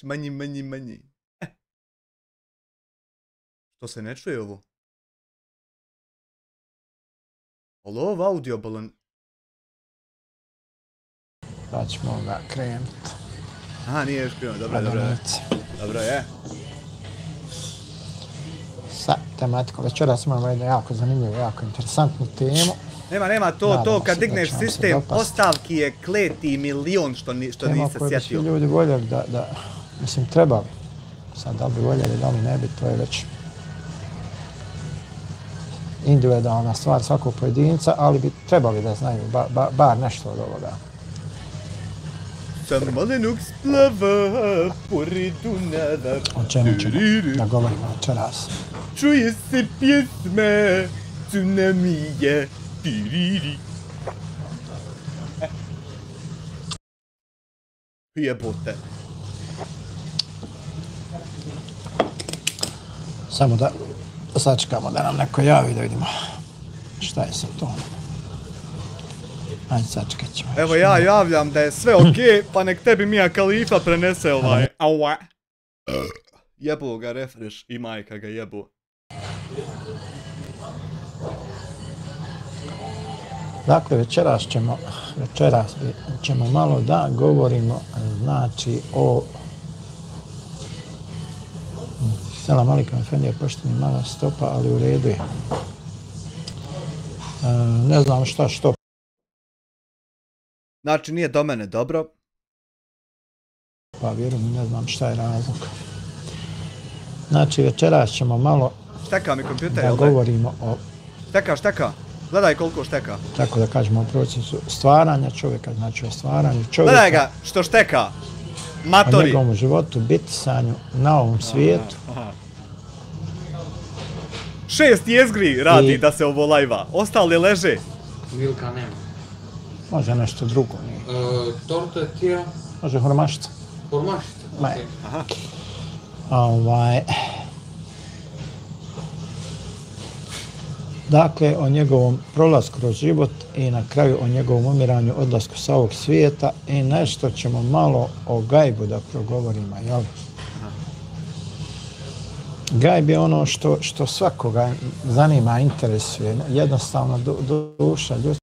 čuješ manje. Što se ne čuje ovo? Ali ovo audio balon... Da ćemo ga krenuti. Aha, nije još krenuo, dobro. Dobro je. Sa tematikom večeras imamo jednu jako zanimljivu, jako interesantnu temu. Nema, to kad digneš sistem postavki je kleti milion što nisi tema koju bi svi ljudi voljeli da, mislim, trebali. Sad, da li bi voljeli, da li ne bi, to je već individualna stvar svakog pojedinca, ali bi trebali da znaju bar nešto od ovoga. Sam malenog splava pored Dunava. O čemu ćemo da govorimo večeras? Čuje se pjesma tsunamija. Jebote. Samo da sačekamo da nam neko javi da vidimo šta je sa tom. Ajde, sačekat ćemo. Evo ja javljam da je sve okej, pa nek tebi Mija Khalifa prenese ovaj. Aua. Jebo ga refresh i majka ga jebo. Dakle, večeras ćemo malo da govorimo, znači, o Selam Alikom Efendija, pošteni malo stopa, ali u redu je. Ne znam što. Znači, nije do mene dobro. Pa vjerujem, ne znam šta je razlog. Znači, večeras ćemo malo šteka mi kompjuter, da govorimo o... Šteka. Gledaj koliko šteka. Tako da kažemo o procesu stvaranja čovjeka, znači o stvaranju čovjeka. Gledaj ga, što šteka. Matori. O njegovom životu, bitisanju na ovom svijetu. 6 jezgri radi da se ovo lajva. Ostali leže. Milka nema. Može nešto drugo. Tortilla. Može hurmašica. Hurmašica? Ne. Aha. Dakle, o njegovom prolasku kroz život i na kraju o njegovom umiranju, odlasku sa ovog svijeta i nešto ćemo malo o gajbu da progovorimo, jel? Gajb je ono što svakoga zanima, interesuje. Jednostavno, duša ljudska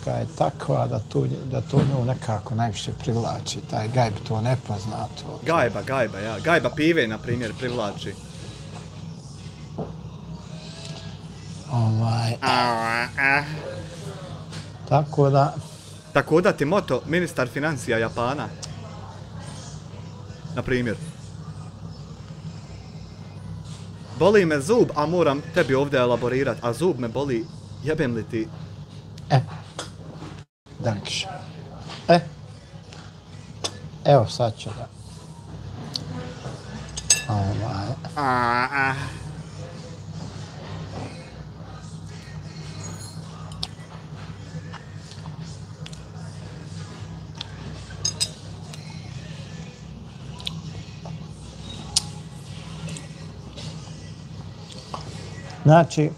je takva da to nju nekako najviše privlači. Taj gajb, to nepoznato. Gajba, ja. Gajba pive, na primjer, privlači. Tako da ti moto ministar financija Japana. Na primjer. Boli me zub, a moram tebi ovdje elaborirat. A zub me boli, jebem li ti? Dankiš. Evo sad ću da... Znači...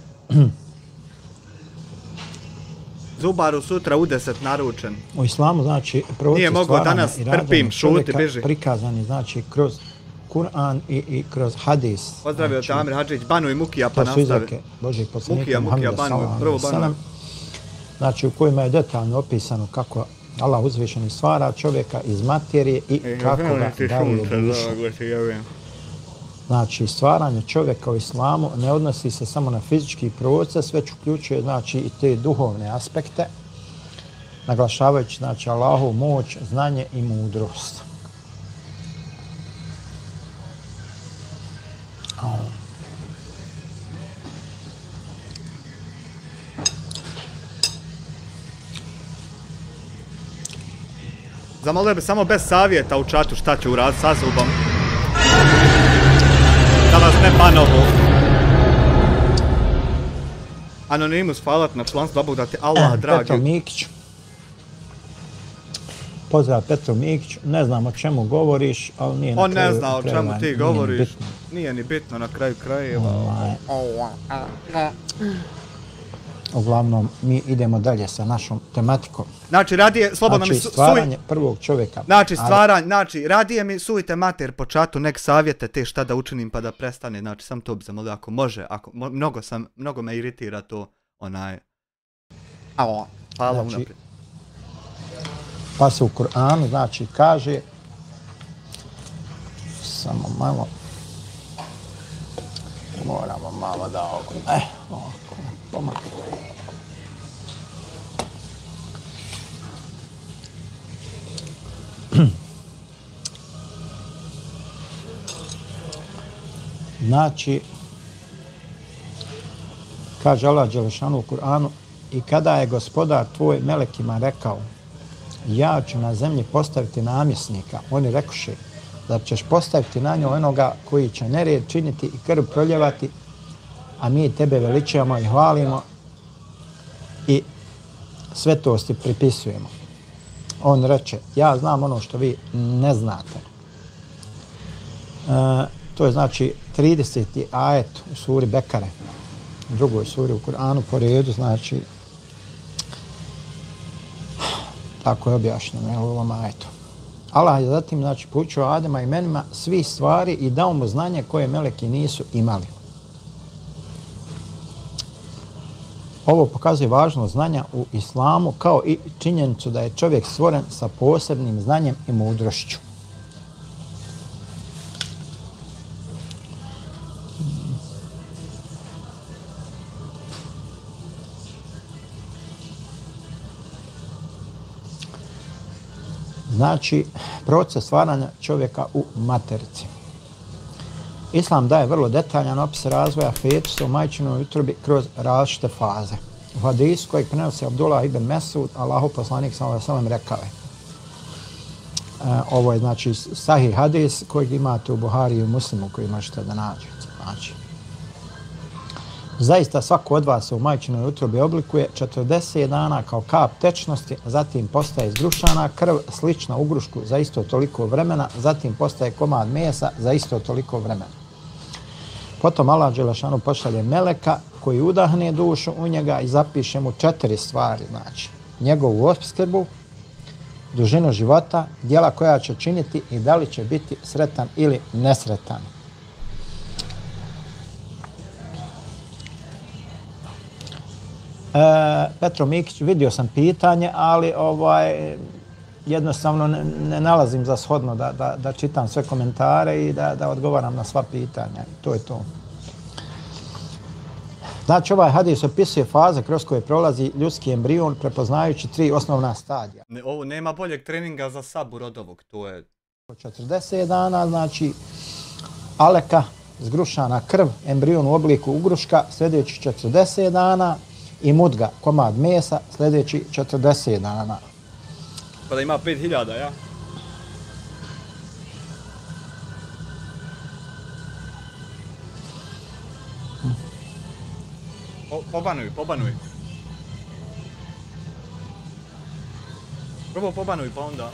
Zubaru sutra u 10 naručen. U islamu, znači, proces stvaranja i rađanja čovjeka prikazani, znači, kroz Kur'an i kroz hadis. Pozdravio te Amir Hadžić, banuj Mukija pa nastavi. To su izreke Božih poslanika Muhameda sallallahu. Znači, u kojima je detaljno opisano kako Allah uzvišeni stvara čovjeka iz materije i kako ga daruje dušu. Znači, stvaranje čovjeka u islamu ne odnosi se samo na fizički proces, već uključuje, znači, i te duhovne aspekte, naglašavajući, znači, Allahovu moć, znanje i mudrost. Zamolio bi samo bez savjeta u čatu šta ću uraditi sa zubom. Da vas ne banovu. Anonimus, hvala na članstvu, Bog da ti Allah dragi. Petro Mikić. Pozdrav Petro Mikić, ne znam o čemu govoriš, ali nije na kraju krajeva. On ne zna o čemu ti govoriš, nije ni bitno na kraju krajeva. uglavnom mi idemo dalje sa našom tematikom. Znači, radije, slobodno mi stvaranje prvog čovjeka. Znači, radije mi sujte mater po čatu, nek savjete te šta da učinim pa da prestane, znači, sam to bi zamolio, ako može, mnogo me iritira to, hvala unaprijed. Pa se u Kur'anu, znači, kaže, samo malo, moramo malo da ovako, pomalo. Znači, kaže Allah dželešanu u Kur'anu, i kada je gospodar tvoj melekima rekao, ja ću na zemlji postaviti namjesnika, oni rekoše, da ćeš postaviti na njoj onoga koji će nered činiti i krv proljevati, a mi tebe veličujemo i hvalimo i svetosti pripisujemo. On reče, ja znam ono što vi ne znate. To je znači 30. ajet u suri Bekare, u drugoj suri u Kur'anu po redu, znači tako je objašnjeno u ovom ajetu. Allah je zatim znači poučio Adema imenima svih stvari i dao mu znanje koje meleki nisu imali. Ovo pokazuje važnost znanja u islamu kao i činjenicu da je čovjek stvoren sa posebnim znanjem i mudrošću. Znači, proces stvaranja čovjeka u materici. Islam daje vrlo detaljan opis razvoja fetusa u majčinoj utrobi kroz različite faze. U hadisu kojeg prenosi Abdullah ibn Mesud, Allahov poslanik sallallahu alejhi ve sellem rekao je. Ovo je znači sahih hadis kojeg imate u Buhari i u Muslimu koji možete da nađete. Znači, zaista svako od vas u majčinoj utrobi oblikuje 40 dana kao kap tečnosti, zatim postaje zgrušana krv slična ugrušku za isto toliko vremena, zatim postaje komad mesa za isto toliko vremena. Potom Allah dželešanu pošalje meleka koji udahne dušu u njega i zapiše mu 4 stvari, znači njegovu opskrbu, dužinu života, djela koja će činiti i da li će biti sretan ili nesretan. Petro Mikić, vidio sam pitanje, ali jednostavno ne nalazim za shodno da čitam sve komentare i da odgovaram na sva pitanja. To je to. Znači, ovaj hadis opisuje faze kroz koje prolazi ljudski embrion prepoznajući 3 osnovna stadija. Ovo nema boljeg treninga za sabur od ovog, to je... 40 dana, znači, aleka, zgrušana krv, embrion u obliku ugruška, sljedeći 40 dana, i mudga, komad mesa, sljedeći 40 dana. Pa da ima 5000, ja? Pobanuj. Prvo pobanuj, pa onda...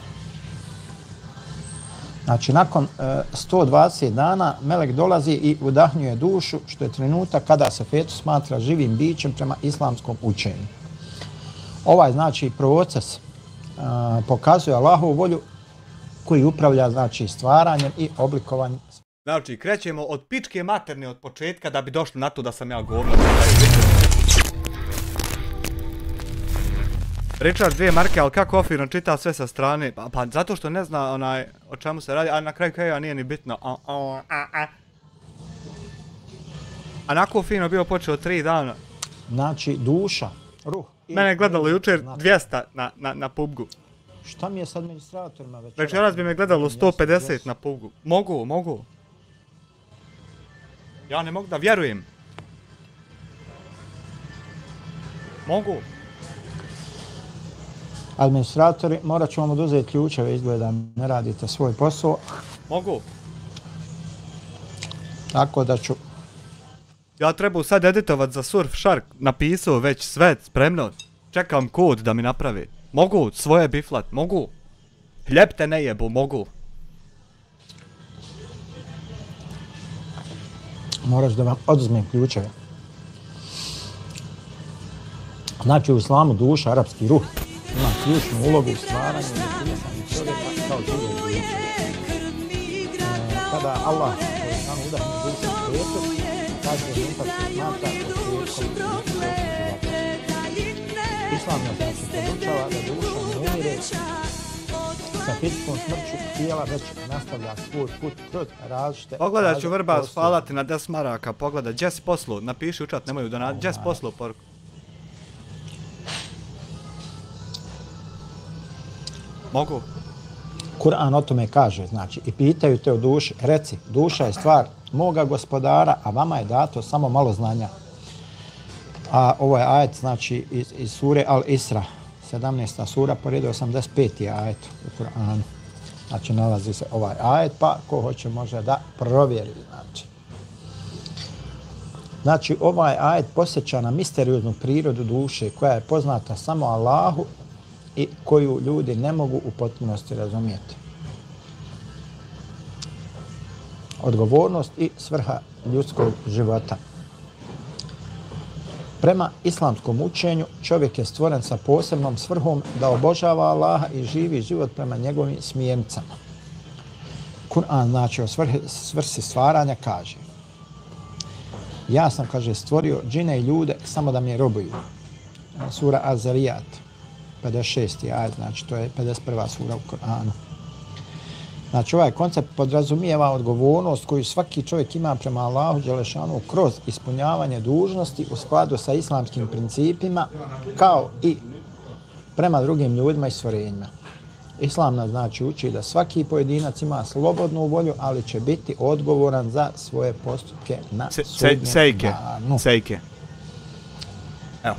Znači, nakon 120 dana melek dolazi i udahnjuje dušu, što je trenutak kada se fetus smatra živim bićem prema islamskom učenju. Ovaj, znači, proces pokazuje Allahovu volju koji upravlja, znači, stvaranjem i oblikovanjem. Znači, krećemo od pičke materne od početka da bi došli na to da sam ja govno. Richard 2 marke, ali kako ofirno čita sve sa strane? Pa zato što ne zna o čemu se radi, a na kraju krajeva nije ni bitno. Onako fino bio počeo 3 dana. Znači, duša, ruh. Mene je gledalo jučer 200 na PUBG-u. Šta mi je s administratorima večera? Večeras bi me gledalo 150 na PUBG-u. Mogu. Ja ne mogu da vjerujem. Mogu. Administratori, morat ću vam oduzeti ključeve, izgleda ne radite svoj posao. Mogu. Tako da ću... Ja trebao sad editovat za Surfshark, napisao već sve spremno. Čekam kod da mi napravi. Mogu svoje biflat, mogu. Hljeb te ne jebu, mogu. Moraš da vam oduzmem ključeve. Znači u islamu duša, arapski ruh, ima ključnu ulogu u stvaranju i definisanju čovjeka kao živog bića. Kada Allah samo udahne dušu svijetu, kaže unutar se smatra početkom života. Islam nas znači podučava da duša ne umire sa fizičkom smrću tijela, već nastavlja svoj put kroz različite... Pogledat ću Vrbas, hvala ti na 10 maraka, pogledaj, gdje si poslu, napiši u čat, nemoj donat, gdje si poslu poruku. Mogu? Kur'an o tome kaže, znači, i pitaju te o duši, reci, duša je stvar moga gospodara, a vama je dato samo malo znanja. A ovo je ajet, znači, iz sure Al-Isra, 17. sura, po redu 85. ajet u Kur'anu. Znači, nalazi se ovaj ajet, pa ko hoće može da provjeri, znači. Znači, ovaj ajet posjeća na misterioznu prirodu duše, koja je poznata samo Allahu i koju ljudi ne mogu u potpunosti razumjeti. Odgovornost i svrha ljudskog života. Prema islamskom učenju, čovjek je stvoren sa posebnom svrhom da obožava Allaha i živi život prema njegovim smjernicama. Kur'an, znači o svrsi stvaranja, kaže: ja sam, kaže, stvorio džine i ljude samo da mi robuju. Sura Az-Zariyat, 56. ajet, znači to je 51. sura u Kur'anu. Znači ovaj koncept podrazumijeva odgovornost koju svaki čovjek ima prema Allahu dželešanu kroz ispunjavanje dužnosti u skladu sa islamskim principima, kao i prema drugim ljudima i stvorenjima. Islam nas znači uči da svaki pojedinac ima slobodnu volju, ali će biti odgovoran za svoje postupke na sudnjem danu. Sejke. Evo.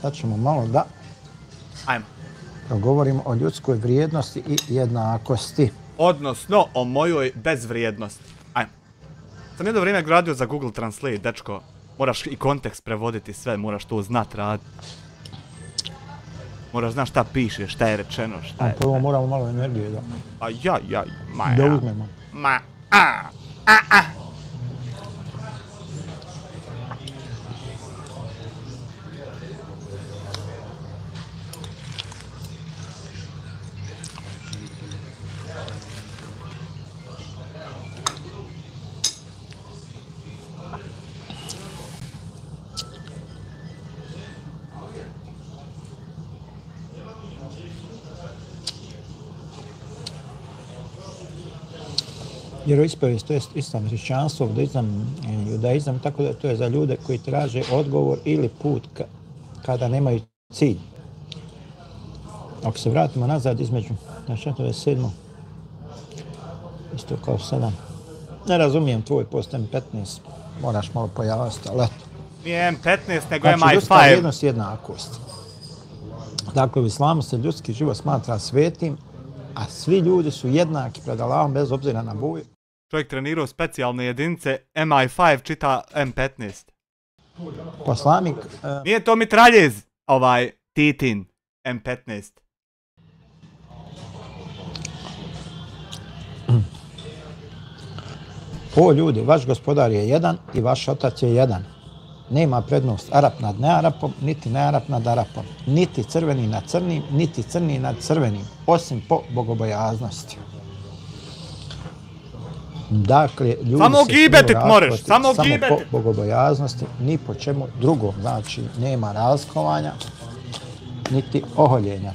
Sad ćemo malo da progovorimo o ljudskoj vrijednosti i jednakosti. Odnosno o mojoj bezvrijednosti. Ajmo. Sam jedno vrijeme gradio za Google Translate, dečko. Moraš i kontekst prevoditi sve, moraš to znat raditi. Moraš znaš šta piše, šta je rečeno, šta je... Prvo moramo malo energije da... A ja, da uzmemo. Vjeroispovijest, to je islam, hrišćanstvo, budizam, judaizam, tako da to je za ljude koji traže odgovor ili put kada nemaju cilj. Ako se vratimo nazad između, znači to je 7. Isto kao 7. Ne razumijem tvoj post M15, moraš malo pojaviti, ali eto. Nije M15, nego MI5. Znači, ljudska vrijednost i jednakost. Dakle, u islamu se ljudski život smatra svetim, a svi ljudi su jednaki pred Allahom bez obzira na boju. Čovjek trenirao specijalne jedinice, MI5 čita M15. Poslanik... Nije to mitraljez, Titin, M15. O ljudi, vaš gospodar je jedan i vaš otac je jedan. Nema prednost Arap nad nearapom, niti nearap nad Arapom, niti crveni nad crnim, niti crni nad crvenim, osim po bogobojaznosti. Dakle, ljudi samo se smiju razlikovati samo po bogobojaznosti, ni po čemu drugom. Znači, nema razlikovanja, niti oholjenja.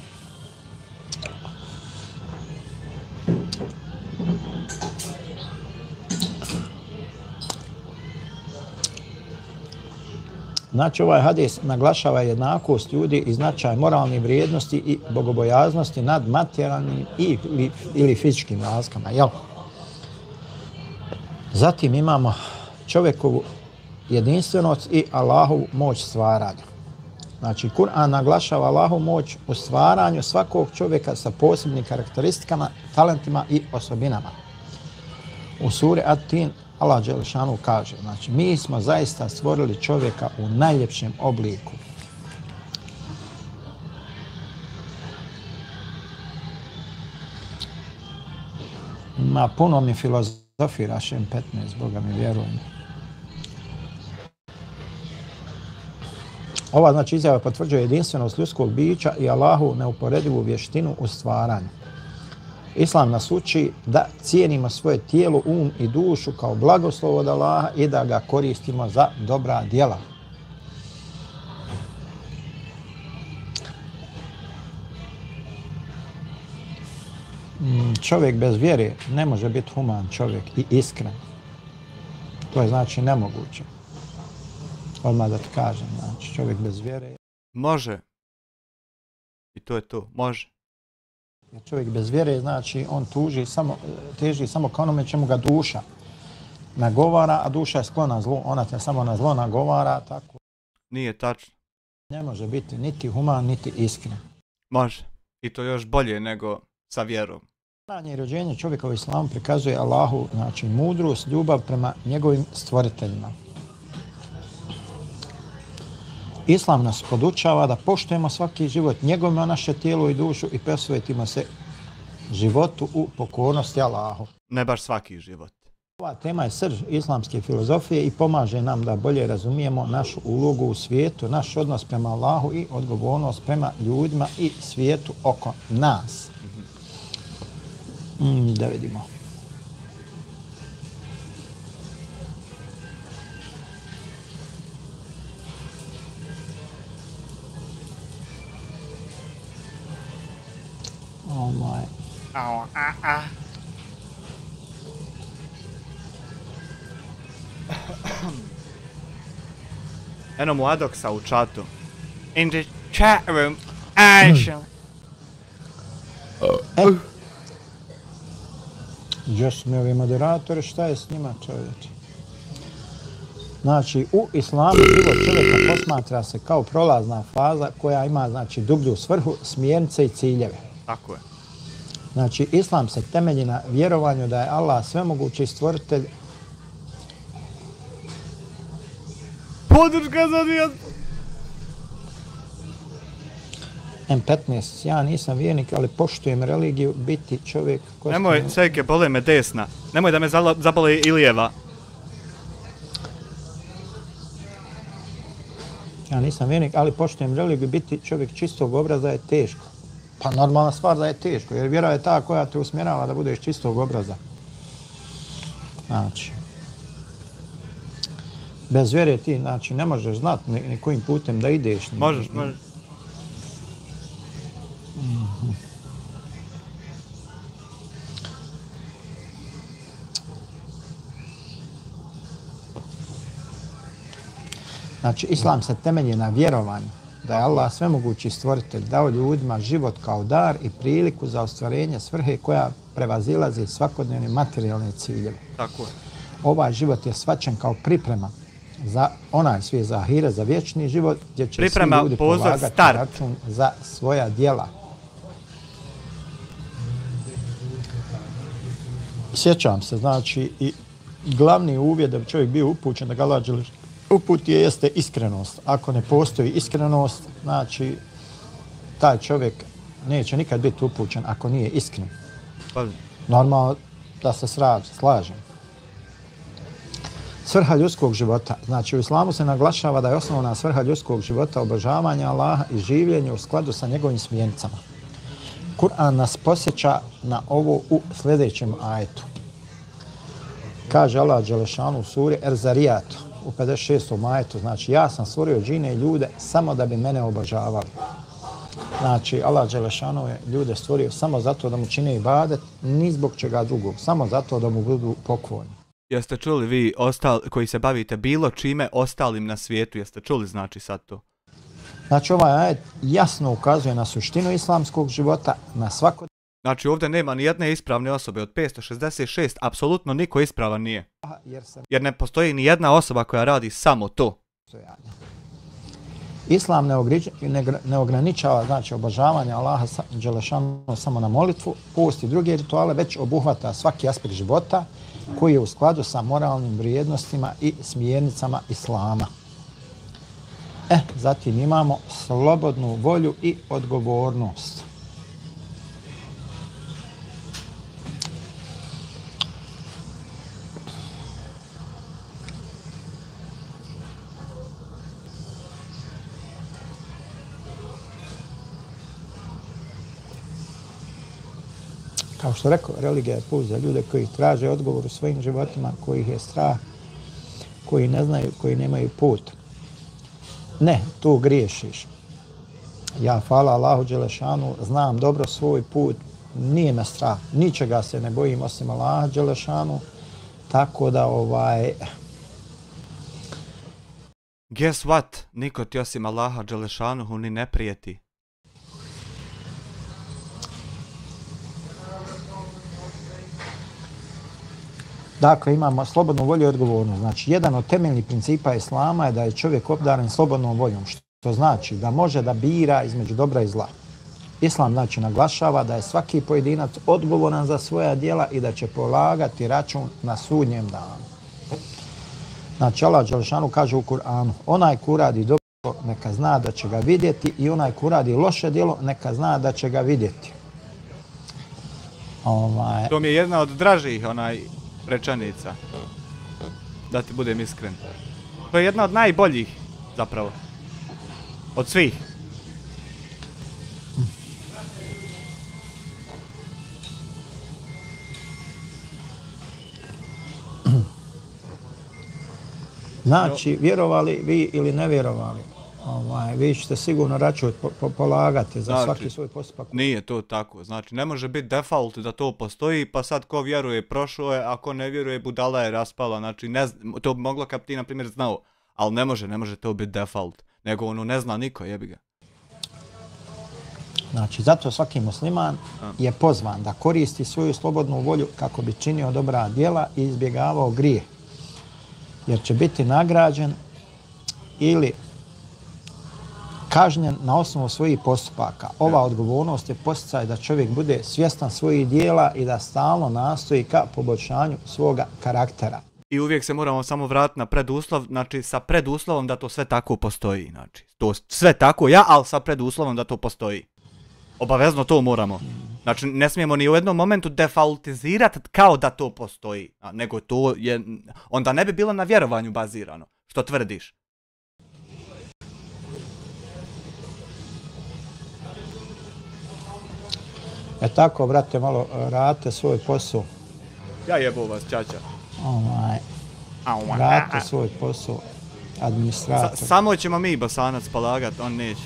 Znači, ovaj hadis naglašava jednakost ljudi i značaj moralnih vrijednosti i bogobojaznosti nad materijalnim ili fizičkim razlikama. Jel? Zatim imamo čovjekovu jedinstvenost i Allahovu moć stvaranja. Znači, Kur'an naglašava Allahovu moć u stvaranju svakog čovjeka sa posebnim karakteristikama, talentima i osobinama. U suri At-Tin Allah dželešanu kaže, znači, mi smo zaista stvorili čovjeka u najljepšem obliku. Ma puno mi filozofiraš M15, Boga mi vjerujem. Ova znači izjava potvrđuje jedinstvenost ljudskog bića i Allahu neuporedivu vještinu u stvaranju. Islam nas uči da cijenimo svoje tijelo, i dušu kao blagoslov od Allaha i da ga koristimo za dobra djela. Čovjek bez vjere ne može biti human čovjek i iskren. To je znači nemoguće. Odmah da ti kažem, znači čovjek bez vjere... Može. I to je to, može. Jer čovjek bez vjere, znači on teži samo ka onome čemu ga duša nagovara, a duša je sklona zlu, ona te samo na zlo nagovara, tako. Nije tačno. Ne može biti niti human, niti iskren. Može. I to još bolje nego sa vjerom. Stvaranje i rođenje čovjeka u islamu prikazuje Allahu, znači mudrost, ljubav prema njegovim stvoriteljima. Islam nas podučava da poštujemo svaki život, njegujemo naše tijelo i dušu i posvetimo se životu u pokornosti Allahu. Ne baš svaki život. Ova tema je srž islamske filozofije i pomaže nam da bolje razumijemo našu ulogu u svijetu, naš odnos prema Allahu i odgovornost prema ljudima i svijetu oko nas. Da vidimo. Eno mu Adoksa u čatu. In the chat room, Aisha. Gdje su mi ovi moderatori, šta je s njima, čovječe? Znači, u islamu život čovjeka posmatra se kao prolazna faza koja ima, znači, dublju svrhu, smjernice i ciljeve. Tako je. Znači, islam se temelji na vjerovanju da je Allah svemogući stvoritelj. Podrška za dijasporu! M15, ja nisam vjernik, ali poštujem religiju, biti čovjek... Nemoj, Sejke, boli me desna. Nemoj da me zaboli i lijeva. Ja nisam vjernik, ali poštujem religiju, biti čovjek čistog obraza je teško. Pa normalna stvar da je teško, jer vjera je ta koja te usmjerava da budeš čistog obraza. Znači, bez vjere ti, znači, ne možeš znati ni kojim putem da ideš. Možeš. Znači, islam se temelji na vjerovanju da je Allah svemogući stvoritelj dao ljudima život kao dar i priliku za ostvarenje svrhe koja prevazilazi svakodnevne materijalne ciljeve. Tako je. Ovaj život je shvaćen kao priprema za onaj svijet, za ahiret, za vječni život, gdje će svi ljudi polagati račun za svoja djela. Sjećam se, znači, i glavni uvjet da bi čovjek bio upućen, da ga Allah uputi jeste iskrenost. Ako ne postoji iskrenost, znači, taj čovjek neće nikad biti upućen ako nije iskren. Normalno da se slažem. Svrha ljudskog života. Znači, u islamu se naglašava da je osnovna svrha ljudskog života obožavanje Allaha i življenje u skladu sa njegovim smjernicama. Kur'an nas posjeća na ovo u sljedećem ajetu. Kaže Allah dželešanu u suri Er-Zariyat u 56. ajetu, znači, ja sam stvorio džine i ljude samo da bi mene obožavali. Znači, Allah dželešanu je ljude stvorio samo zato da mu čine ibadet, ni zbog čega drugog, samo zato da mu budu pokorni. Jeste čuli vi koji se bavite bilo čime ostalim na svijetu, jeste čuli znači sad to? Znači, ovaj ajet jasno ukazuje na suštinu islamskog života, na svako... Znači, ovdje nema ni jedne ispravne osobe od 566, apsolutno niko ispravan nije. Jer ne postoji ni jedna osoba koja radi samo to. Islam ne ograničava, znači, obožavanje Allaha dželešanu samo na molitvu, post i druge rituale, već obuhvata svaki aspekt života koji je u skladu sa moralnim vrijednostima i smjernicama Islama. Zatim imamo slobodnu volju i odgovornost. Kao što rekao, religija je put za ljude koji traže odgovor u svojim životima, koji ih je strah, koji ne znaju, koji nemaju put. Ne, tu griješiš. Ja, hvala Allahu Đelešanu, znam dobro svoj put, nije me strah, ničega se ne bojim osim Allaha Đelešanu, tako da Guess what? Niko ti osim Allaha Đelešanuhu ni ne prijeti. Dakle, imamo slobodnu volju i odgovornost. Znači, jedan od temeljnih principa Islama je da je čovjek obdaren slobodnom voljom, što znači da može da bira između dobra i zla. Islam znači naglašava da je svaki pojedinac odgovoran za svoja djela i da će polagati račun na sudnjem danu. Znači, Allah Đelešanu kaže u Kur'anu, onaj ko radi dobro neka zna da će ga vidjeti i onaj ko radi loše djelo neka zna da će ga vidjeti. To mi je jedna od dražih rečenica. Da ti budem iskren. To je jedna od najboljih, zapravo. Od svih. Znači, vjerovali vi ili ne vjerovali, vi ćete sigurno račun polagati za svaki svoj postupak. Nije to tako. Znači, ne može biti default da to postoji, pa sad ko vjeruje prošao je, a ko ne vjeruje budala je raspala. Znači, to bi moglo kad ti, na primjer, znao. Ali ne može to biti default. Nego ono ne zna niko, jebi ga. Znači, zato svaki musliman je pozvan da koristi svoju slobodnu volju kako bi činio dobra djela i izbjegavao grije. Jer će biti nagrađen ili kažnjen na osnovu svojih postupaka. Ova odgovornost je posticaj da čovjek bude svjestan svojih dijela i da stalno nastoji ka poboljšanju svoga karaktera. I uvijek se moramo samo vratiti na preduslov, znači sa preduslovom da to sve tako postoji. Znači, to sve tako, ali sa preduslovom da to postoji. Obavezno to moramo. Znači, ne smijemo ni u jednom momentu defaultizirati kao da to postoji. Nego to je, onda ne bi bilo na vjerovanju bazirano, što tvrdiš. Tako, brate, malo radite svoj posao. Ja jebo vas, čača. Radite svoj posao, administrator. Samo ćemo mi Bosanac polagat, on neće.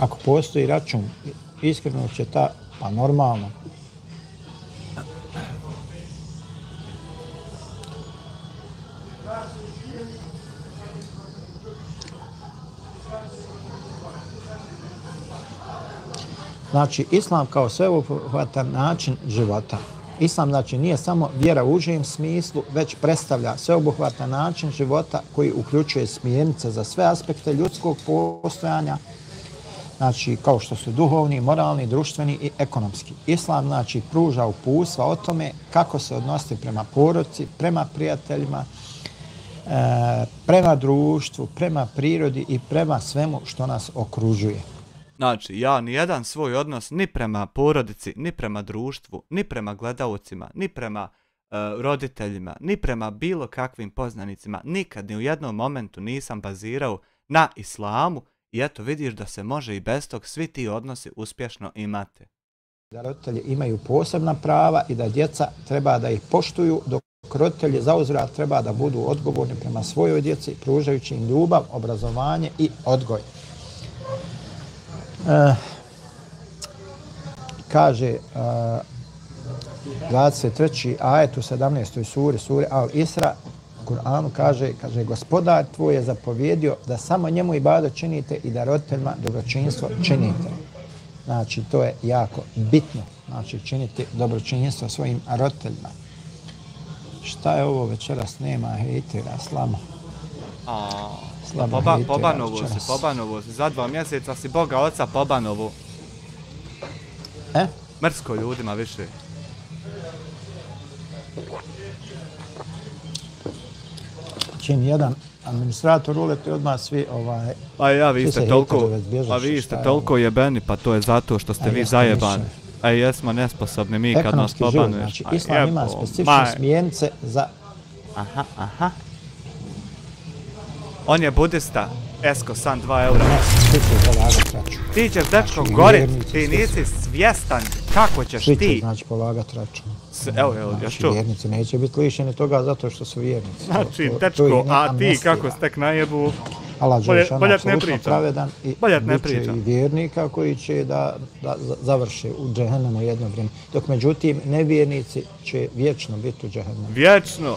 Ako postoji račun, iskreno će pa normalno. Znači, Islam kao sveobuhvatan način života. Islam znači nije samo vjera u užem smislu, već predstavlja sveobuhvatan način života koji uključuje smjernice za sve aspekte ljudskog postojanja, znači kao što su duhovni, moralni, društveni i ekonomski. Islam znači pruža uputstva o tome kako se odnositi prema porodici, prema prijateljima, prema društvu, prema prirodi i prema svemu što nas okružuje. Znači, ja nijedan svoj odnos ni prema porodici, ni prema društvu, ni prema gledaocima, ni prema roditeljima, ni prema bilo kakvim poznanicima, nikad ni u jednom momentu nisam bazirao na islamu i eto vidiš da se može i bez tog svi ti odnosi uspješno imati. Da roditelji imaju posebna prava i da djeca treba da ih poštuju, dok roditelji zauzvrat treba da budu odgovorni prema svojoj djeci, pružajući im ljubav, obrazovanje i odgoj. Kaže 23. ajet u 17. suri Al-Isra, u Kur'anu kaže gospodar tvoj je zapovjedio da samo njemu ibadet činite i da roditeljima dobročinstvo činite. Znači, to je jako bitno. Znači, činiti dobročinstvo svojim roditeljima. Šta je ovo večeras? Nema hejtera, slamo. Pobanovo si, za 2 mjeseca si Boga oca pobanovo. Mrsko ljudima više. Čim jedan administrator uleti odmah svi Pa ja, vi ste toliko jebeni, pa to je zato što ste vi zajebani. A jesmo nesposobni mi kad nas pobanuješ. Znači, Islam ima specifične smjernice za Aha. On je budista. Esko, san 2 eura. Ne, ti ćeš polagat račun. Ti ćeš, dečko, Znači, gorit. vjernici Ti svi nisi svjestan kako ćeš Svi će ti. znači polagat račun. Evo, još Znači, ču. vjernici neće biti lišeni toga zato što su vjernici. Znači, To dečko, ih ne a ti amnestira. kako stek najebu. Allah Đelešanu Boljak ne apsolutno priča. pravedan i Boljak ne bit će priča. i vjernika koji će da završe u džehennemu jedno vrijeme. Dok međutim nevjernici će vječno biti u džehennemu. Vječno.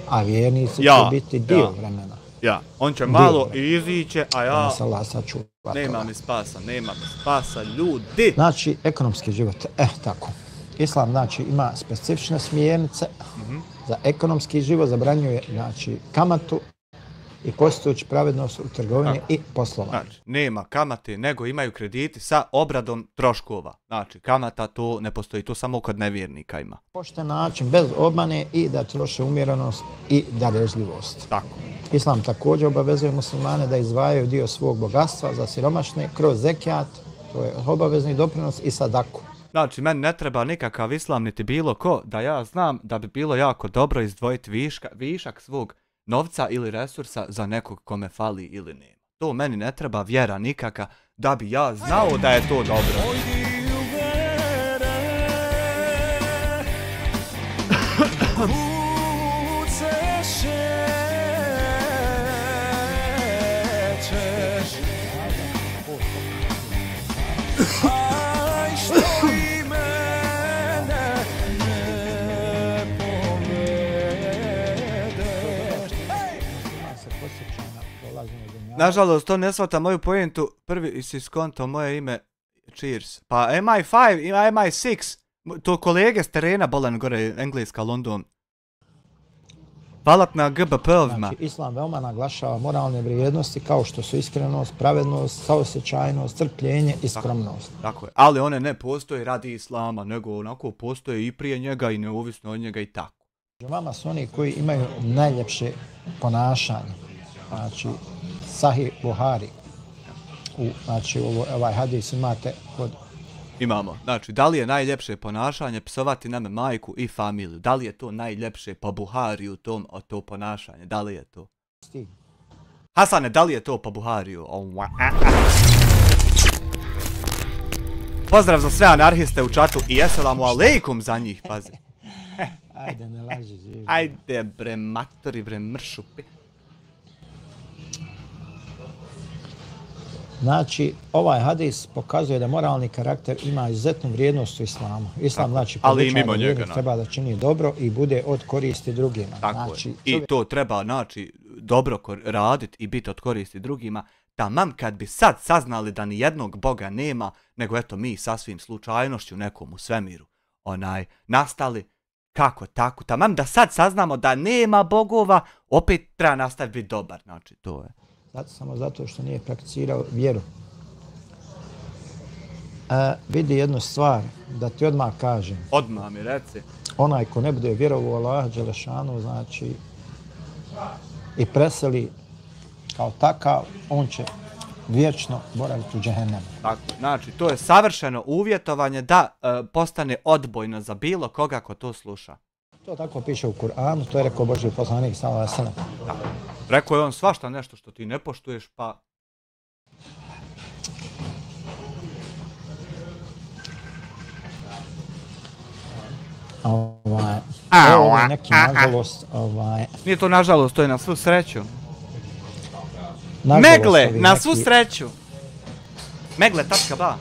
A vjernici Ja, će biti dio ja. vremena. Ja, on će malo iziće, a ja... Da se Allah sačuva Nema toga. mi spasa, ljudi. Znači, ekonomski život, tako. Islam znači ima specifične smjernice za ekonomski život, zabranjuje znači kamatu i postojući pravednost u trgovini i poslovanju. Znači, nema kamate, nego imaju krediti sa obradom troškova. Znači, kamata to ne postoji, to samo kod nevjernika ima. Pošten način, bez obmane i da troše umjerenost i darežljivost. Tako. Islam također obavezuje muslimane da izdvajaju dio svog bogatstva za siromašne kroz zekijat, to je obavezni doprinos i sadaku. Znači, meni ne treba nikakav islam niti bilo ko, da ja znam da bi bilo jako dobro izdvojiti višak svog novca ili resursa za nekog kome fali ili nema. To meni ne treba vjera nikaka da bi ja znao da je to dobro. Nažalost, to ne shvata moju pojentu. Prvi si skontao moje ime. Cheers. Pa MI5, MI6. To kolege s terena bolan gore, Engleska, London. Palat na GBP-ovima. Znači, Islam veoma naglašava moralne vrijednosti kao što su iskrenost, pravednost, saosjećajnost, strpljenje i skromnost. Tako je. Ali one ne postoje radi Islama, nego onako postoje i prije njega i neovisno od njega i tako. Vama su oni koji imaju najljepše ponašanje. Znači, Sahih Buhari. Znači, ovaj hadis imate kod... Imamo. Znači, da li je najljepše ponašanje psovati nam majku i familiju? Da li je to najljepše po Buhariju to ponašanje? Da li je to? Hasane, da li je to po Buhariju? Pozdrav za sve anarhiste u čatu i eselamu alejkum za njih, pazi. Ajde, ne laži, živi. Ajde bre, matori bre, mršupi. Znači, ovaj hadis pokazuje da moralni karakter ima izuzetnu vrijednost u islamu. Islam, znači, ali i mimo njega, treba da čini dobro i bude od koristi drugima. Tako znači, je. I to treba, znači, dobro raditi i biti od koristi drugima. Tamam kad bi sad saznali da ni jednog Boga nema, nego eto mi sasvim slučajnošću nekom u svemiru, nastali, kako tako, tamam da sad saznamo da nema bogova, opet treba nastaviti biti dobar, znači to je. Samo zato što nije prakticirao vjeru. Vidi jednu stvar, da ti odmah kažem. Odmah mi reci. Onaj ko ne bude vjerovao u Allaha Đelešanu, znači, i preseli kao takav, on će vječno boraviti u džehennemu. Tako, znači, to je savršeno uvjetovanje da postane odbojno za bilo koga ko to sluša. To tako piše u Kur'anu, to je rekao Božji poslanik sallallahu alejhi ve sellem. Rekao je on svašta nešto što ti ne poštuješ, pa... Ovo je neki nažalost, Nije to nažalost, to je na svu sreću. nažalost, Megle, ovi na neki- svu sreću. Megle.ba.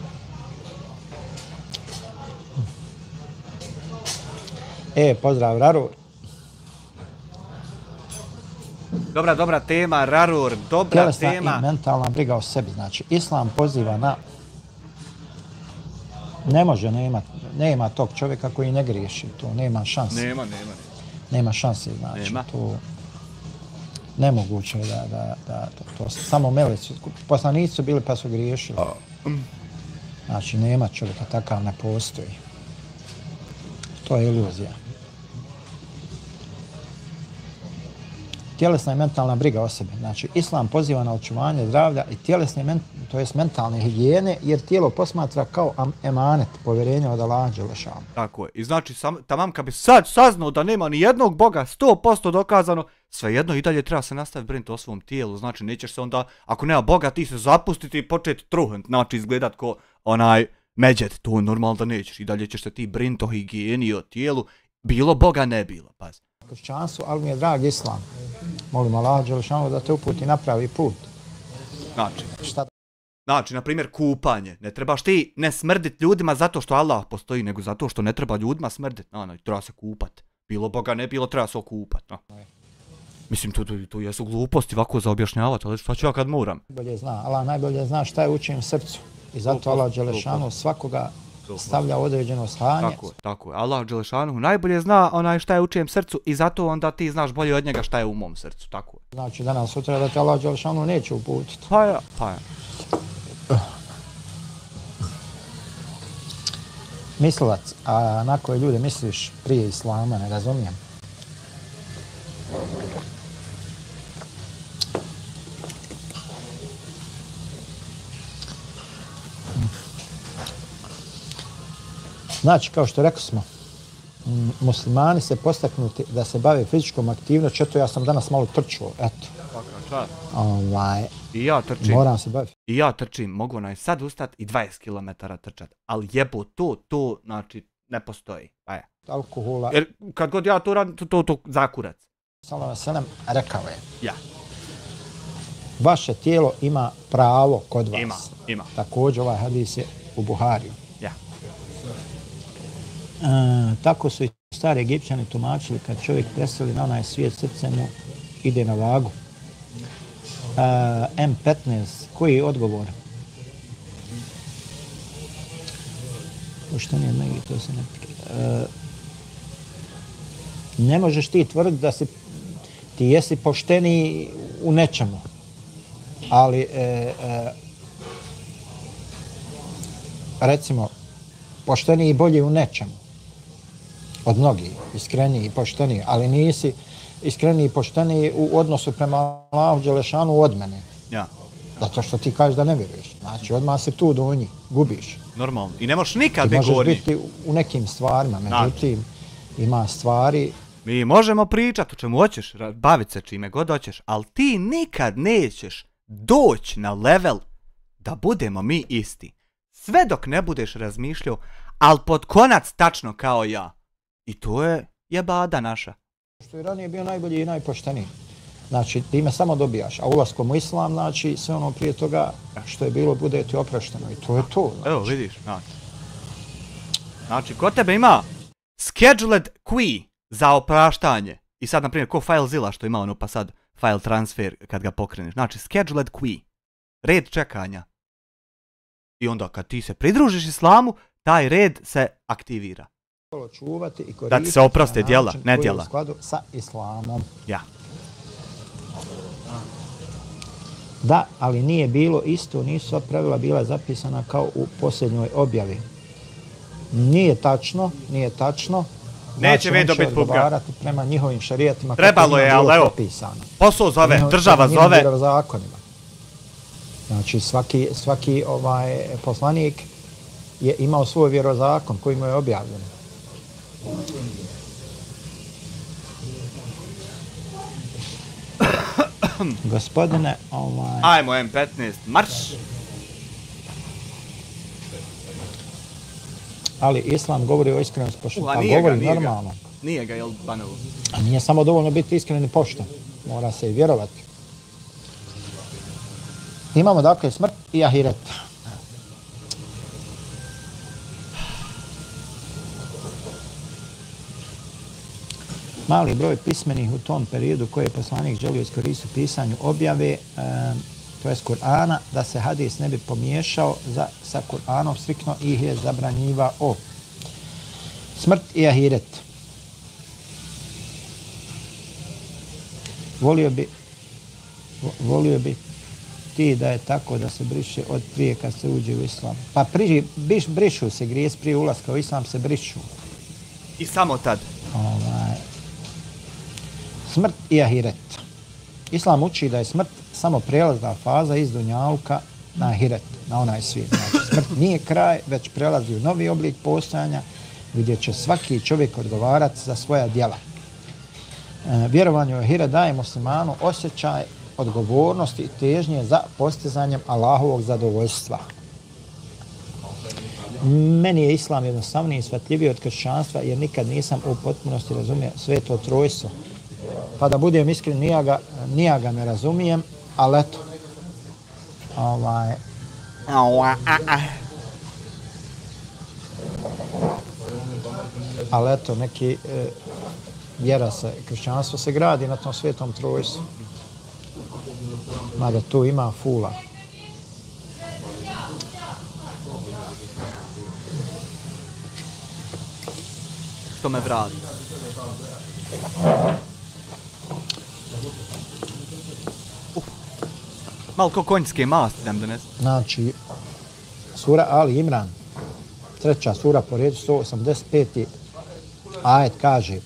Pozdrav, Rarur. Dobra tema, Rarur, dobra Tjelesna tema. i mentalna briga o sebi. Znači, Islam poziva na... Ne može, nema tog čovjeka koji ne griješi. To nema šanse. Nema. Nema šanse, znači. Nema. To nemoguće je da to samo meleci. Poslanici su bili pa su griješili. Znači, nema čovjeka, takav ne postoji. To je iluzija. Tjelesna i mentalna briga o sebi. Znači, Islam poziva na očuvanje zdravlja i to jest mentalne higijene, jer tijelo posmatra kao emanet, povjerenje od Allaha dželešanu. Tako je. I znači, tamam kad bi sad saznao da nema ni jednog Boga, 100% dokazano, svejedno i dalje treba se nastaviti brinuti o svom tijelu. Znači, nećeš se onda, ako nema Boga, ti se zapustiti i početi truhant, znači izgledat ko onaj međet. To je normalno da nećeš. I dalje ćeš se ti brinuti o higijeni i o tijelu. Bilo Boga, ne bilo, pazi. Kršćanstvo, ali mi je drag islam. Molim Allaha dželešanu da te uputi na pravi put. Znači, na primjer, kupanje. Ne trebaš ti ne smrdit ljudima zato što Allah postoji, nego zato što ne treba ljudima smrdit. Treba se kupat. Bilo Boga, ne bilo, treba se okupat. Mislim, to jesu gluposti ovako za objašnjavati, ali šta ću ja kad moram? Allah najbolje zna šta je u čijem srcu. I zato Allah dželešanu svakoga stavlja određeno stanje. Tako je. Allah dželešanu najbolje zna šta je u čijem srcu i zato onda ti znaš bolje od njega šta je u mom srcu. Tako je. Znači, danas sutra da te Allah dželešanu neće uputiti. Pa ja. Mislilac, a na koje ljude misliš prije islama, ne razumijem. Znači, kao što rekli smo, muslimani se postaknuti da se bave fizičkom aktivnošću, eto ja sam danas malo trčuo, eto. I ja trčim. Moram se baviti. I ja trčim, mogu sad ustati i 20 km trčati, ali jebo to znači ne postoji. Alkohola. Jer kad god ja to radim, to zakurac. Sallallahu alejhi ve sellem rekao je. Ja. Vaše tijelo ima pravo kod vas. Ima. Također ovaj hadis je u Buhariju. Ja. Tako su i stari Egipćani tumačili kad čovjek preseli na onaj svijet, srce mu ide na vagu. M15, koji je odgovor? Što nije mnogi, to se ne... Ne možeš ti tvrditi da ti jesi pošteniji u nečemu, ali recimo pošteniji i bolji u nečemu od mnogih, iskreniji i pošteniji, ali nisi iskreniji i pošteniji u odnosu prema Allahu dželešanu od mene. Ja. Zato što ti kažeš da ne vjeruješ. Znači, odmah se tu do njih gubiš. Normalno. I ne možeš nikad ne govoriti. Možeš biti u nekim stvarima, međutim, ima stvari... Mi možemo pričati o čemu hoćeš, baviti se čime god hoćeš, ali ti nikad nećeš doći na level da budemo mi isti. Sve dok ne budeš razmišljao, ali pod konac tačno kao ja. I to je jebada naša. Što je ranije bio najbolji i najpošteniji. Znači, time samo dobijaš, a ulaskom u islam, znači, sve ono prije toga što je bilo, bude ti oprošteno. I to je to. Znači. Evo, vidiš, znači, kod tebe ima scheduled queue za opraštanje. I sad, na primjer, ko FileZilla što ima ono, pa sad file transfer kad ga pokreneš. Znači, scheduled queue. Red čekanja. I onda kad ti se pridružiš islamu, taj red se aktivira. Čuvati i koristiti da ti se oproste djela, ne djela. U skladu sa islamom. Ja. Da, ali nije bilo isto, nisu sva pravila bila zapisana kao u posljednjoj objavi. Nije tačno. Neće vedo biti pupka. Prema njihovim šarijatima trebalo je, ali evo, posao zove, država zove. Znači, svaki poslanik je imao svoj vjerozakon koji mu je objavljen. Gospodine, Ajmo M15, marš! Ali islam govori o iskrenosti pošteni, a govori normalno. Nije ga, jel Banovu? A nije samo dovoljno biti iskren i pošten, mora se i vjerovati. Imamo dakle smrt i ahiret. Mali broj pismenih u tom periodu koje je poslanik želio iskoristiti u pisanju objave, to je Kur'ana, da se hadis ne bi pomiješao sa Kur'anom, striktno ih je zabranjivao. Smrt i ahiret. Volio bi ti da je tako da se briše od prije kad se uđe u islam. Pa brišu se grijesi prije ulaska u islam, se brišu. I samo tad? Smrt i ahiret. Islam uči da je smrt samo prijelazna faza iz dunjaluka na ahiret, na onaj svijet. Znači, smrt nije kraj, već prelazi u novi oblik postojanja gdje će svaki čovjek odgovarati za svoja djela. Vjerovanje u ahiret daje muslimanu osjećaj odgovornosti i težnje za postizanjem Allahovog zadovoljstva. Meni je islam jednostavniji i shvatljiviji od kršćanstva jer nikad nisam u potpunosti razumio sveto trojstvo. Pa da budem iskren, nija ga ne razumijem, ali eto. Ali eto, neki vjera se, kršćanstvo se gradi na tom svetom trojstvu. Mada tu ima fula. Što me vrati. Malo ko konjske masti da mi donese. Znači, sura Ali Imran, 3. sura po redu, 185. ajet kaže: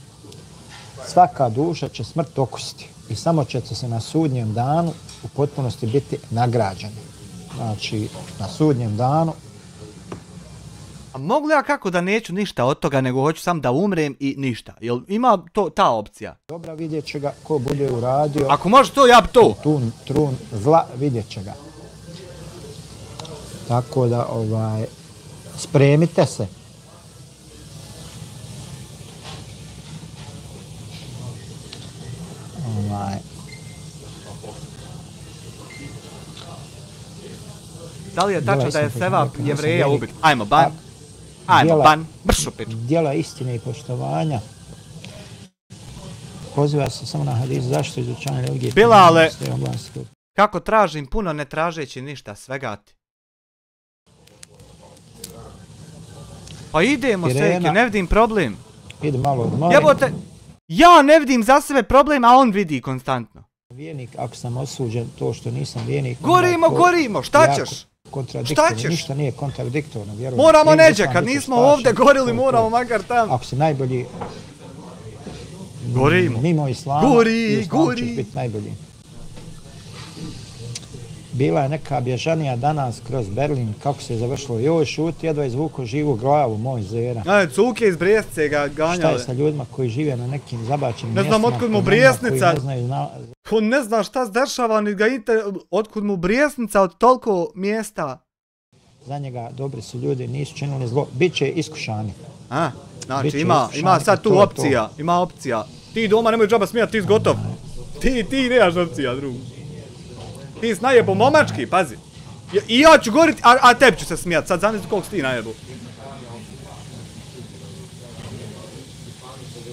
svaka duša će smrt okusiti i samo ćete se na sudnjem danu u potpunosti biti nagrađeni. Znači, na sudnjem danu. A mogu li ja kako da neću ništa od toga, nego hoću sam da umrem i ništa? Jel ima ta opcija? Dobra, vidjet će ga ko bude uradio. Ako može to, ja bi to. Trun zla, vidjet će ga. Tako da, spremite se. Da li je tačno da je sevap Jevreja ubit? Ajmo, ban. Ajmo, ban. Bršo piču. Djela istine i poštovanja. Poziva se samo na hadis zašto izučanje religije. Bilale, kako tražim puno ne tražeći ništa, svega ti. Pa idemo, Seki, ne vidim problem. Ide malo odmorim. Jebote, ja ne vidim za sebe problem, a on vidi konstantno. Vijenik, ako sam osuđen to što nisam vijenik... Gorimo, šta ćeš? Šta ćeš? Ništa nije kontradiktorno, vjerujem. Moramo neđe, kad nismo ovdje gorili, moramo makar tamo. Ako si najbolji... Gorimo. Mimo islama, islam ćeš biti najbolji. Bila je neka bježanija danas kroz Berlin, kako se je završilo. Joj, šuti, jedva izvuko živu glavu, moj zera. Cuke iz Brijesce ga ganjale. Šta je sa ljudima koji žive na nekim zabačenim mjestima? Ne znam otkud mu Brijesnica. On ne zna šta se dešava, ni ga otkud mu Brijesnica od toliko mjesta. Za njega dobri su ljudi, nisu činili zlo. Biće iskušani. Znači ima sad tu opcija, ima opcija. Ti doma nemoj džaba smijat, ti si gotov. Ti nemaš opcija, drugu. Ti si najebo momački, pazi. I ja ću gorit, a tebi ću se smijat, sad zamisli koliko si ti najebo.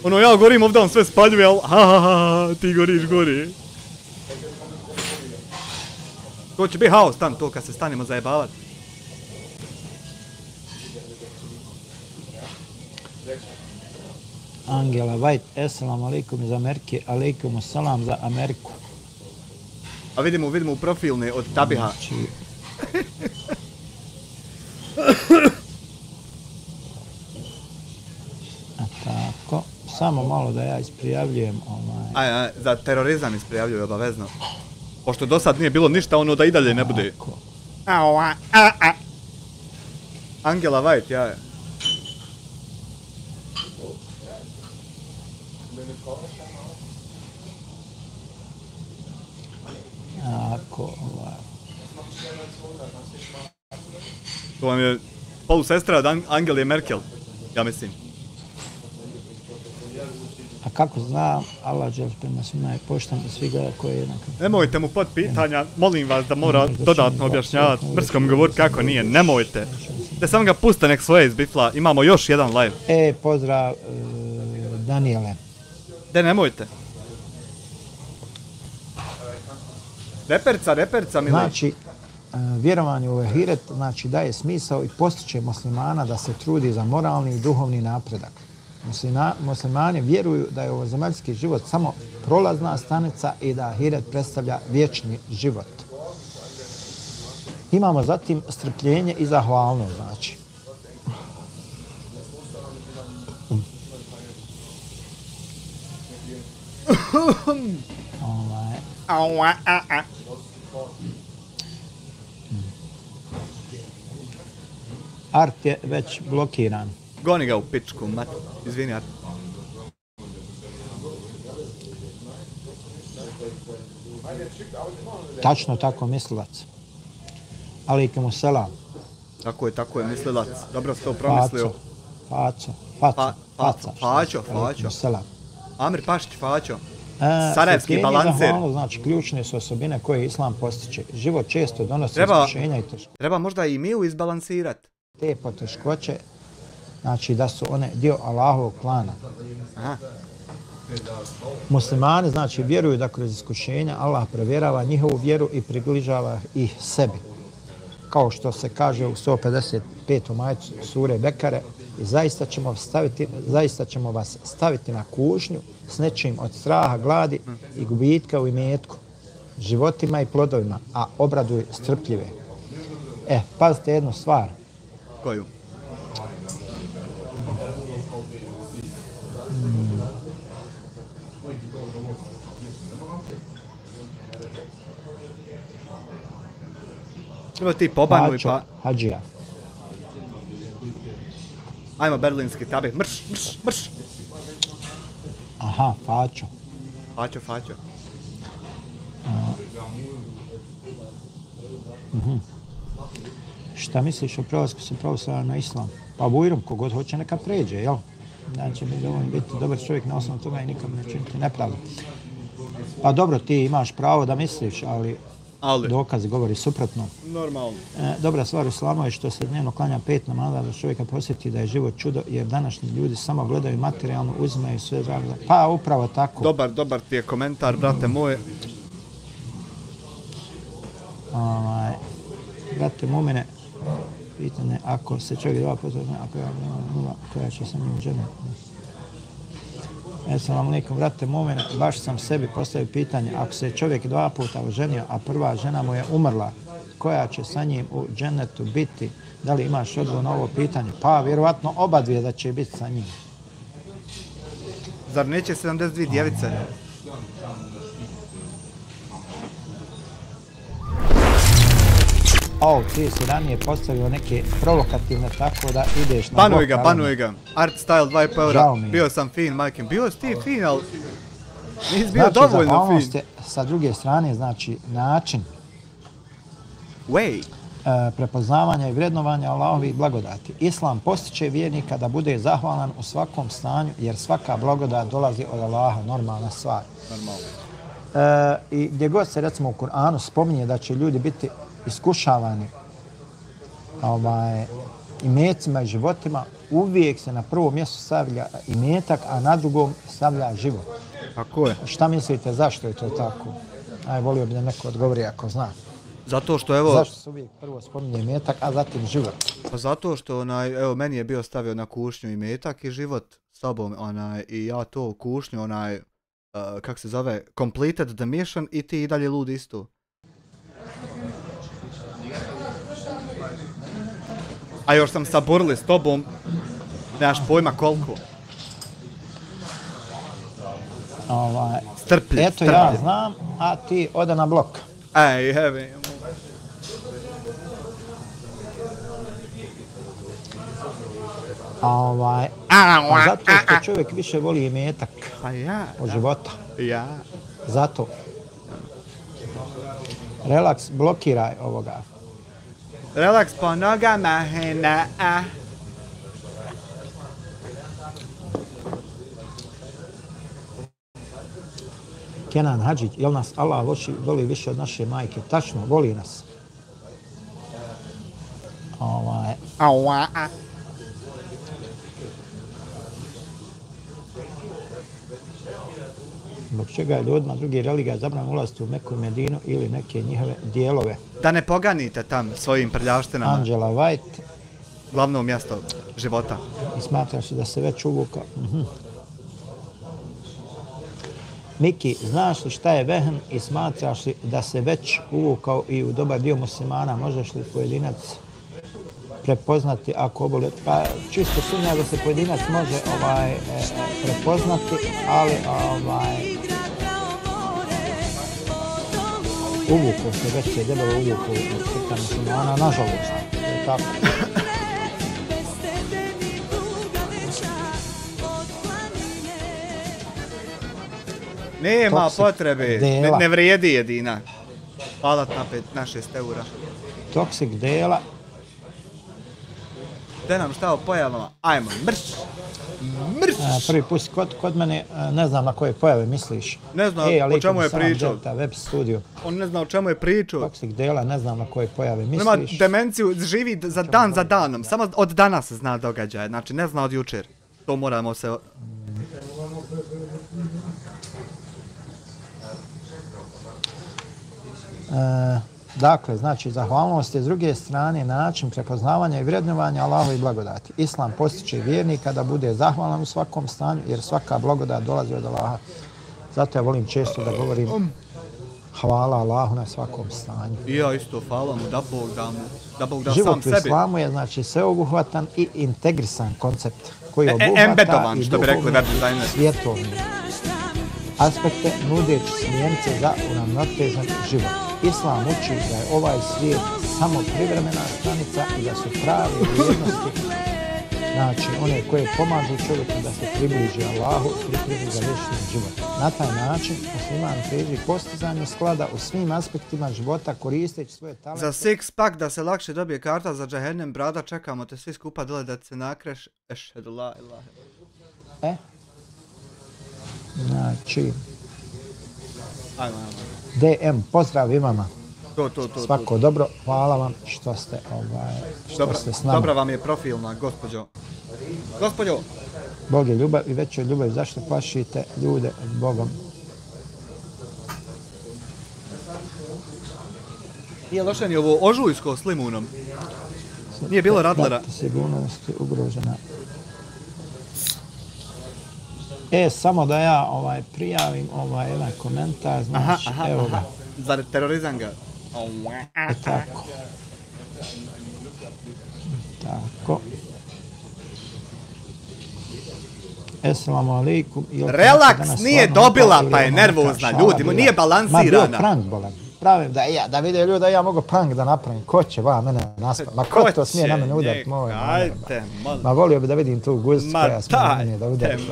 Ono, ja gorim ovdje, on sve spaljuje, ali ti gori. To će biti haos tam, to kad se stanemo zajebavat. Angela White, assalamu alaikum iz Amerike, alaikum assalam za Ameriku. A vidimo u profilne od Tabiha. A tako, samo malo da ja isprijavljujem za terorizam isprijavljuju obavezno. Pošto do sad nije bilo ništa, ono da i dalje ne bude. Angela White, ja. To vam je polusestra od Angele Merkel, ja mislim. A kako znam, Allah džel prema svima je poštan da svi gleda koji je jednako. Nemojte mu pod pitanja, molim vas da mora dodatno objašnjavati, brskom govoriti kako nije, nemojte. Te sam ga puste nek svoje izbifla, imamo još jedan live. Pozdrav Daniele. De nemojte. Reperca, mili. Znači, vjerovanje u ahiret znači daje smisao i postiče muslimana da se trudi za moralni i duhovni napredak. Muslimani vjeruju da je ovozemaljski život samo prolazna stanica i da ahiret predstavlja vječni život. Imamo zatim strpljenje i zahvalnost, znači. Art je već blokiran. Goni ga u pičku, mati. Izvini, Art. Tačno tako mislilac. Alejkum selam. Tako je mislilac. Dobro si to promislio. Faćo. Selam. Amir Pašić, Faćo. Sarajevski balancer. Znači, ključne su osobine koje Islam postiče. Život često donosi iskušenja i teškoće. Treba možda i mi izbalansirati. Te poteškoće, znači da su one dio Allahovog plana. Aha. Muslimani, znači, vjeruju da kroz iskušenja Allah provjerava njihovu vjeru i približava ih sebi. Kao što se kaže u 155. ajetu sure Bekare, i zaista ćemo vas staviti na kušnju s nečim od straha, gladi i gubitka u imetku, životima i plodovima, a obraduj strpljive. Pazite jednu stvar. Koju? Evo ti pobanuj pa... Hadžija. Ajmo berlinski tabik. Mrš. Aha, Faćo. Faćo. Šta misliš o prelasku sa pravoslavlja na islam? Pa bujrum, kogod hoće neka pređe, jel? Znači, mi dovoljno biti dobar čovjek na osnovu toga i nikom ne činiti nepravdu. Pa dobro, ti imaš pravo da misliš, ali dokaz govori suprotno. Normalno. Dobra stvar u islamu je što se dnevno klanja 5 namaza da čovjeka posjeti da je život čudo, jer današnji ljudi samo gledaju materijalno, uzimaju sve zagrade. Pa upravo tako. Dobar ti je komentar, brate moje. Brate mumine, pitanje, ako se čovjek dva puta zna, ako ja nula, koja će sa njim žena? Assalamu alaikum, brate mumine, baš sam sebi postavio pitanje, ako se čovjek dva puta oženio, a prva žena mu je umrla, koja će sa njim u džennetu biti? Da li imaš odgovor na ovo pitanje? Pa, vjerovatno oba dvije da će biti sa njim. Zar neće 72 djevice? Ti si ranije postavio neke provokativne tako da ideš na Banuj ga. Art style 2,5 eura. Bio sam fin, majke. Bio si ti fin, ali nisi bio dovoljno fin. Sa druge strane, znači, način way prepoznavanja i vrednovanja Allahovih blagodati. Islam postiče vjernika da bude zahvalan u svakom stanju, jer svaka blagodat dolazi od Allaha, normalna stvar. I gdje god se, recimo, u Kur'anu spominje da će ljudi biti iskušavani imecima i životima, uvijek se na prvom mjestu stavlja imetak, a na drugom stavlja život. Tako je. Šta mislite, zašto je to tako? Volio bi da neko odgovori ako zna. Zato što, evo... Zašto se uvijek prvo spominje imetak, a zatim život? Pa zato što, evo, meni je bio stavio na kušnju imetak i život s tobom, i ja to kušnju, kak se zove, completed the mission i ti i dalje lud isto. A još sam saborili s tobom, nemaš pojma koliko. Strpljiv. Eto ja znam, a ti ode na blok. Ej, heavy. Zato što čovjek više voli imetak od života. Zato. Relaks, blokiraj ovoga. Relaks po nogama, hena. Kenan Hadžić, jel nas Allah voli više od naše majke? Tačno, voli nas. Zbog čega je ljudima drugih religija zabranjeno ulaziti u Meku i Medinu ili neke njihove dijelove? Da ne poganite tam svojim prljavštinama. Angela White. Glavno mjesto života. I smatraš da se već uvukao. Miki, znaš li šta je vehn i smatraš li da se već uvukao i u dobar dio muslimana? Možeš li pojedinac prepoznati ako oboli? Pa čisto sumnja da se pojedinac može prepoznati, ali uvukao se, već je debelo uvukao u srca muslimana, nažalost. To je tako. Nema toksik potrebe, dela. ne vrijedi jedina. Hvala na 6 eura. Toksik dela. Gde nam šta o pojavama? Ajmo, mrš! Mrš! Prvi put kod mene, ne znam na koje pojave misliš. Ne znam o čemu je pričao. Web studio. On ne zna o čemu je pričao. Toksik dela, ne znam na koje pojave misliš. Nema demenciju, živi za danom. Samo od danas zna događaje, znači ne zna od jučer. To moramo se... Dakle, znači, zahvalnost je s druge strane način prepoznavanja i vrednovanja Allahove blagodati. Islam postiče vjernika da bude zahvalan u svakom stanju, jer svaka blagodat dolazi od Allaha. Zato ja volim često da govorim hvala Allahu na svakom stanju. I ja isto hvala mu, da Bog da sam sebi. Život u islamu je, znači, sveobuhvatan i integrisan koncept koji obuhvata i duhovne svjetovne aspekte, nudeći smjernice za uravnotežen život. Islam uči da je ovaj svijet samo privremena stanica i da su prave vrijednosti, znači one koje pomažu čovjeku da se približi Allahu, pripremi za vječni život. Na taj način musliman teži postizanju sklada u svim aspektima života koristeći svoje talente. Za six pack da se lakše dobije karta za džehennem, brada, čekamo te svi skupa dole da se nakreš. Ešhedu la ilaha. Znači... Ajmo. DM, pozdrav i vama. Svako dobro, hvala vam što ste s nama. Dobra vam je profilna, gospođo. Gospođo! Bog je ljubav i veća ljubav, zašto plašite ljude Bogom? Nije loše ni ovo ožujsko s limunom. Nije bilo radlera. Sigurnost je ugrožena. Samo da ja prijavim jedan komentar, znači, evo ga. Za terorizam ga. Tako. Tako. Esselamu alaikum. Relaks nije dobila pa je nervozna, ljudi, nije balansirana. Ma bio prank bolan. Pravim da vide ljudi da ja mogu prank da napravim. Ko će mene naspati? Ma ko to smije na mene udat? Ma volio bi da vidim tu guzicu koja smije na mene da udari.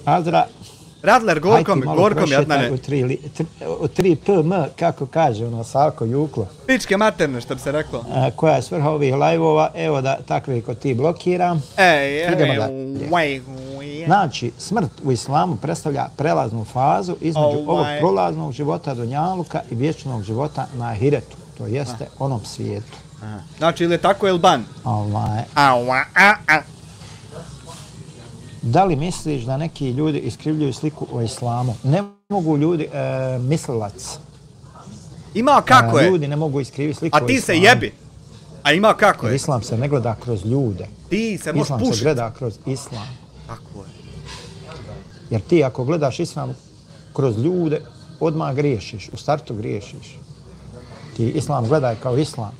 Azra. Radler, gorkom jadnane. U 3 PM, kako kaže Salko Juklo. Pičke materne, što bi se reklo. Koja je svrha ovih live-ova, evo da takve ko ti blokiram. Idemo dalje. Znači, smrt u islamu predstavlja prelaznu fazu između ovog prolaznog života dunjaluka i vječnog života na ahiretu, to jeste onom svijetu. Znači, ili je tako ili ban? Da li misliš da neki ljudi iskrivljuju sliku o islamu? Ne mogu ljudi, mislilac. Ima kako je? Ljudi ne mogu iskriviti sliku o islamu. A ti se jebi. A ima kako je? Islam se ne gleda kroz ljude. Ti se možeš pušiti. Islam se gleda kroz islam. Tako je. Jer ti ako gledaš islam kroz ljude, odmah griješiš, u startu griješiš. Ti islam gledaj kao islam.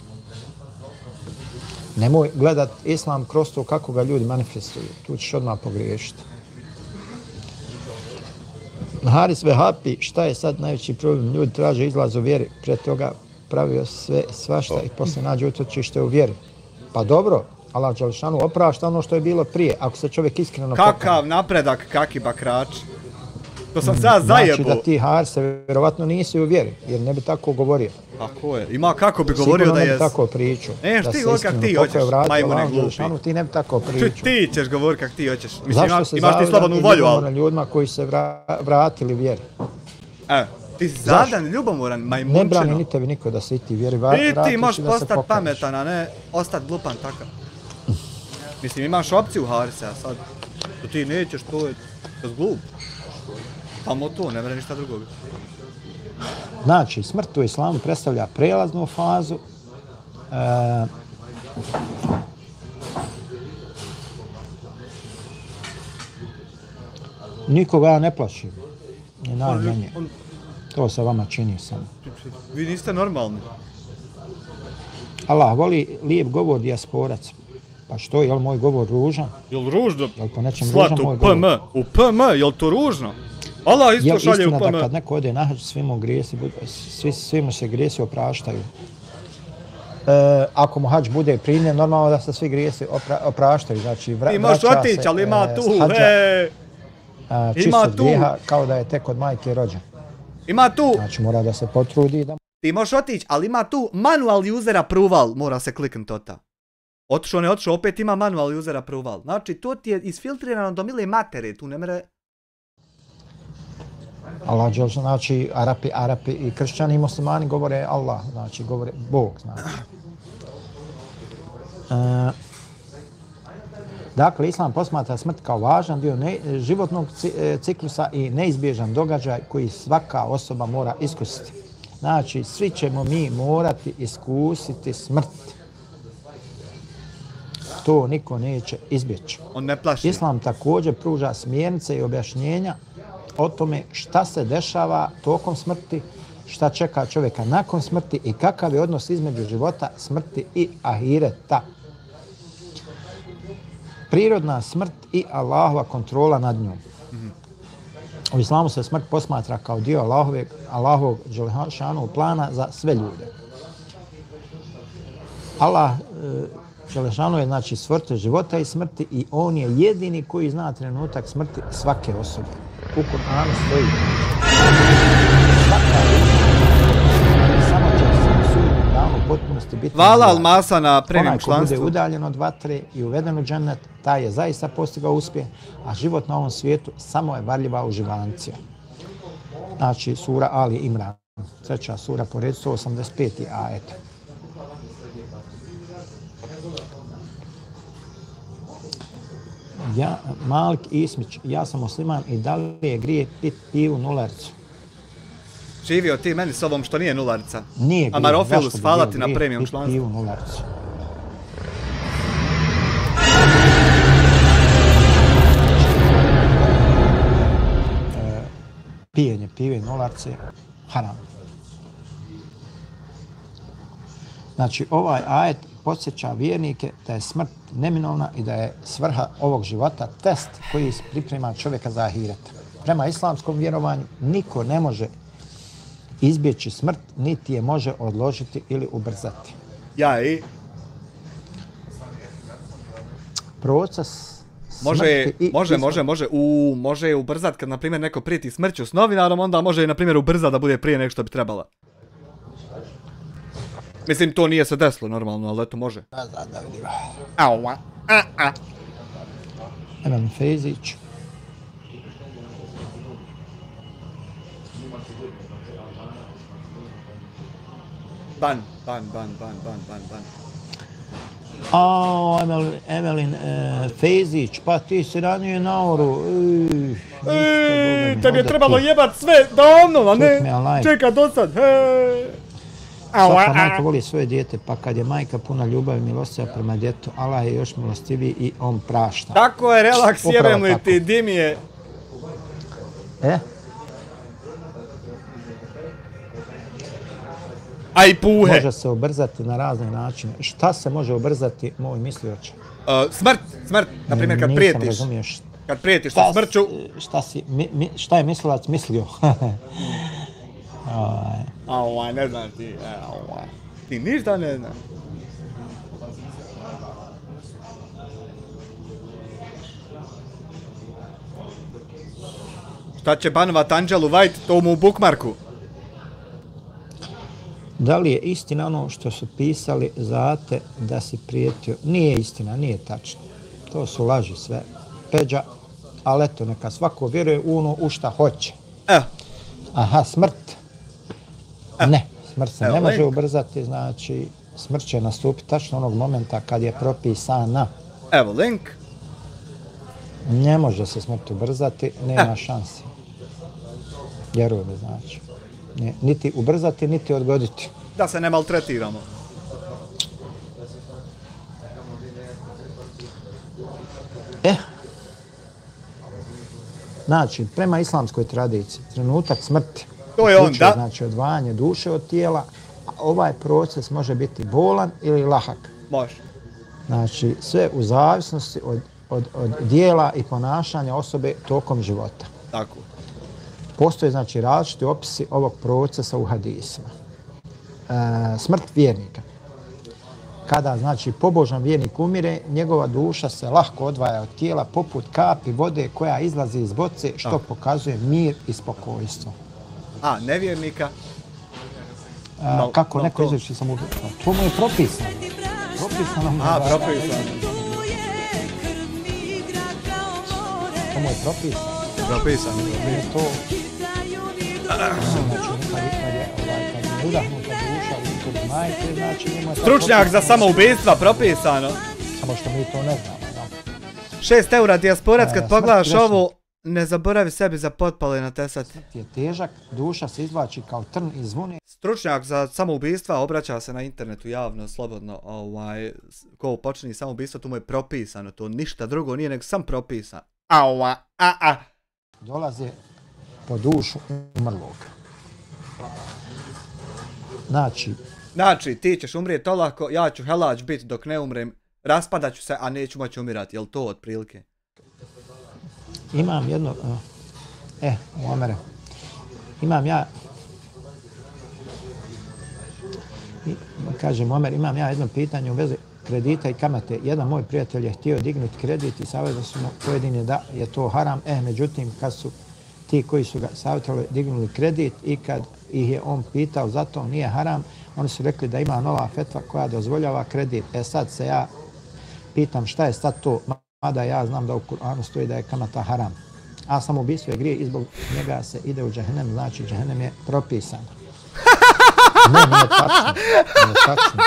Nemoj gledat islam kroz to kako ga ljudi manifestuju. Tu ćeš odmah pogriješiti. Haris Vehapi, šta je sad najveći problem? Ljudi traže izlaz u vjeri. Prije toga pravio sve svašta i poslije nađe utočište u vjeri. Pa dobro, Allah Đelešanu oprašta ono što je bilo prije, ako se čovjek iskreno pokaje. Kakav napredak, kaki bakrač. To sam sad zajebo. Znači da ti Harise vjerovatno nisi u vjeri, jer ne bi tako govorio. Tako je, ima kako bi govorio da je... Sigurno ne bi tako pričao. Ti govori kak ti hoćeš, majmune glupi. Ti ne bi tako pričao. Ti ćeš govori kak ti hoćeš. Zašto se zavidan ljudima koji se vratili vjeri? Ti si zadan, ljubomoran, majmunčino. Ne brani ni tebi niko da se i ti vjeri vratiš i da se pokaješ. Ti možeš postati pametan, a ne ostati glupan takav. Mislim, imaš opciju Harise, a sad ti nećeš, to je glup. Samo to, ne vre ništa drugog. Znači, smrt u islamu predstavlja prelaznu fazu. Nikoga ja ne plašim. Ni najmanje. To se vama čini samo. Vi niste normalni. Allah voli lijep govor dijasporac. Pa što, je li moj govor ružan? Jel ružno? Jel po nečem ružan moj govor? U PM, jel to ružno? Allah isto šalje u PM. Je li istina da kad neko ode na hađ, svi mu se grijesi opraštaju? ako mu hadž bude primljen, normalno da se svi grijesi opraštaju. Znači, ti možeš otići, ali ima tu, čist od grijeha, kao da je tek od majke rođen. Ima tu. Znači, mora da se potrudi da... Ti možeš otići, ali ima tu manual user approval, mora se kliknuti tota. Otišao, ne otišao, opet ima manual user approval. Znači, to ti je isfiltrirano do mile matere, tu ne mere... Allah, znači, Arapi i kršćani i muslimani govore Allah, znači, govore Bog, znači. Dakle, Islam posmatra smrt kao važan dio životnog ciklusa i neizbježan događaj koji svaka osoba mora iskusiti. Znači, svi ćemo mi morati iskusiti smrt. To niko neće izbjeći. On ne plaši. Islam također pruža smjernice i objašnjenja o tome šta se dešava tokom smrti, šta čeka čovjeka nakon smrti i kakav je odnos između života, smrti i ahireta. Prirodna smrt i Allahova kontrola nad njom. U islamu se smrt posmatra kao dio Allahovog dželešanovog plana za sve ljude. Allah dželešanov je znači stvoritelj života i smrti i on je jedini koji zna trenutak smrti svake osobe. U Kur'anu stoji svaka samo će se na sudnjem danu u potpunosti biti... Hvala Almasa na premium članstvu. Onaj ko bude udaljen od vatre i uveden u džennet, taj je zaista postigao uspjeh, a život na ovom svijetu samo je varljiva uživancija. Znači, sura Ali Imran, 3. sura po redu, 185. ajet. Ja, Malik Ismić, ja sam musliman i da li je grije pit pivu nularcu? Živio ti meni s ovom što nije nularca. Nije grije. Amarofilus, hvala ti na premium članstvu. Pivu nularcu. Pijenje pive nularce, haram. Znači, ovaj ajet podsjeća vjernike da je smrt neminovna i da je svrha ovog života test koji priprema čovjeka za ahiret. Prema islamskom vjerovanju niko ne može izbjeći smrt, niti je može odložiti ili ubrzati. Ja i? Proces smrti i... Može je ubrzati kad, na primjer, neko prijeti smrću s novinarom, onda može je, na primjer, ubrzati da bude prije nego što bi trebala. Mislim, to nije se desilo normalno, ali eto može. Da vidimo. Aua, Evan Fezić. Ban. Evelin Fezić, pa ti si ranije na oru. Tebi je trebalo jebat sve davno, a ne čeka do sad. Svaka majka voli svoje dijete, pa kad je majka puna ljubavi i milostiva prema djetetu, Allah je još milostiviji i on prašta. Tako je, relaks, jebem li ti, Dimije. A i puhe. Može se ubrzati na razne načine. Šta se može ubrzati, moj mislioče? Smrt, na primjer kad prijetiš. Nisam razumiješ. Kad prijetiš sa smrću. Šta je mislilac mislio? Ne znam ti. Ti ništa ne znaš. Šta će banovat Anđelu White, to mu u bookmarku. Da li je istina ono što su pisali za te da si prijetio? Nije istina, nije tačno. To su laži sve. Peđa, ali eto, neka svako vjeruje u ono u šta hoće. Aha, smrt. Ne, smrt se ne može ubrzati, znači smrt će nastupiti tačno onog momenta kad je propisana. Evo link. Ne može se smrt ubrzati, nema šanse. Vjeruj mi, znači. Niti ubrzati, niti odgoditi. Da se ne maltretiramo. Znači, prema islamskoj tradiciji, trenutak smrti, to je on, da. Znači, odvajanje duše od tijela, a ovaj proces može biti bolan ili lahak. Može. Znači, sve u zavisnosti od dijela i ponašanja osobe tokom života. Tako. Postoje, znači, različiti opisi ovog procesa u hadisima. Smrt vjernika. Kada, znači, pobožan vjernik umire, njegova duša se lahko odvaja od tijela poput kapi vode koja izlazi iz boce, što pokazuje mir i spokojstvo. A, nevjernika? Kako neko izvrši samoubistvo? To mu je propisano. Propisano. Propisano. To mu je propisano. Propisano. To... Znači, kad je udahnuta duša u utru majke, znači njemu je... Stručnjak za samoubistva, propisano. Samo što mi to ne znamo. 6 eura dijasporac, kad pogledaš ovo, ne zaboravi sebi za potpale na tesat. Smrt je težak, duša se izvlači kao trn iz vune. Stručnjak za samoubistva obraća se na internetu javno, slobodno. Ko počini samoubistvo, tu mu je propisano. To ništa drugo nije nego sam propisan. Dolaze po dušu umrlog. Znači, ti ćeš umrijeti olako, ja ću helać biti dok ne umrem, raspadat ću se, a neću moći umirati. Jel to otprilike? Imam jedno... Omere. Imam ja... Kažem, Omer, imam ja jedno pitanje u vezi kredita i kamate. Jedan moj prijatelj je htio dignuti kredit i savjetovali su mu pojedini da je to haram. Međutim, kad su ti koji su ga savjetovali dignuli kredit i kad ih je on pitao zato nije haram, oni su rekli da ima nova fetva koja dozvoljava kredit. Sad se ja pitam šta je sad to, mada ja znam da u Kur'anu stoji da je kamata haram. A samoubistvo je grije i zbog njega se ide u džehennem, znači džehennem je propisan. Ne, nije tačno.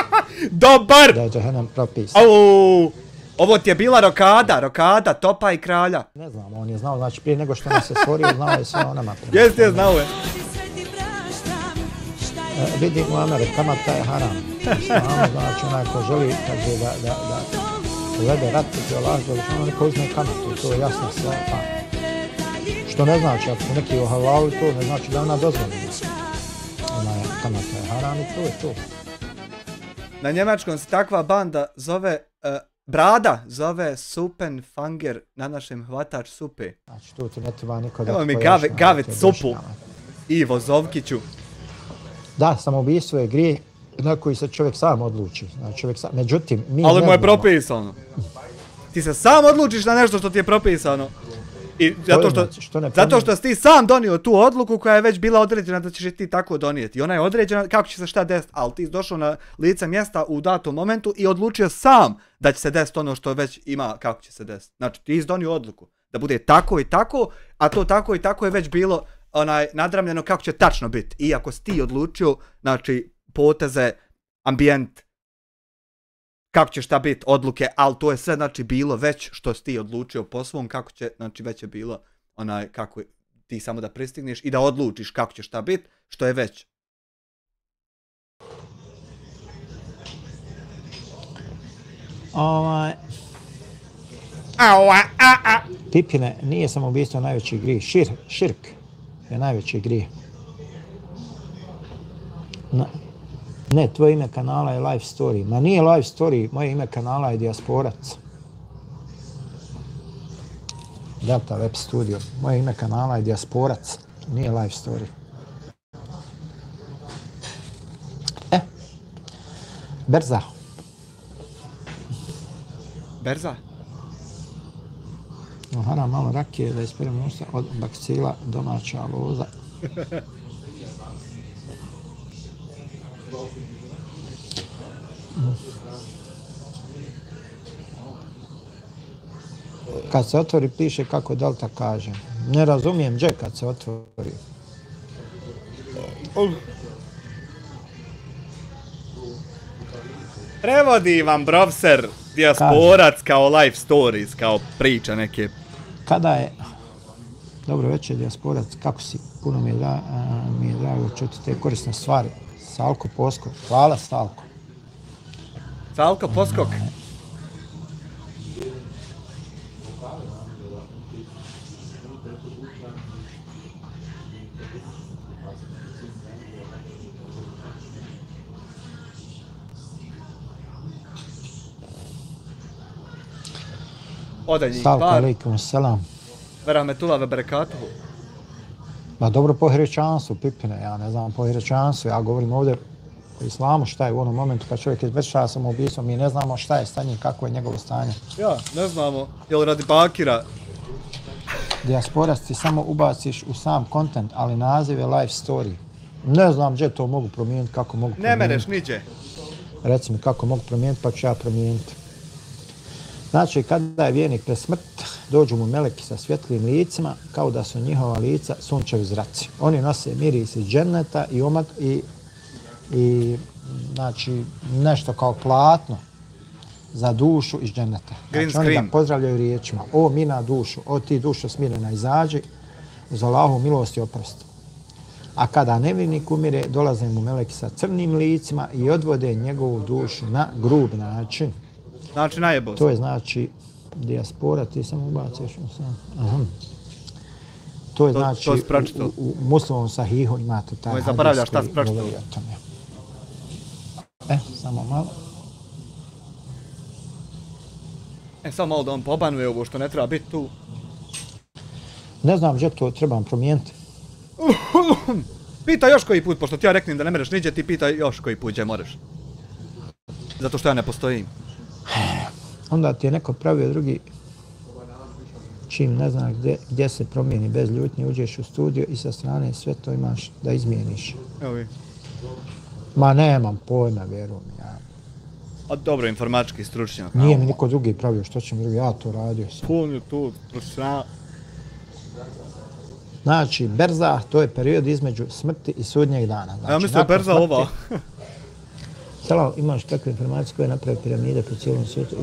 Dobar! Da je džehennem propisan. Ovo ti je bila rokada, topa i kralja. Ne znam, on je znao, znači prije nego što nas se stvorio, znao je sve o nama. Jeste je znao je. Vidi Muamere, kamata je haram. Islamu, znači onaj ko želi kaže, da uvede rat protiv Allaha dželešanu, neka uzme kamatu, to je jasno sve. Što ne znači, ako su neki ohalalili to, ne znači da je ona dozvoljena. Kamata je haram i to je to. Na njemačkom se takva banda zove, brada zove Supenfanger, na našem hvatač supe. Znači tu ti ne treba niko da... Evo mi gavet supu, Ivo Zovkiću. Da, samoubistvo je grije na koji se čovjek sam odluči. Znači, međutim, mi ali mu je propisano. Ti se sam odlučiš na nešto što ti je propisano. I zato što si ti sam donio tu odluku koja je već bila određena da ćeš ti tako donijeti. I ona je određena kako će se šta desiti, ali ti si došao na lice mjesta u datom momentu i odlučio sam da će se desiti ono što već ima kako će se desiti. Znači ti si donio odluku da bude tako i tako, a to tako i tako je već bilo nadramljeno kako će tačno biti. I ako si ti odlučio, znači poteze, ambijent, kako će šta biti, odluke, ali to je sve znači bilo već što si ti odlučio po svom, kako će, znači već je bilo kako ti samo da pristigneš i da odlučiš kako će šta biti, što je već. Pipine, nije samoubistvo najveći grijeh, širk je najveći grijeh. Ne, tvoje ime kanala je Life Story. Ma nije Life Story, moje ime kanala je Dijasporac. Delta Web Studio. Moje ime kanala je Dijasporac. Nije Life Story. Berza. Berza? Haram malo rakije da ispiramo usta od bakcila domaća loza. Kad se otvori piše kako Delta kaže. Ne razumijem gdje kad se otvori. Prevodi vam profesor Dijasporac kao life stories, kao priča neke. Kada je... Dobro večer Dijasporac, kako si? Puno mi je drago čuti te korisne stvari. Salko Poskok, hvala Salko. Salko Poskok. Salko, alaikum selam. Verahmetullah ve berekatuhu. Ma dobro po hrišćanstvu, Pipine, ja ne znam po hrišćanstvu, ja govorim ovdje u islamu šta je u onom momentu kad čovjek izvršava samoubistvo, mi ne znamo šta je sa njim, kako je njegovo stanje. Ja, ne znamo, jel radi bakira? Dijaspora ti samo ubaciš u sam kontent, ali naziv je life story. Ne znam gdje to mogu promijeniti, kako mogu promijeniti. Ne mereš niđe. Reci mi kako mogu promijeniti, pa ću ja promijeniti. Znači, kada je vjernik pred smrt, dođu mu meleki sa svjetlim licima, kao da su njihova lica sunčevi zraci. Oni nose miris iz dženneta i znači, nešto kao platno za dušu iz dženneta. Znači, oni ga pozdravljaju riječima: o mina dušo, o ti dušo smirena, izađi uz Allahu milost i oprost. A kada nevjernik umire, dolaze mu meleki sa crnim licima i odvode njegovu dušu na grub način. Znači najebo. To je znači dijaspora, ti samo ubaciš u sam. Aha. To je znači u muslimom sahihu imate taj hadis. Zaboravljaš šta si pročitao. Samo malo. Samo malo da on pobanuje ovo što ne treba biti tu. Ne znam gdje to trebam promijeniti. Pitaj još koji put, pošto ti ja reknem da ne mereš niđe, ti pitaj još koji put gdje moraš. Zato što ja ne postojim. Onda ti je neko pravio drugi, čim ne znam gdje se promijeni bez ljutnje, uđeš u studio i sa strane sve to imaš da izmijeniš. Evo vi. Ma nemam pojma, vjerujem ja. A dobro, informatički stručnjak. Nije mi niko drugi pravio, što će mi drugi, ja to radio sam. Pun je tu, profesional. Znači, berzah, to je period između smrti i sudnjeg dana. Znači, ja mislim berzah ova. Salal, imaš takve informacije koje naprave piramide po cijelom svijetu.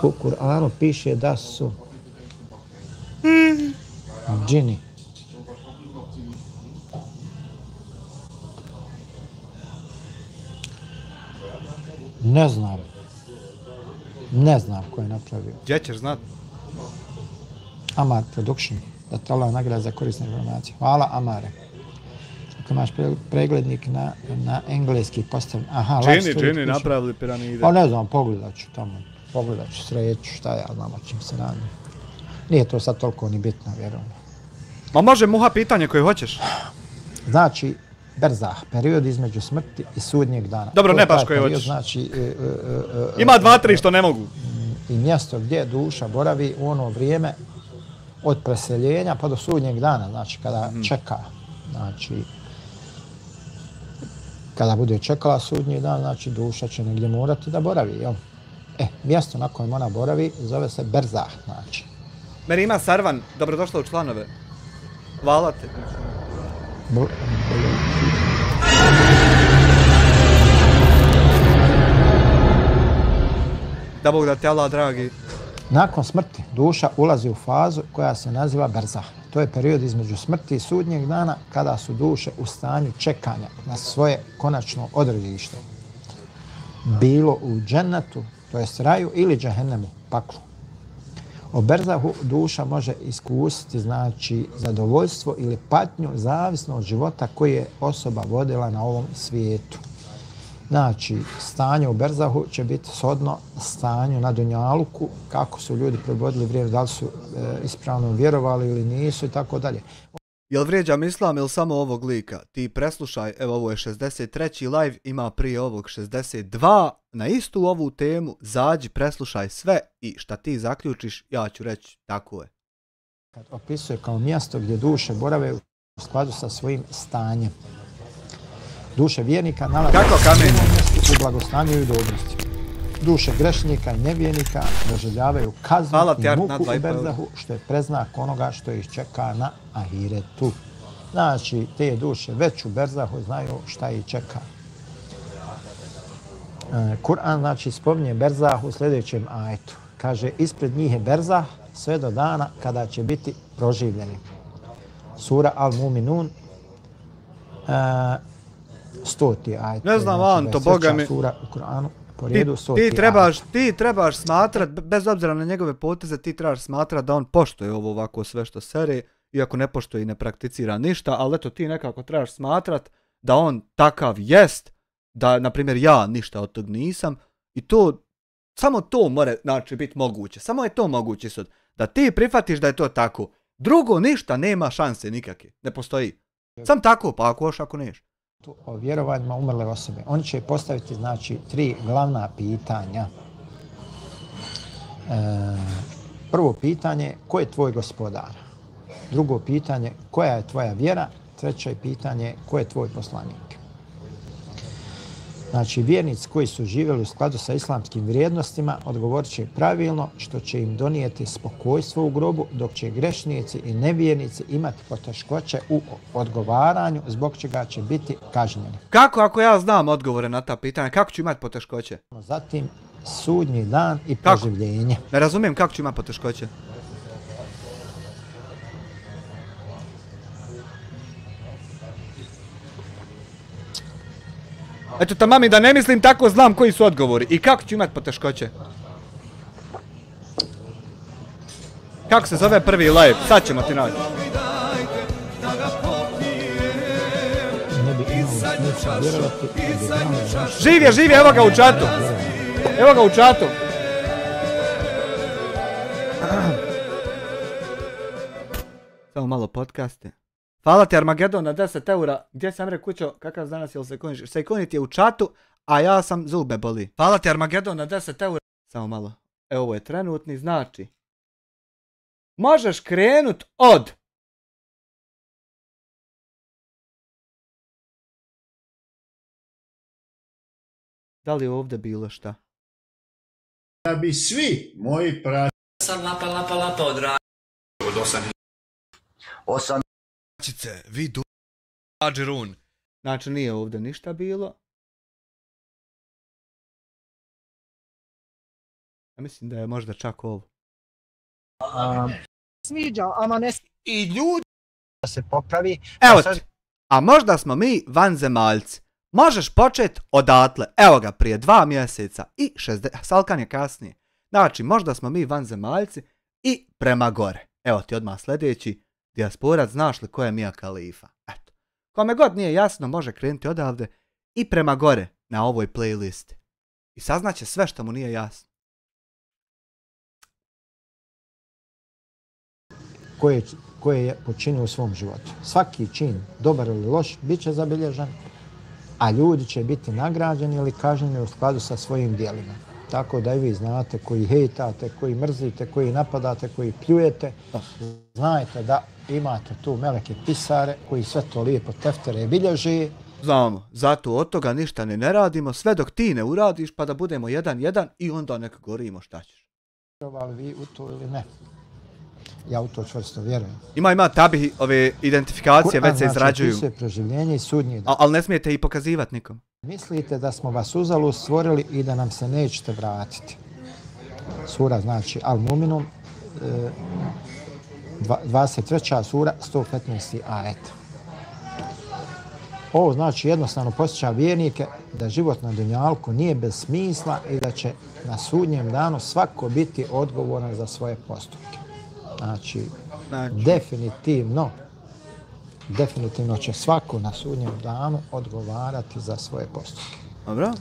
U Kur'anu piše da su džini. Ne znam ko je napravio. Gdje ćeš znat? Amar Production, da te Allah nagrada za korisne informacije. Hvala, Amare. Ako imaš preglednik na engleski postavljen. Aha, Džini napravili piramide. Pa ne znam, pogledat ću tamo. Pogledat ću, sreću, šta ja znam o čim se radi. Nije to sad toliko ni bitno, vjerujem. Ma može muha pitanje koje hoćeš. Znači, berzah, period između smrti i sudnjeg dana. Dobro, ne baš koje hoćeš. Znači, ima 2-3 što ne mogu. I mjesto gdje duša boravi u ono vrijeme od preseljenja pa do sudnjeg dana, znači kada čeka, znači kada bude čekala sudnji dan, znači duša će negdje morati da boravi, jel? Mjesto na kojem ona boravi zove se berzah, znači. Meni ima Sarvan, dobrodošla u članove. Hvala te. Da Bog da te Allah, dragi. Nakon smrti duša ulazi u fazu koja se naziva berzah. To je period između smrti i sudnjeg dana kada su duše u stanju čekanja na svoje konačno odredište. Bilo u džennetu, to jest raju, ili džehennemu, paklu. O berzahu duša može iskusiti, znači, zadovoljstvo ili patnju zavisno od života koje je osoba vodila na ovom svijetu. Znači, stanje u berzahu će biti shodno stanju na dunjaluku, kako su ljudi provodili vrijeme, da li su ispravno vjerovali ili nisu i tako dalje. Jel vrijeđam islam ili samo ovog lika? Ti preslušaj, evo ovo je 63. live, ima prije ovog 62. Na istu ovu temu, zađi, preslušaj sve i šta ti zaključiš, ja ću reći tako je. Kad opisuje kao mjesto gdje duše borave u skladu sa svojim stanjem. Duše vjernika nalaze u blagostanju i dobrosti. Duše grešnika i nevjernika doživljavaju kaznu i muku u berzahu, što je preznak onoga što ih čeka na ahiretu. Znači, te duše već u berzahu znaju šta ih čeka. Kur'an, znači, spominje berzah u sljedećem ajetu. Kaže, ispred njih je berzah sve do dana kada će biti proživljeni. Sura Al-Muminun, 100. ajet. Ne znam, Anto, Boga mi. Sura u Kur'anu. Ti trebaš smatrat, bez obzira na njegove poteze, ti trebaš smatrat da on poštuje ovo ovako sve što sere, iako ne poštuje i ne prakticira ništa, ali eto ti nekako trebaš smatrat da on takav jest, da, na primjer, ja ništa od tog nisam, i to, samo to mora, znači, biti moguće, samo je to moguće sad, da ti prihvatiš da je to tako, drugo ništa nema šanse nikakve, ne postoji. Sam tako, pa ako hoš, ako neš. O vjerovanjima umrle osobe. Oni će postaviti, znači, 3 glavna pitanja. Prvo pitanje, ko je tvoj gospodar? Drugo pitanje, koja je tvoja vjera? Treće pitanje, ko je tvoj poslanik? Znači, vjernici koji su živjeli u skladu sa islamskim vrijednostima odgovorit će pravilno, što će im donijeti spokojstvo u grobu, dok će grešnici i nevjernici imati poteškoće u odgovaranju, zbog čega će biti kažnjeni. Kako ako ja znam odgovore na ta pitanja, kako ću imati poteškoće? Zatim, sudnji dan i proživljenje. Ne razumijem kako ću imati poteškoće. Eto tamami da ne mislim tako, znam koji su odgovori i kako ću imati poteškoće. Kako se zove prvi live? Sad ćemo ti naći. Živ je, evo ga u čatu. Evo ga u čatu. Samo malo podcaste. Hvala ti Armagedon na 10 eura. Gdje sam rekao kućo, kakav danas je li Sejkonit? Sejkonit je u čatu, a ja sam zube boli. Hvala ti Armagedon na 10 eura. Samo malo. Evo ovo je trenutni, znači. Možeš krenut od. Da li je ovdje bilo šta? Da bi svi moji prati... Sam lapa odradio. Od 8. Vidu Ađerun. Znači nije ovdje ništa bilo. Ja mislim da je možda čak ovo. Sviđa, ama ne... I ljudi... Da se popravi... Evo ti. A možda smo mi vanzemaljci. Možeš početi odatle. Evo ga prije 2 mjeseca i 60... Salkan je kasnije. Znači možda smo mi vanzemaljci i prema gore. Evo ti odmah sljedeći. Dijasporac, znaš li ko je Mija Khalifa? Eto. Kome god nije jasno može krenuti odavde i prema gore na ovoj playlisti. I saznaće sve što mu nije jasno. Koje je počinio u svom životu. Svaki čin, dobar ili loš, bit će zabilježen, a ljudi će biti nagrađeni ili kažnjeni u skladu sa svojim djelima. Tako da i vi znate, koji hejtate, koji mrzite, koji napadate, koji pljujete, znajte da imate tu meleke pisare koji sve to lijepo teftere bilježi. Znamo, zato od toga ništa ne radimo, sve dok ti ne uradiš pa da budemo 1-1 i onda nek gorimo šta ćeš. Vjerovali vi u to ili ne? Ja u to čvrsto vjerujem. Ima tabi ove identifikacije, već se izrađuju. Kur'an znači proživljenje i sudnji dan. Ali ne smijete i pokazivati nikom. Mislite da smo vas uzalud stvorili i da nam se nećete vratiti. Sura znači Al-Muminun, 23. sura, 115. ajet. Ovo znači jednostavno posjeća vjernike da život na dunjalku nije bez smisla i da će na sudnjem danu svako biti odgovoran za svoje postupke. Znači, definitivno će svako na sudnjem danu odgovarati za svoje postupke. Dobro.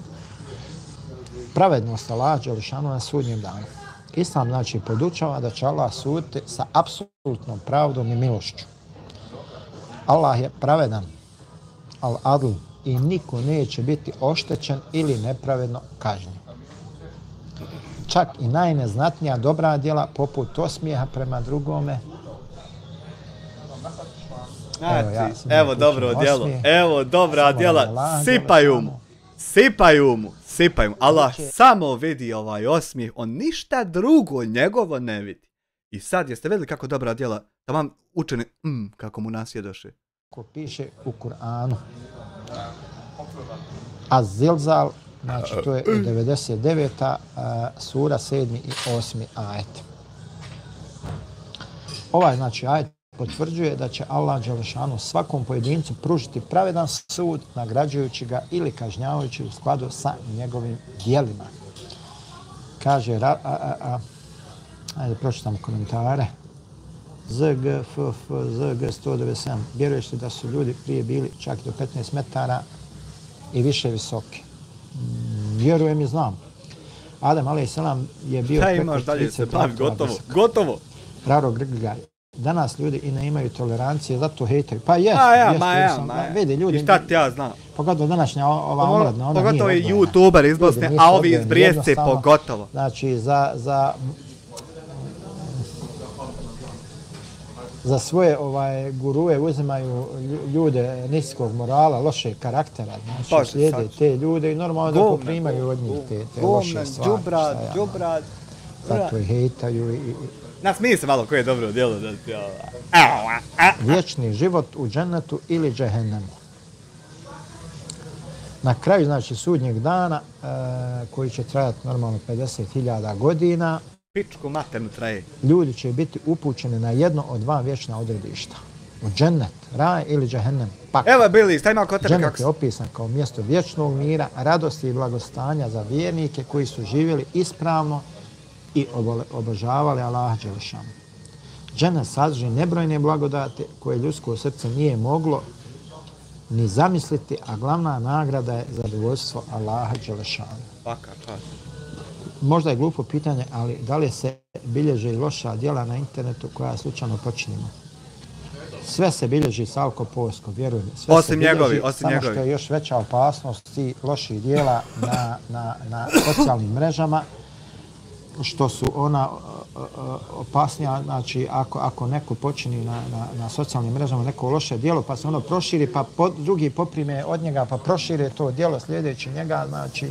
Pravednost Allaha dželešanu na sudnjem danu. Islam znači podučava da će Allah suditi sa apsolutnom pravdom i milošću. Allah je pravedan, al-adl, i niko neće biti oštećen ili nepravedno kažnjen. Čak i najneznatnija dobra djela, poput osmijeha prema drugome. Evo dobro djelo, evo dobra djela, sipaju mu. Allah samo vidi ovaj osmijeh, on ništa drugo njegovo ne vidi. I sad jeste vidjeli kako dobra djela, tamam učeni, kako mu nasjedoše. Ko piše u Kur'anu. Az-Zilzal, znači to je 99. sura 7. i 8. ajet. Ovaj znači ajet potvrđuje da će Allah dželešanu svakom pojedincu pružiti pravedan sud, nagrađujući ga ili kažnjavajući u skladu sa njegovim djelima. Kaže, ajde pročitam komentare. ZGFF, ZG197, vjeruješ li da su ljudi prije bili čak do 15 metara i više visoki? Vjerujem i znam. Adem a.s. je bio preko 30 gotovo. Prarok Grgaj Danas ljudi i ne imaju tolerancije, zato hejtaju. Pa jes, vidi ljudi. I šta ti ja znam? Pogotovo današnja ova omladna, ona nije pogotovo i youtuber iz Bosne, a ovi iz Brijesce pogotovo. Znači, za svoje gurue uzimaju ljude niskog morala, lošeg karaktera, znači slijede te ljude i normalno da poprimaju od njih te loše stvari. Džubrad. Zato i hejtaju i... Nasmiji se malo koje je dobro djelo da ti Vječni život u džennetu ili džehennemu. Na kraju, znači, sudnjeg dana, koji će trajati normalno 50.000 godina, pičku maternu traje. Ljudi će biti upućeni na jedno od dva vječna odredišta. U džennet, raj ili džehennem. Evo Bili, šta ima kod tebe? Džennet je opisan kao mjesto vječnog mira, radosti i blagostanja za vjernike koji su živjeli ispravno i obožavali Allaha dželešanu. Džennet sadrži nebrojne blagodate koje ljudsko srce nije moglo ni zamisliti, a glavna nagrada je zadovoljstvo Allaha dželešanu. Svaka čast. Možda je glupo pitanje, ali da li se bilježe i loša djela na internetu koja slučajno počinimo? Sve se bilježi Salko Posko, vjerujem. Osim njegovi. Samo što je još veća opasnost tih loših djela na socijalnim mrežama, što su ona opasnija, znači ako neko počini na socijalnim mrežama neko loše djelo, pa se ono proširi, pa drugi poprime od njega, pa prošire to djelo sljedeći njega, znači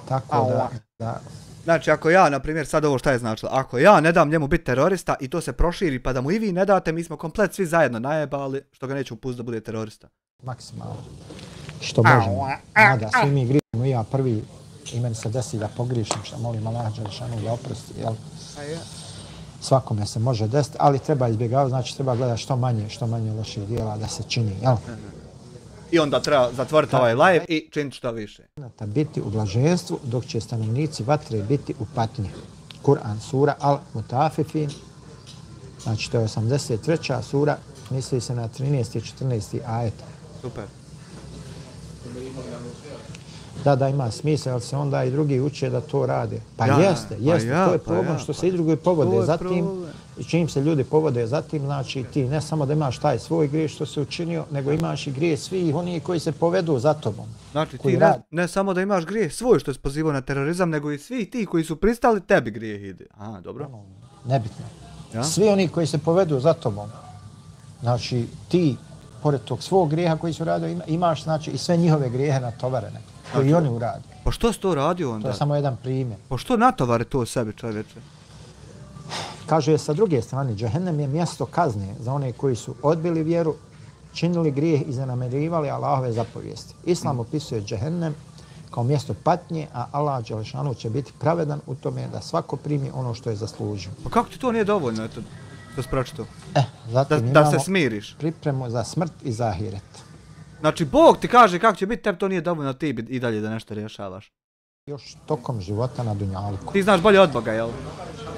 tako da... Znači, ako ja, na primjer, sad ovo šta je značilo, ako ja ne dam njemu biti terorista i to se proširi, pa da mu i vi ne date, mi smo komplet svi zajedno najebali, što ga nećemo pustiti da bude terorista. Maksimalno. Što možemo. Nada, svi mi grižemo, ja prvi, i meni se desi da pogrišim, što molim Allaha dželešanu da oprosti, jel? Svakome se može desiti, ali treba izbjegavati, znači treba gledati što manje loših djela da se čini, jel? I onda treba zatvoriti ovaj live i činiti što više. Biti u blaženstvu, dok će stanovnici vatre biti u patnji. Kur'an, sura Al-Mutafifin, znači to je 83. sura, misli se na 13. i 14. ajet. Super. Da ima smisla, ali se onda i drugi uče da to rade. Pa jeste, to je problem što se i drugi povode za tim. I čim se ljudi povode za tim, znači ti ne samo da imaš taj svoj grijeh što se učinio, nego imaš i grijeh svih onih koji se povedu za tobom. Znači ti ne samo da imaš grijeh svoj što se pozivao na terorizam, nego i svi ti koji su pristali tebi grijeh ide. Aha, dobro. Nebitno. Svi oni koji se povedu za tobom, znači ti, pored tog svog grijeha koji su radili, imaš znači i sve njihove grijehe natovarene. Koji i oni uradi. Pa što si to radio onda? To je samo jedan primjer. Pa što natovare to sebi, čovječe? Kaže, sa druge strane, džehennem je mjesto kazne za one koji su odbili vjeru, činili grijeh i zanemarivali Allahove zapovijesti. Islam opisuje džehennem kao mjesto patnje, a Allah dželešanu će biti pravedan u tome da svako primi ono što je zaslužio. Pa kako ti to nije dovoljno, eto, da sproči to? Da se smiriš. Pripremu za smrt i za ahiret. Znači, Bog ti kaže kako će biti, tebi to nije dovoljno ti i dalje da nešto rješavaš. Još tokom života na dunjaluku. Ti znaš bolje od Boga, jel?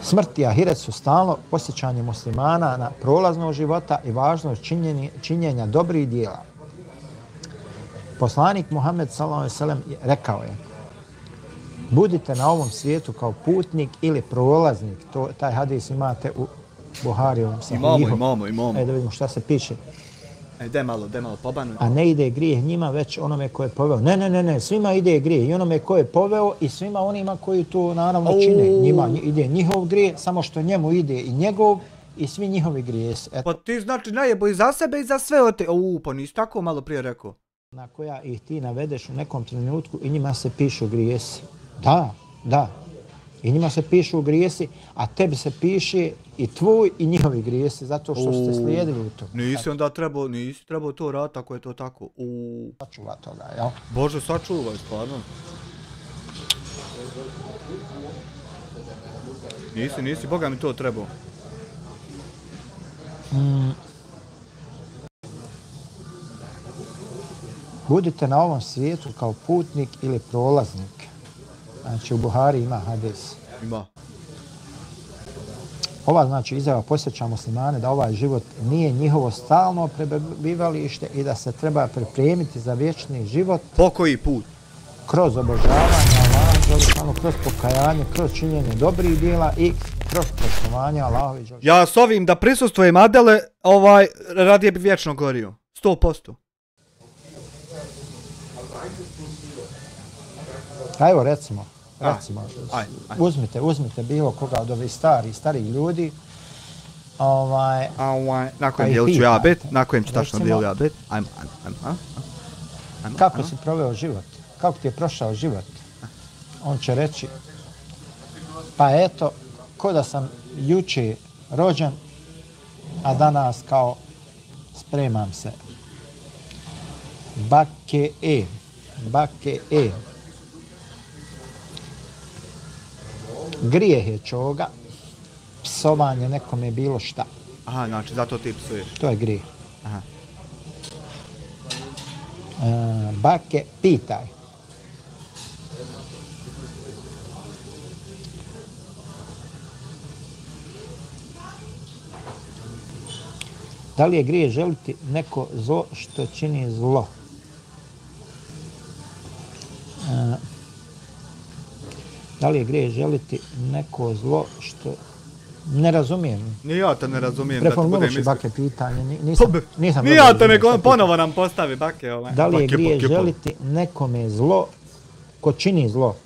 Smrt i ahiret su stalno posjećanje muslimana na prolaznog života i važnost činjenja dobrih dijela. Poslanik Muhammed s.a.v. rekao je: budite na ovom svijetu kao putnik ili prolaznik. Taj hadis imate u Buharijevom sahihu. Imamo. Da vidimo šta se piše. Daj malo pobanu. A ne ide grijeh njima, već onome ko je poveo. Ne, svima ide grijeh. I onome ko je poveo i svima onima koji to naravno čine. Njima ide njihov grijeh, samo što njemu ide i njegov i svi njihovi grijesi. Pa ti znači najebo i za sebe i za sve od te. Pa nisi tako malo prije rekao. Na koja ih ti navedeš u nekom trenutku i njima se pišu grijesi. Da. I njima se pišu grijesi, a tebi se piše i tvoj i njihovi grijesi, zato što ste slijedili u to. Nisi onda trebao to raditi ako je to tako. Sačuva toga, jel? Bože, sačuvaj, stvarno. Nisi, Boga mi to trebao. Budite na ovom svijetu kao putnik ili prolaznik. Znači u Buhari ima hadis. Ima. Ova znači izjava posjeća muslimane da ovaj život nije njihovo stalno prebivalište i da se treba pripremiti za vječni život. Po koji put? Kroz obožavanje Allaha, kroz pokajanje, kroz činjenje dobrih djela i protiv poštovanja Allahovi. Ja s ovim da prisustvujem Adele, radije bi vječno gorio. 100%. A evo recimo, uzmite bilo koga od ovih starih ljudi, na kojem dijelu ću ja bit, na kojem ću tačno dijelu ja bit. Kako si proveo život? Kako ti je prošao život? On će reći, pa eto, ko da sam juče rođen, a danas kao spremam se. Bake e. Grijeh je čoga, psovanje nekome bilo šta. Aha, znači zato ti psuješ. To je grijeh. Aha. Bake, pitaj. Da li je grijeh želiti neko zlo što čini zlo? Da li je grijeh želiti neko zlo što... Ne razumijem. Ni ja te ne razumijem. Preformuluši Bake pitanje. Ni ja te nego ponovo nam postavi Bake. Da li je grijeh želiti nekome zlo ko čini zlo?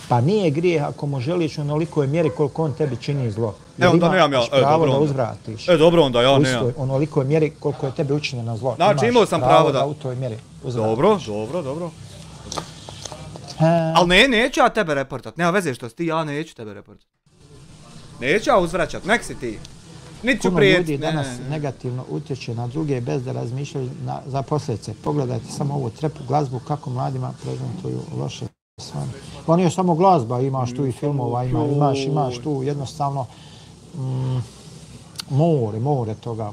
Pa nije grijeh ako mu želiš u onolikoj mjeri koliko on tebi čini zlo. Jer onda nemam ja. Imaš pravo da uzvratiš. Dobro onda, ja nemam. U onolikoj mjeri koliko je tebi učinjeno zlo. Znači imao sam pravo da... u toj mjeri uzvratiš. Dobro. Ali neću ja tebe reportat. Nema veze što si ti, ja neću tebe reportat. Neću ja uzvraćat, nek si ti. Niti ću prijet. Puno ljudi danas negativno utječe na druge bez da razmišljaju za posljedice. Pogledajte samo ovu trepu glazbu kako mladima prezentuju loše stvari. Pa nije samo glazba, imaš tu i filmova, imaš tu jednostavno more toga.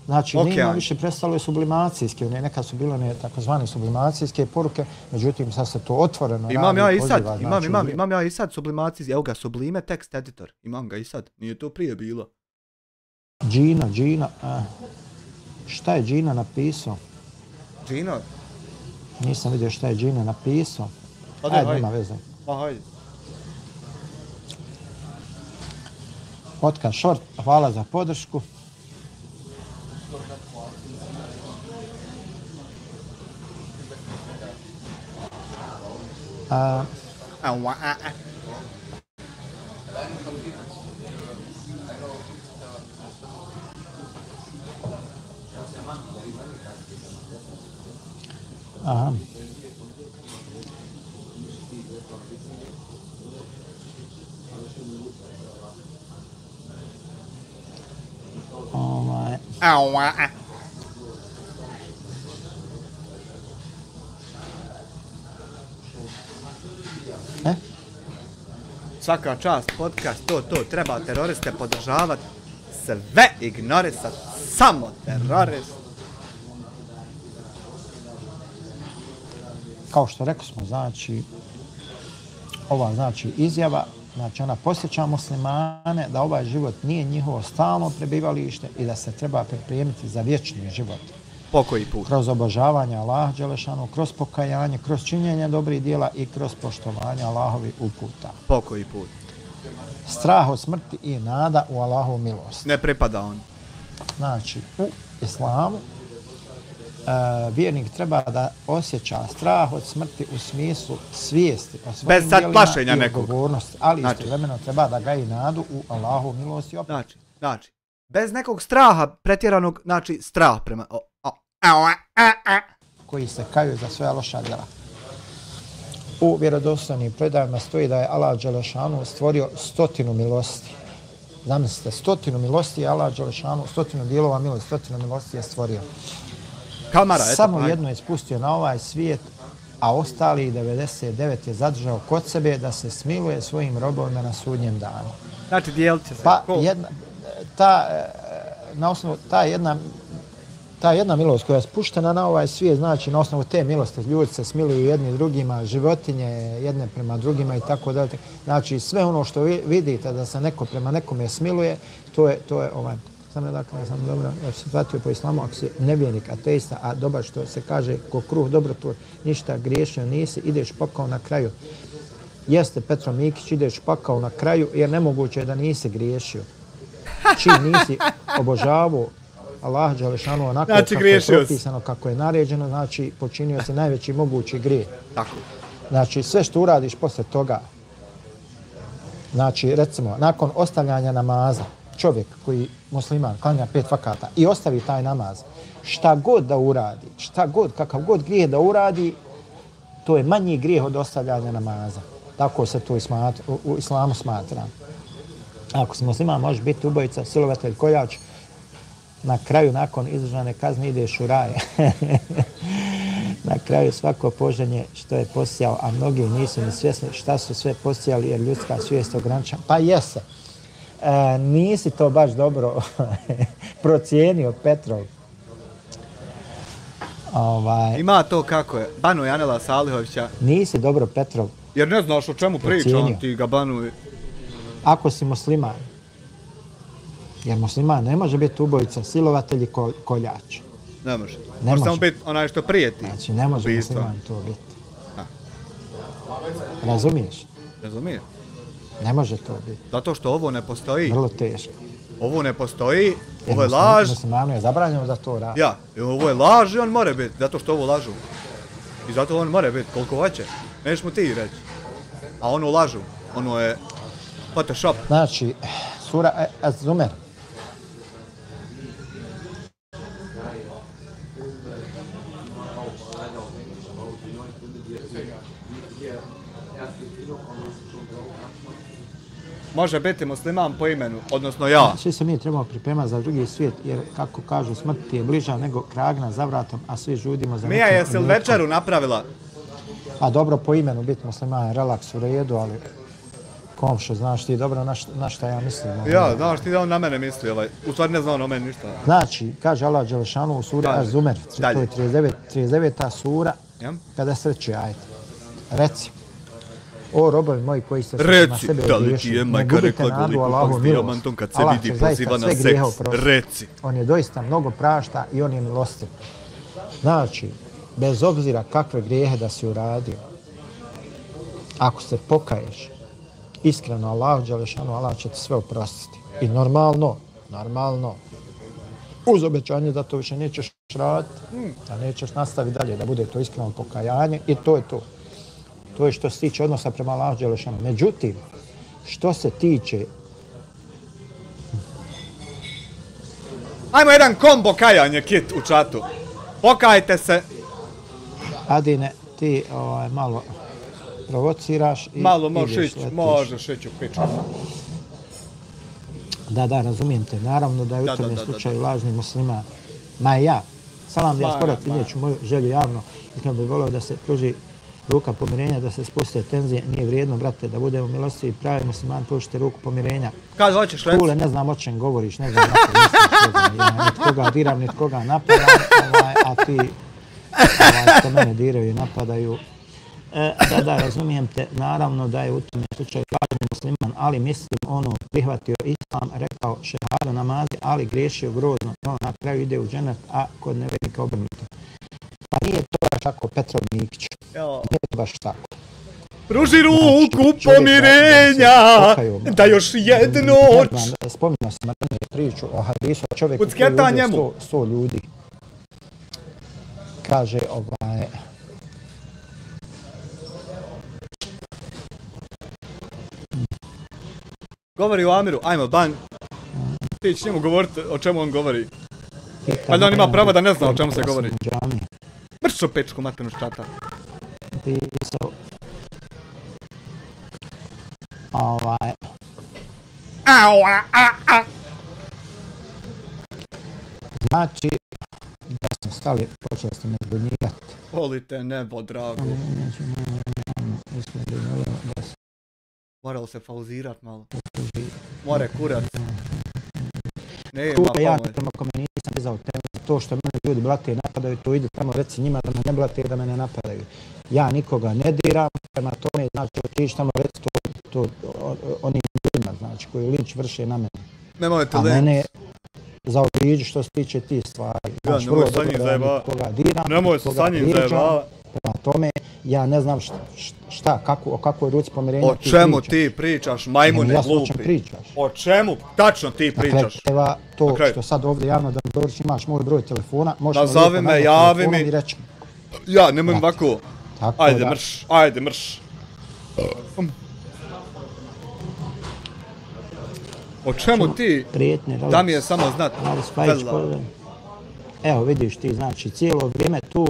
Znači, nema više, prestalo je sublimacijske, nekad su bile takozvane sublimacijske poruke, međutim sad se to otvoreno imam ja i sad sublimacijski, evo ga, Sublime Text Editor, imam ga i sad, nije to prije bilo. Gina, šta je Gina napisao? Gina? Nisam vidio šta je Gina napisao. Ajde, nema veze. Hajde. Podcast Short, hvala za podršku. Aha. Svaka čast, podcast, to, treba teroriste podržavati, sve ignorisat, samo terorist. Kao što rekli smo, znači, ova izjava, znači ona posjeća muslimane da ovaj život nije njihovo stalno prebivalište i da se treba pripremiti za vječni život. Pokoji put. Kroz obožavanje Allaha dželešanu, kroz pokajanje, kroz činjenje dobrih djela i kroz poštovanje Allahovih uputa. Pokoji put. Strah od smrti i nada u Allahovu milost. Ne pripada on. Znači, u islamu vjernik treba da osjeća strah od smrti u smislu svijesti o svojim djelima i odgovornosti, ali istovremeno treba da gaji nadu u Allahovu milost i opet. Znači, bez nekog straha pretjeranog, znači strah prema... koji se kaju za svoja loša djela. U vjerodostojnim predajama stoji da je Allah dželešanu stvorio 100 milosti. Zamislite, 100 milosti je Allah dželešanu, 100 dijelova milosti, 100 milosti je stvorio. Samo jedno je spustio na ovaj svijet, a ostalih 99 je zadržao kod sebe da se smiluje svojim robovima na sudnjem danu. Znači, dijelit će se. Pa na osnovu ta jedna milost koja je spuštena na ovaj svijet, znači na osnovu te milosti ljudi se smiluju jedni drugima, životinje jedne prema drugima i tako dalje. Znači sve ono što vidite da se neko prema nekome smiluje, to je ovaj. Samo dakle, sam dobro, ja se shvatio po islamu, ako si nevjernik, ateista, a dobar što se kaže ko kruh dobrotvor, ništa griješio nisi, ideš pakao na kraju. Jeste, Petro Mikić, ideš pakao na kraju jer nemoguće je da nisi griješio. Čim nisi obožavao Allaha dželešanu onako znači, kako je propisano, kako je naređeno, znači počinio si najveći mogući grijeh. Tako. Znači sve što uradiš posle toga, znači recimo nakon ostavljanja namaza, čovjek koji musliman klanja 5 vakata i ostavi taj namaz, šta god da uradi, kakav god grijeh da uradi, to je manji grijeh od ostavljanja namaza. Tako se to u islamu smatra. Ako si musliman, možeš biti ubojica, silovatelj, koljač, na kraju, nakon izdržane kazne, ideš u raj. Na kraju svako poženje što je posijao, a mnogi nisu ni svjesni šta su sve posijali jer ljudska svijest ograničena. Pa jese. Nisi to baš dobro procijenio, Petrov. Ima to kako je. Banu Janela Salihovića. Nisi dobro, Petrov. Jer ne znaš o čemu priča, on ti ga banuje. Ako si musliman, jer musliman ne može biti ubojica, silovatelj i koljač. Ne može. Može samo biti onaj što prijeti. Znači, ne može musliman to biti. Razumiješ? Razumijem. Ne može to biti. Zato što ovo ne postoji. Vrlo teško. Ovo ne postoji, ovo je laž. Muslimanu je zabranjeno da to radi. Ja, ovo je laž i on mora biti, zato što ovo lažu. I zato on mora biti koliko hoće. Nećeš mu ti reći. A ono lažu, ono je Photoshop. Znači, sura Az-Zumer. Može biti musliman po imenu, odnosno ja. Svi se mi trebamo pripremati za drugi svijet, jer kako kažu, smrt ti je bliža nego kragna za vratom, a svi žudimo za nekim... Mija, jesi li večeru napravila? A dobro, po imenu biti musliman, relaks u redu, ali komšo, znaš ti dobro na šta ja mislim. Ja, znaš ti da on na mene misli, u stvari ne zna on o meni ništa. Znači, kaže Allah dželešanu u suri Az-Zumer, to je 39. sura, kada sreće, ajde. Reci. O robovi moji koji ste na sebe griješili, ne gubite nadu Allahu milost. Allah će zaista sve grijehe oprostiti. On je doista mnogo prašta i on je milostiv. Znači, bez obzira kakve grijehe da si uradio, ako se pokaješ, iskreno Allahu dželešanu, Allah će ti sve oprostiti. I normalno, uz obećanje da to više nećeš raditi, da nećeš nastaviti dalje, da bude to iskreno pokajanje i to je to. To je što se tiče odnosa prema Allahu dželešanu. Međutim, što se tiče... Ajmo jedan kombo kajanje kit u čatu. Pokajte se. Adine, ti malo provociraš i malo možeš ići u pičku. Da, razumijem te. Naravno da je u tome slučaju lažni musliman. Ma ja, salam dijaspora, vidjeću moju želju javno. Iskreno bih volio da se pruži ruka pomirenja, da se spuste tenzije. Nije vrijedno, brate, da budemo milostivi i pravi musliman, pružite ruku pomirenja. Kad hoćeš reći? Kule, ne znam o čem govoriš, ne znam ja nit koga diram, nit koga napadam, a ti što mene diraju i napadaju. Da, razumijem te, naravno da je u tome slučaju lažni musliman, ali mislim prihvatio islam, rekao šehadu namazi, ali griješio grozno, na kraju ide u dženet, a kod nevjernika obrnuto. Pa nije to baš tako, Petrov Mikić. Nije to baš tako. Pruži ruku pomirenja, da još jednu noć. Spominjao sam priču o hadisu, čovjek koji je 100 ljudi. Kaže Govori o Amiru, ajmo, ban. Ti će njemu govoriti o čemu on govori. Ali on ima pravo da ne zna o čemu se govori. Mršo pečku maternu ščata. Znači, da smo stali, počeli ste me zbunjivati. Volite nebo, drago. Moralo se pauzirat malo. More kurat. Ne ima pomoć. Ja prema kome nisam izao to što mene ljudi blate i napadaju, to ide tamo reci njima da me ne blate i da me ne napadaju. Ja nikoga ne diram, prema tome znači otići tamo reci to onim ljudima znači koji linč vrše na mene. Nemojte linč. A mene zaobiđi što se tiče tih stvari. Znači vrlo dobro da nikoga diram, nemoj se sa njim zajebava. Prema tome, ja ne znam o kakvoj ruci pomirenja ti pričaš. O čemu ti pričaš, majmune glupi? O čemu tačno ti pričaš? Evo to što sad ovdje javno da mi govoriš, imaš moj broj telefona, možeš nazovi me, javi mi. Ja, nemoj ovako. Ajde mrš. O čemu ti? Da mi je samo znat. Evo vidiš ti, znači cijelo vrijeme tu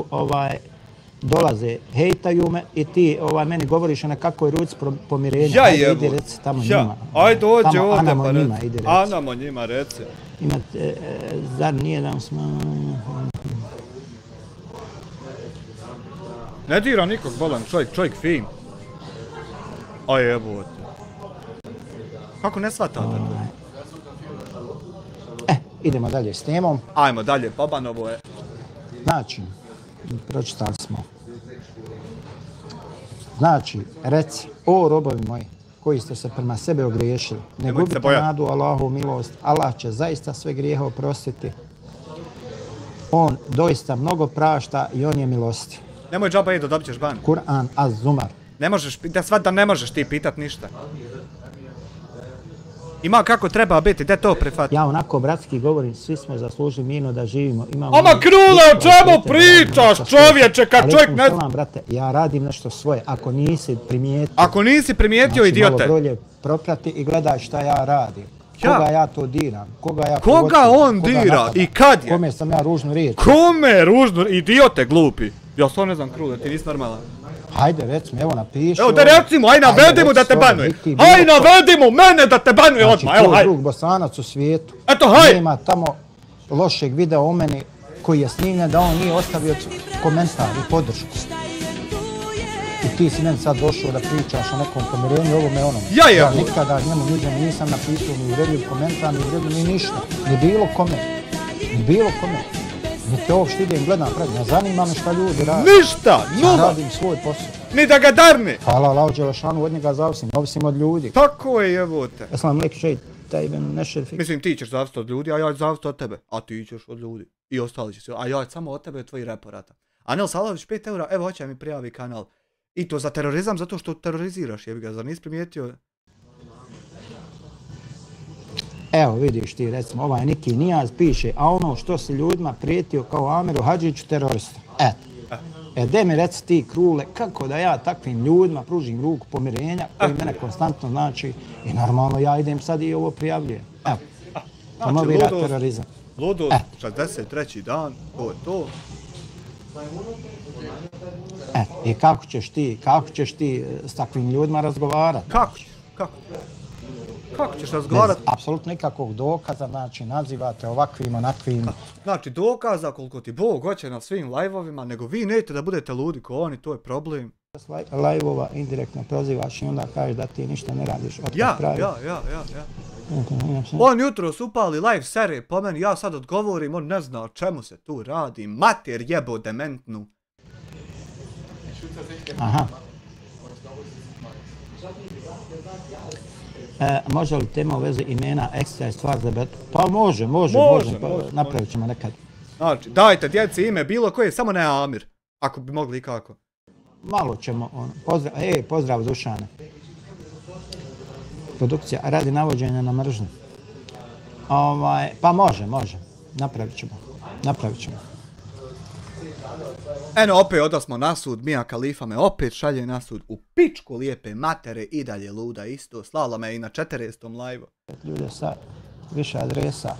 dolaze, hejtaju me i ti meni govoriš o nekakvoj ruci pomirenja. Ja ajde idi reci tamo njima. Ajde dođe ovdje pa reci. Anamo njima reci. Zar nije da smo... Ne dira nikog bolan, čovjek fin. Aj jebote. Kako ne shvatate to? Idemo dalje s temom. Ajmo dalje, Babanovo je. Znači, pročitali smo. Znači, reci, o robovi moji, koji ste se prema sebe ogriješili, ne gubite nadu Allahovu milost, Allah će zaista sve grijehe oprostiti. On doista mnogo prašta i on je milosti. Nemoj džaba idu, dobit ćeš ban. Kur'an az-Zumar. Ne možeš, da shvat da ne možeš ti pitat ništa. Ima kako treba biti, gdje to prihvati? Ja onako bratski govorim, svi smo zaslužili mirno da živimo. Ama krule, o čemu pričaš čovječe, kad čovjek ne... Ali brate, ja radim nešto svoje, ako nisi primijetio... Ako nisi primijetio, idiote. Znači malo bolje proprati i gledaj šta ja radim. Koga ja to diram, koga on dira i kad je? Kome sam ja ružnu riječ? Kome ružnu, idiote glupi. Ja stvarno ne znam krule, ti nisi normalan. Hajde, recimo, evo napiši... Evo da recimo, aj navedimo da te banuje. Aj navedimo mene da te banuje odmah, evo hajde. Znači, drug Bosanac u svijetu. Eto, hajde. Nema tamo lošeg videa o meni koji je snimljen da on nije ostavio komentar i podršku. I ti si meni sad došao da pričaš o nekom pomirenju, ovome onom. Ja nikada njemu nisam napisao ni uvredljiv komentar, ni uvredljiv ni ništa. Ni bilo kome. Ni bilo kome. Niti ovo što idem gledam pred, ne zanima me šta ljudi radi. Ništa, nula! Ja radim svoj posao. Ni da ga darne! Hvala Allahu Đelešanu, od njega zavisim od ljudi. Tako je, jebote. Eslam alejkum šejt, tajben nešerfik. Mislim, ti ćeš zavisiti od ljudi, a ja ću zavisiti od tebe. A ti ćeš od ljudi. I ostali će se, a ja samo od tebe i tvojih reporata. Anel Salavić, 5 eura, evo hoće mi prijavi kanal. I to za terorizam, zato što teroriziraš, jebi ga, zar nisi primijetio? Evo vidiš ti, recimo, ovaj Niki Nijaz piše, a ono što si ljudima prijetio kao Amiru Hadžiću terorista. Gdje mi reci ti krule, kako da ja takvim ljudima pružim ruku pomirenja koji mene konstantno znači i normalno ja idem sad i ovo prijavljujem. Evo, promovira terorizam. Ludost, 63. dan, to je to. I kako ćeš ti s takvim ljudima razgovarati? Kako ćeš razgovarati? Bez apsolutno nikakvog dokaza, znači nazivate ovakvim, onakvim... Znači dokaza koliko ti Bog hoće na svim live-ovima, nego vi nećete da budete ludi ko oni, to je problem. Live-ova indirektno prozivaš i onda kažeš da ti ništa ne radiš. Ja. On jutros upali live serije po meni, ja sad odgovorim, on ne zna o čemu se tu radi. Mater jebo dementnu. Aha. Može li tema u vezi imena ekstra stvar za betu? Pa može, napravit ćemo nekad. Znači, dajte djeci ime bilo koje, samo ne Amir, ako bi mogli i kako. Malo ćemo, pozdrav Dušane. Produkcija radi navođenja na mržnju. Pa može, napravit ćemo. Eno, opet odasmo na sud, Mija Khalifa me opet šalje na sud u pičku lijepe matere i dalje luda isto, slala me i na 40. live-u. Ljude sa više adresa.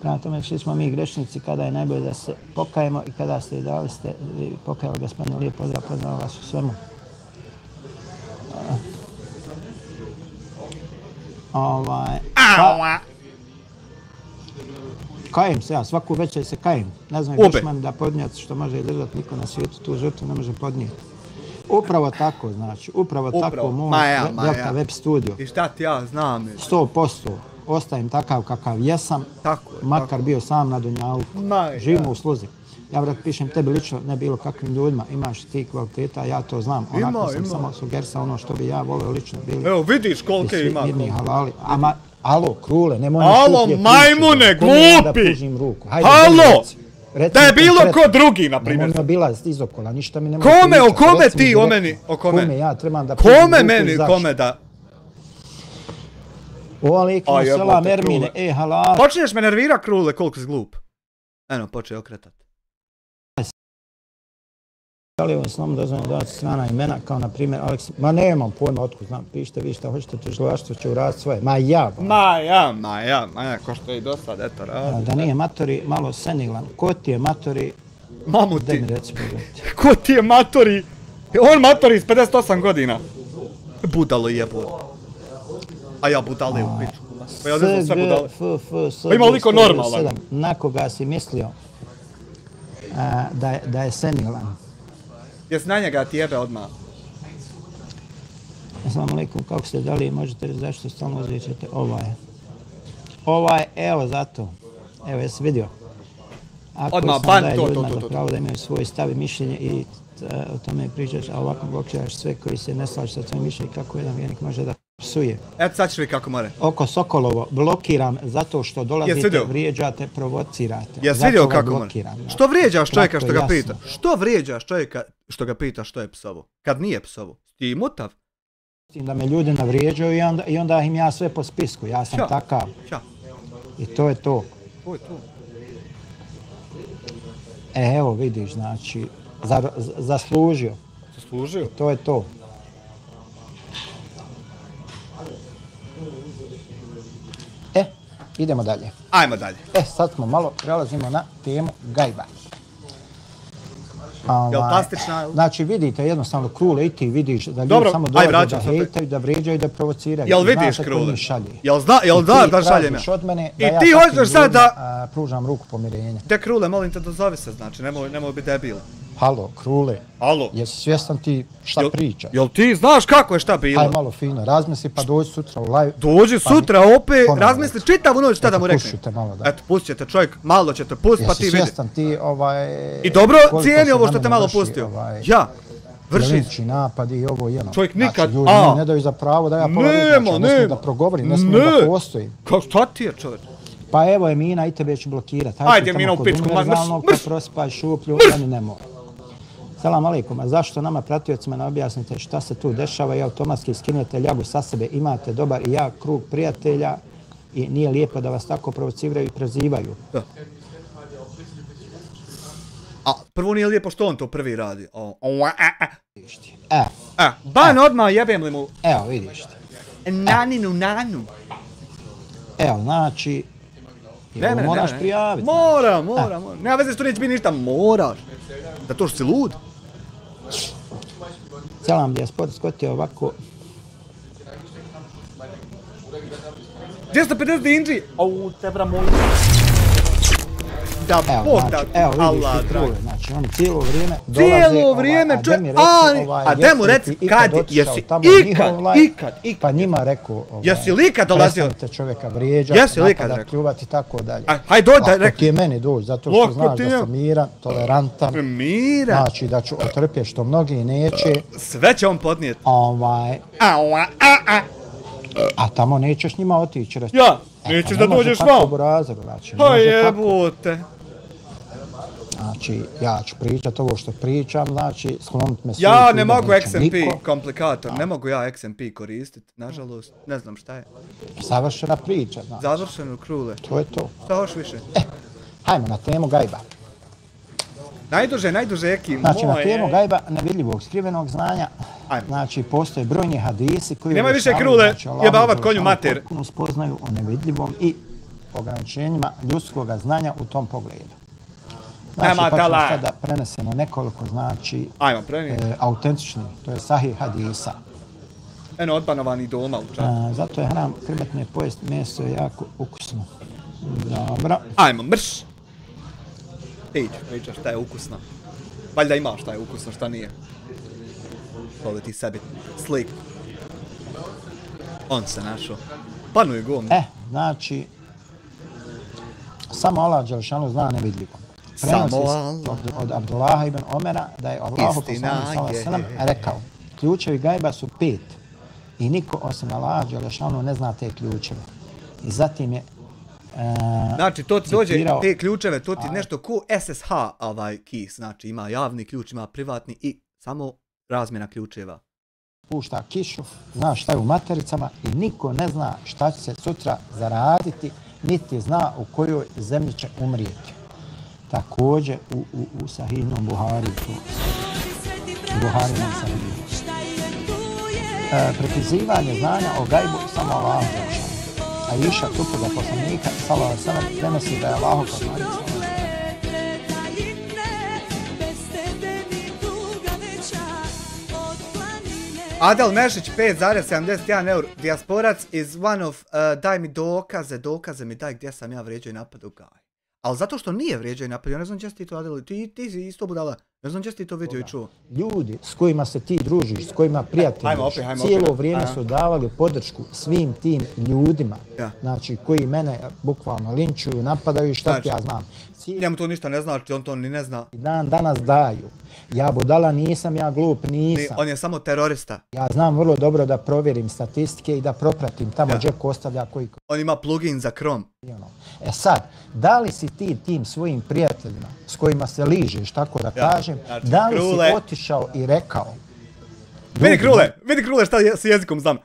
Prema tome, svi smo mi grešnici kada je najbolje da se pokajemo i kada ste dali ste pokajali gospodine, lijep pozdrav vas u svemu. Kajem se ja, svaku večer se kajem. Ne znam još meni da podnijeti što može držati niko na svijetu, tu žrtvu ne može podnijeti. Upravo tako, znači, upravo tako moj velika web studio. I šta ti ja znam? 100% ostajem takav kakav jesam, makar bio sam na dunjalu. Živimo u sluzi. Ja vrat pišem tebi lično, ne bilo kakvim ljudima, imaš ti kvaliteta, ja to znam. Onako sam samo sugerisao ono što bi ja volio lično bili. Evo vidiš kolike ima. Mirni halali. Alo, krule, nemoj Alo, majmune, glupi! Halo! Da je bilo ko drugi, na primjer. Nemoj me obilaziti iz okola, ništa mi ne može pričati. O kome ti, o meni, o kome? Kome ja trebam da... Kome meni, kome da... O alaikum salam, Ermine, halal. Počneš me nervira, Krule, koliko si glup. Eno, počeo okretat. Da li je snom dozvoljeno dodati strana imena, kao na primjer Aleksi... Ma nemam pojma otkud znam, pišite vi šta hoćete, tužilaštvo će uraditi svoje. Ma ja, ko što je i dosad, eto, radi. Da nije matori malo senilan. Ko ti je matori... Mamu ti. Da mi reci pogledajte. Ko ti je matori? On matori s 58 godina. Budalo jebo. A ja budale u piču. Pa ja ne znam sve budale. Pa ima liko normalan. Na koga si mislio da je senilan? Jes na njega ti jebe odmah. Assalamu alaikum, kako ste, da li možete reći zašto stalno uzvičete ovaj, evo zato. Evo, jesi vidio? Odmah, ban to. Ljudima pravo da imaju svoj stav i mišljenje i o tome pričaš, a ovako blokiraš sve koji se ne slaže sa tvojim mišljenjem, kako jedan vjernik može da psuje. Eto, sad ćeš vi kako more. Oko Sokolovo, blokiram zato što dolazite, vrijeđate, provocirate. Jesi vidio kako more? Što vrijeđaš čovjeka što ga pita? Što vrijeđaš čovjeka što ga pita što je psovo? Kad nije psovo? Ti mutav? Da me ljudi navrijeđaju i onda im ja sve po spisku. Ja sam takav. I to je to. To je to. Evo vidiš, znači, zaslužio. Zaslužio? To je to. Idemo dalje. Ajmo dalje. Sad smo malo, prelazimo na temu gajba. Jel plastična? Znači vidite jednostavno Krule i ti vidiš da ljudi samo dolaze da hejtaju, da vrijeđaju, da provociraju. Jel vidiš Krule? Jel da šaljem ja? I ti hoćeš sad da... Pružam ruku pomirenja. Te Krule, molim te dozovi se, znači, nemoj biti debil. Halo, Krule. Halo. Jesi svjestan ti šta pričaš? Jel ti znaš kako je šta bilo? Haj malo fino, razmisli pa dođi sutra u live. Dođi sutra opet, razmisli čitavu noć šta da mu rekne. Eto, pustit ćete čovjek, malo ćete pustiti pa ti vidi. Jesi svjestan ti I dobro cijeni ovo što te malo pustio. Ja, vrši. Veliči napad i ovo jedno. Čovjek nikad, ljudi ne daju za pravo da ja ne smijem da progovorim, ne smijem da postojim. Kao šta ti je čovjek? Pa evo Emina i tebe ću blokirati. Ajde Emina u pičku, mrš! Prospaj šuplju, oni ne mogu. Salam alaikum, a zašto nama pratiocima ne objasnite šta se tu dešava i automatski skinete ljagu sa sebe, imate dobar i jak krug prijatelja i nije lijepo da vas tako provociraju i prozivaju. A prvo nije lijepo što on to prvi radi. Ban odmah jebem li mu. Evo vidiš ti. Nanu. Evo znači, moraš prijaviti. Moram. Nema veze što neće biti ništa, moraš. Da to što si lud. Selam Dijasport, skotio ovako. 250 dinđi. Au, tebra molim. Da poda, Allah dragi. Znači, oni cijelo vrijeme dolaze, a demu reci, kad jesi ikad, pa njima rekao, jesi li ikad dolazio? Prestanite čovjeka vrijeđati, napadat, pljuvati i tako dalje. Hajde dođi da rekao. Ako ti je meni doći, zato što znaš da sam miran, tolerantan, znači da ću otrpjeti što mnogi neće. Sve će on podnijeti. A tamo nećeš njima otići reći. Ja, nećeš da dođeš vam. Pa jebote. Znači, ja ću pričati ovo što pričam, znači, skloniti me svoju... Ja ne mogu XMP komplikator, ne mogu ja XMP koristiti, nažalost, ne znam šta je. Završena priča, znači. Završeno, Krule. To je to. Šta hoš više? Hajmo na temu gajba. Najduže eki, znači, na temu gajba nevidljivog skrivenog znanja, znači, postoje brojni hadisi koji... Nemoj više Krule, jebavat konju mater. Potpuno spoznaju o nevidljivom i ograničenjima ljudskog znanja u tom pogledu. Znači, pa ćemo sada prenesemo nekoliko, znači, autentičnih, to je sahih hadisa. Eno, odbanovani doma u čak. Zato je hram krmetne pojest meso jako ukusno. Dobro. Ajmo, mrš! Priča šta je ukusno. Valjda ima šta je ukusno, šta nije. Pogledaj ti sebi slik. On se našao. Panuj gom. Znači, samo Allah Đelšanu zna nevidljivo. Prenosi od Abdullaha ibn Omera da je Allahu poslanik s.a.v. rekao: ključevi gajba su 5 i niko osim Allaha Đelešanu ne zna te ključeve. I zatim je Znači, to ti dođe, te ključeve, to ti nešto ko SSH keys, znači ima javni ključ, ima privatni i samo razmjena ključeva. Pušta kišu, zna šta je u matericama i niko ne zna šta će se sutra zaraditi, niti zna u kojoj zemlji će umrijeti. Također u Sahihnom Buhariju. Buhari nam Sahihnom. Prikazivanje znanja o gajbu samo Allahu dželle. A Iša, supruga poslanika, sallallahu alejhi ve sellem, prenosi da je Allahov poslanik Adel Mešić 5,71 eur. Dijasporac is one of daj mi dokaze mi daj gdje sam ja vrijeđao i napadao Gaj. Ali zato što nije vrijeđao i napadio, ja ne znam gdje si ti to Adel, ti si isto budala, ne znam gdje si ti to vidio i čuo. Ljudi s kojima se ti družiš, s kojima prijateljiš, cijelo vrijeme su davali podršku svim tim ljudima, znači koji mene bukvalno linčuju, napadaju i šta ti ja znam. Njemu to ništa ne znači, on to ni ne zna. Dan danas daju. Ja budala nisam, ja glup nisam. On je samo terorista. Ja znam vrlo dobro da provjerim statistike i da propratim tamo gdje ko ostavlja koji... On ima plugin za Chrome. E sad, da li si ti tim svojim prijateljima s kojima se ližeš, tako da kažem, da li si otišao i rekao... Vidi Krule šta s jezikom znam.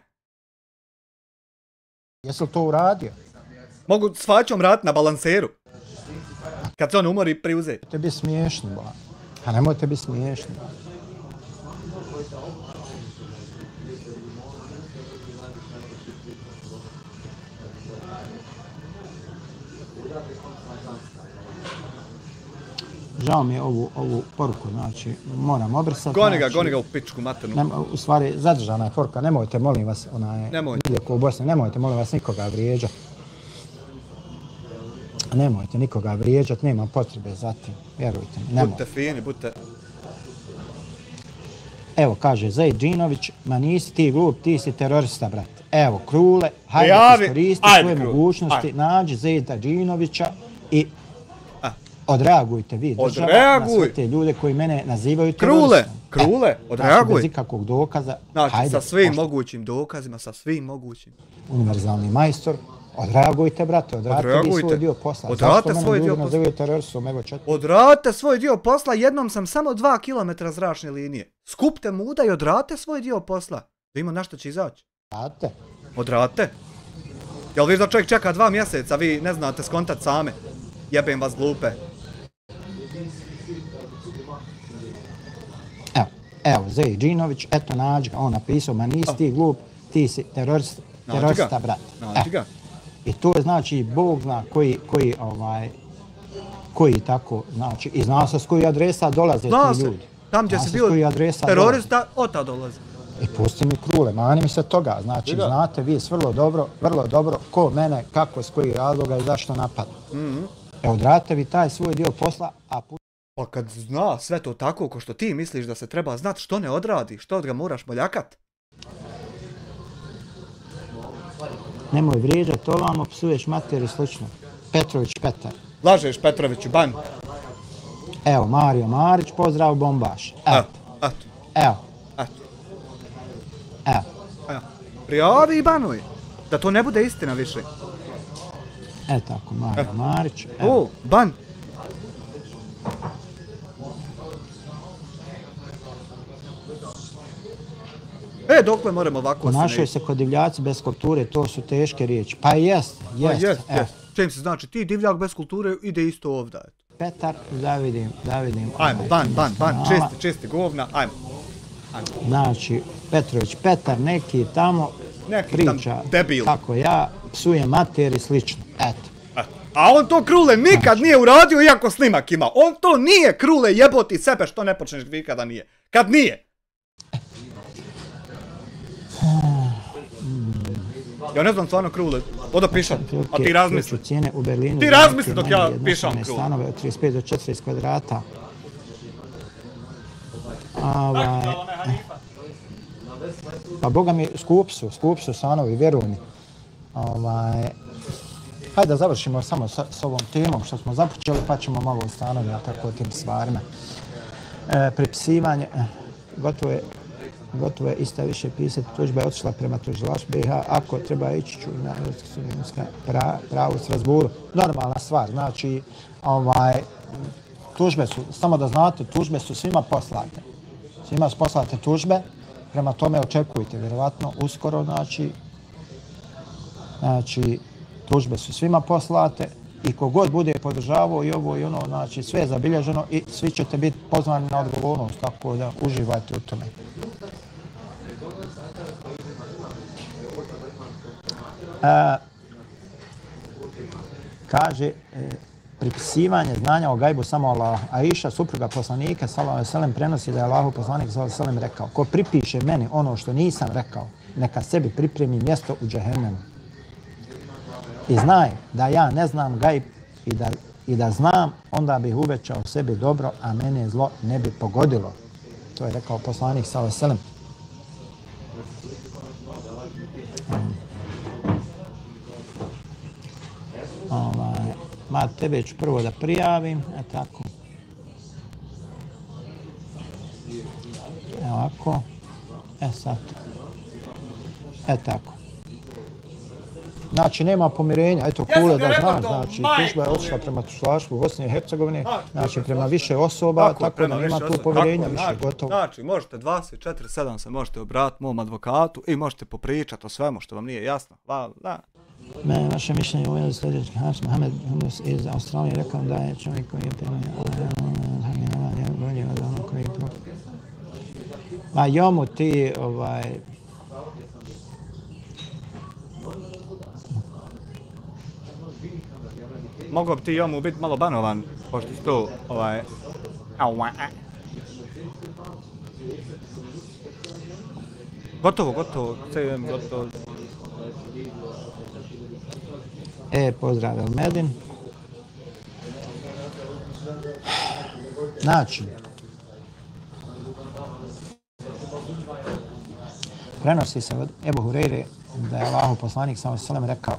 Jesi li to uradio? Mogu s faćom raditi na balanseru. Kad se on umori, priuze. Nemojte biti smiješni, ba. A nemojte biti smiješni. Žao mi je ovu poruku, znači moram obrisati. Goni ga u pičku maternu. U stvari, zadržana je poruka, nemojte, molim vas, nemojte, molim vas, nikoga vrijeđati. Nemojte nikoga vrijeđati, nemam potrebe za tim, vjerujte mi, nemojte. Budite fini, budite... Evo, kaže Zaid Džinović, ma nisi ti glup, ti si terorista, brate. Evo, Krule, hajde iskoristi svoje mogućnosti, nađi Zaida Džinovića i odreagujte vi, država, na sve te ljude koji mene nazivaju teroristom. Krule, odreaguj. Bez ikakvog dokaza, znači, sa svim mogućim dokazima, sa svim mogućim. Univerzalni majstor. Odreagujte, brate, odradite vi svoj dio posla. Zašto mene ljudi nazivaju teroristom, evo četiri? Odradite svoj dio posla, jednom sam samo 2 km zračne linije. Skupte muda i odradite svoj dio posla. Da ima nešto će izaći. Odradite. Jel viš da čovjek čeka 2 mjeseca, vi ne znate skontat same. Jebem vas glupe. Evo, Zaid Džinović, eto nađi ga, on napisao, ma nisi ti glup, ti si terorista, brate. Nađi ga. I to je znači, Bog zna koji tako, znači, i zna se s koji adresa dolaze ti ljudi. Tam gdje si bio terorista, ota dolaze. I pusti mi Krule, mani mi se toga, znači, znate vi vrlo dobro, ko mene, kako, s koji razloga i zašto napada. Evo, odradite vi taj svoj dio posla, a... Pa kad zna sve to tako, ko što ti misliš da se treba znat, što ne odradi, što ga moraš moljakat? Nemoj vrijeđati ovamo, psuješ mater i slično. Petrović Petar. Lažeš Petroviću, ban. Evo, Mario Marić, pozdrav bombaš. Evo. Prijavi i banuj. Da to ne bude istina više. Tako, Mario Marić. Ban. Dokle moramo ovako... Ponašaju se kod divljaci bez kulture, to su teške riječi. Pa jest. Čem se znači, ti divljak bez kulture ide isto ovdje. Petar, da vidim. Ajmo, ban, čisti govna, ajmo. Znači, Petrović Petar, neki tamo priča kako ja psujem mater i slično. Eto. A on to Krule nikad nije uradio iako snimak ima. On to nije Krule jeboti sebe što ne počneš nikada nije. Kad nije. Ja ne znam stvarno Krule, odo pišam, a ti razmisli. Ti razmisli dok ja pišam Krule. Stanove od 35 do 40 kvadrata. Pa boga mi, skup su stanovi, vjeruj mi. Hajde da završimo samo s ovom temom što smo započeli, pa ćemo malo o stanovi, a tako o tim stvarima. Prepisivanje, gotovo je gotovo je ista više pisati, tužba je otišla prema tužilaštvu BiH, ako treba ići ću na pravo s razboru. Normalna stvar, znači, tužbe su, samo da znate, tužbe su svima poslate. Svima su poslate tužbe, prema tome očekujte, vjerovatno, uskoro, znači, tužbe su svima poslate i kogod bude podržavao i ovo i ono, znači, sve je zabilježeno i svi ćete biti pozvani na odgovornost, tako da uživajte u tome. Kaže, pripisivanje znanja o gajbu samo Allah. Aisha, supruga poslanika, sallallahu alejhi ve sellem, prenosi da je Allahu poslanik sallallahu alejhi ve sellem rekao: ko pripiše meni ono što nisam rekao, neka sebi pripremi mjesto u džehennemu. I znaj da ja ne znam gajb i da znam, onda bih uvećao sebi dobro, a mene zlo ne bi pogodilo. To je rekao poslanik sallallahu alejhi ve sellem. Tebe ću prvo da prijavim, tako. Evo ovako. Sad. Tako. Znači, nema pomirenja. Eto, Kule, da znaš, znači, tužba je otišla prema tužilaštvu Bosne i Hercegovine, znači, prema više osoba, tako da nema tu pomirenja više, gotovo. Znači, možete 24/7 se možete obratiti mom advokatu i možete popričati o svemu što vam nije jasno. Da. Vaše mišljenje u vezi sljedećeg Hafiz Mohamed iz Australije rekao da je čovjek koji je bolje od onog koji je Ma jomu ti, Mogao bi ti jomu biti malo banovan, pošto si to, Gotovo, CM, gotovo. Pozdrav Elmedin. Znači, prenosi se od Ebu Hureyre da je Allahov poslanik sallallahu alejhi ve sellem rekao: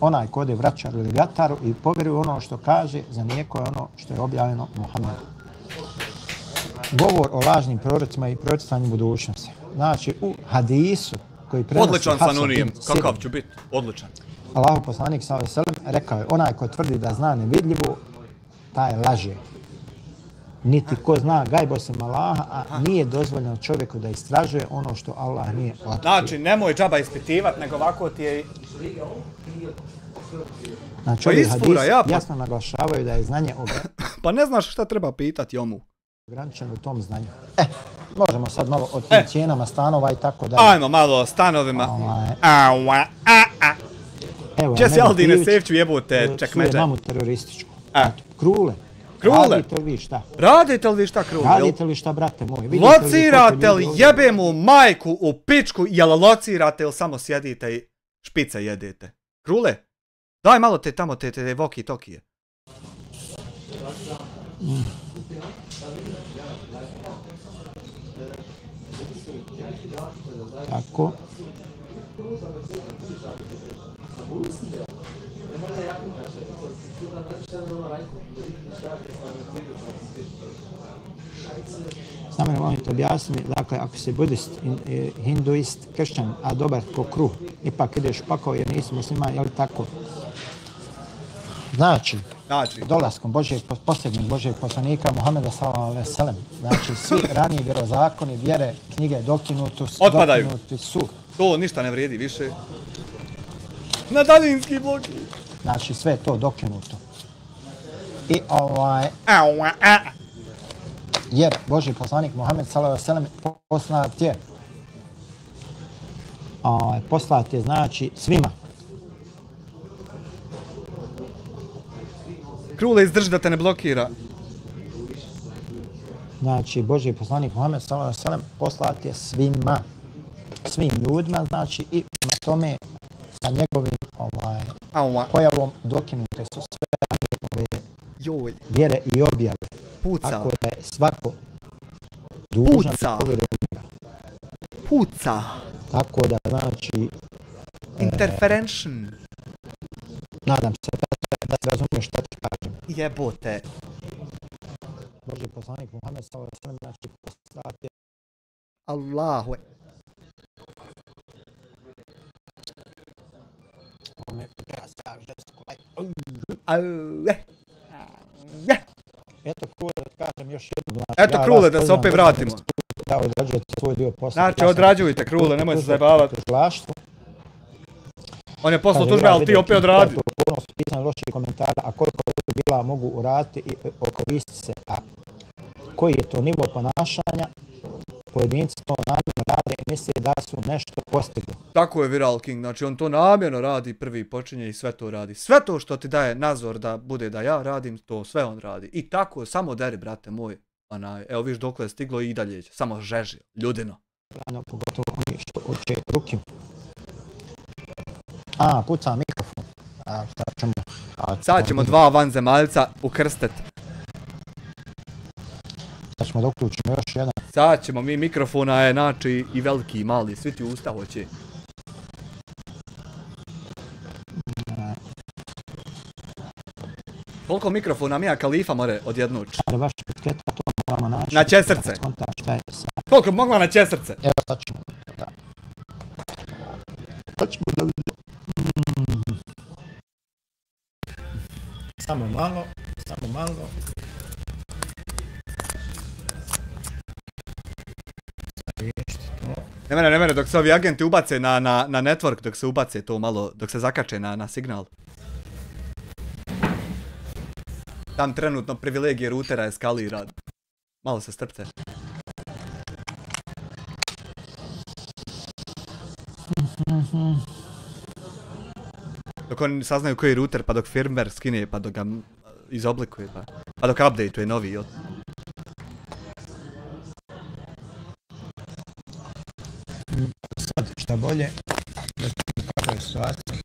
onaj ko ode vraćaru ili gataru i povjeruje ono što kaže, za nijeko je ono što je objavljeno Muhammedu. Govor o lažnim prorocima i proroctvanju budućnosti. Znači, u hadisu koji prenosi odličan sa Nunijem, kakav ću biti, odličan. Allahov poslanik sallallahu alejhi ve sellem rekao je: onaj ko tvrdi da zna nevidljivo, taj laže. Niti ko zna gajb osim Allaha, a nije dozvoljeno čovjeku da istražuje ono što Allah nije otkrio. Znači, nemoj džaba ispitivat, nego ovako ti je... Znači, ovi hadisi jasno naglašavaju da je znanje Pa ne znaš šta treba pitati jomu. Ograničeno u tom znanju. Možemo sad malo o tim cijenama stanova i tako dalje. Ajmo malo o stanovima. Če si Aldine Sevću jebote čekmeđe? Suje mamu terorističku. Krule. Radite li vi šta, Krule? Radite li šta, brate moj? Locirate li jebe mu majku u pičku, jel locirate ili samo sjedite i špice jedete? Krule, daj malo te tamo te voki tokije. Tako. Samo ne možete objasniti, dakle, ako si budist, hinduist, kršćan, a dobar ko kruh, ipak ideš pakao jer nisi musliman, je li tako? Znači, dolaskom posljednjeg Božijeg poslanika Muhameda sallallahu alejhi ve sellem, znači svi raniji vjerozakoni, vjere, knjige dokinuti su. To ništa ne vrijedi više. Na daljinski blok. Znači sve je to dokinuto. I jer Božji poslanik Muhammed sallallahu alejhi ve sellem poslat je znači svima. Krule, izdrži da te ne blokira. Znači, Božji poslanik Muhammed sallallahu alejhi ve sellem poslat je svima. Svim ljudima, znači, i na tome sa njegovim pojavom dokinute su sve njegove vjere i objave. Tako da je svako dužan povjeruje u njega. Puca. Tako da, znači... Interferention. Nadam se da se razumiješ šta ti kažem. Jebote. Božji poslanik Muhammed sallallahu alejhi ve sellem, znači, poslat je Allahu Eto, Krule, da kažem još jednu. Eto, Krule, da se opet vratimo. Da odrađujete svoj dio posla. Znači, odrađujte, Krule, nemoj se zajebavati. On je poslao tužbe, ali ti opet odradi. Ono su pisane loših komentara, a koliko je bila mogu uraditi i okoristiti se. A koji je to nivo ponašanja, pojedinci to namjerno rade i misle da su nešto postigli. Tako je Viral King, znači on to namjerno radi, prvi počinje i sve to radi. Sve to što ti daje nazor da bude da ja radim, to sve on radi. I tako, samo deri, brate moj. Evo viš dokle je stiglo i dalje će, samo žeži, ljudino. Pogotovo oni što uče ruke. Puca mikrofon. Sad ćemo dva vanzemaljca ukrstet. Sad ćemo da uključimo još jedan. Sad ćemo mi, mikrofona je znači i veliki i mali, svi ti usta hoće. Koliko mikrofona Mija Khalifa more odjednući? Ali baš pitketa to moramo naći. Na česrce. Koliko mogla na česrce? Evo sad ćemo. Sad ćemo da vidimo. Samo malo. Ne mene, dok se ovi agenti ubace na network, dok se ubace to malo, dok se zakače na signal. Tam trenutno privilegije routera eskalira. Malo se strpce. Dok oni saznaju koji je router, pa dok firmware skine, pa dok ga izoblikuje, pa dok updateuje novi, jel? Sad šta bolje, da ćemo kako je situacija.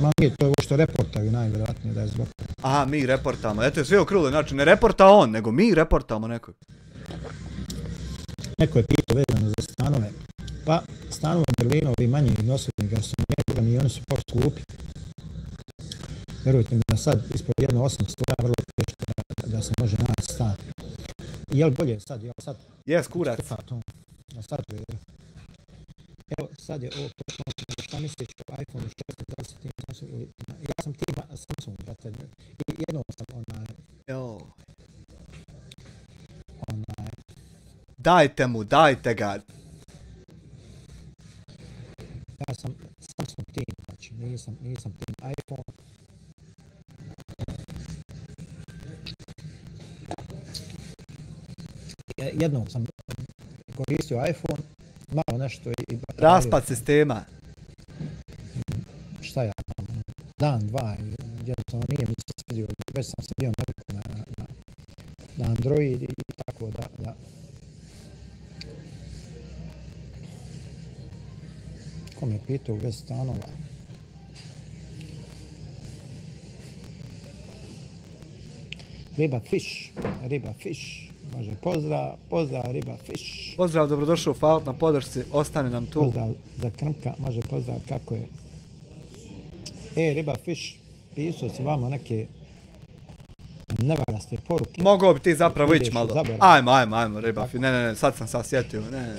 Ma nije, to je ovo što reportaju najvjerojatnije da je zbog. Aha, mi reportamo, eto je sve okrule, znači ne reporta on, nego mi reportamo nekog. Neko je pitao vezano za stanove, pa stanovi u Berlinu, ovi manji nosovni ga su negurani i oni su skupi. Vjerujte mi da sad ispod 1.800 vrlo teško da se može naći stan. Jel bolje sad, Jes, kurac. Evo, sad je ovo točno, šta misliš o iPhone 6, da li si tim Samsung, ja sam tim Samsung, brate, i jednom sam Dajte ga. Ja sam Samsung tim, znači nisam tim iPhone. Jednom sam koristio iPhone, malo nešto i... Raspad sistema. Šta ja znam, dan, dva, jednostavno nije mi se svidio, već sam se bio na Android i tako da... Ko me pitao u vezi stanova? Riba Fish. Može, pozdrav Riba Fish. Pozdrav, dobrodošao, hvala na podršci, ostane nam tu. Pozdrav za Krmka, može pozdrav kako je. Riba Fish, pisao si vama neke nevaraste poruke. Mogao bi ti zapravo ići malo. Ajmo, Riba Fish, ne, sad sam sad sjetio, ne.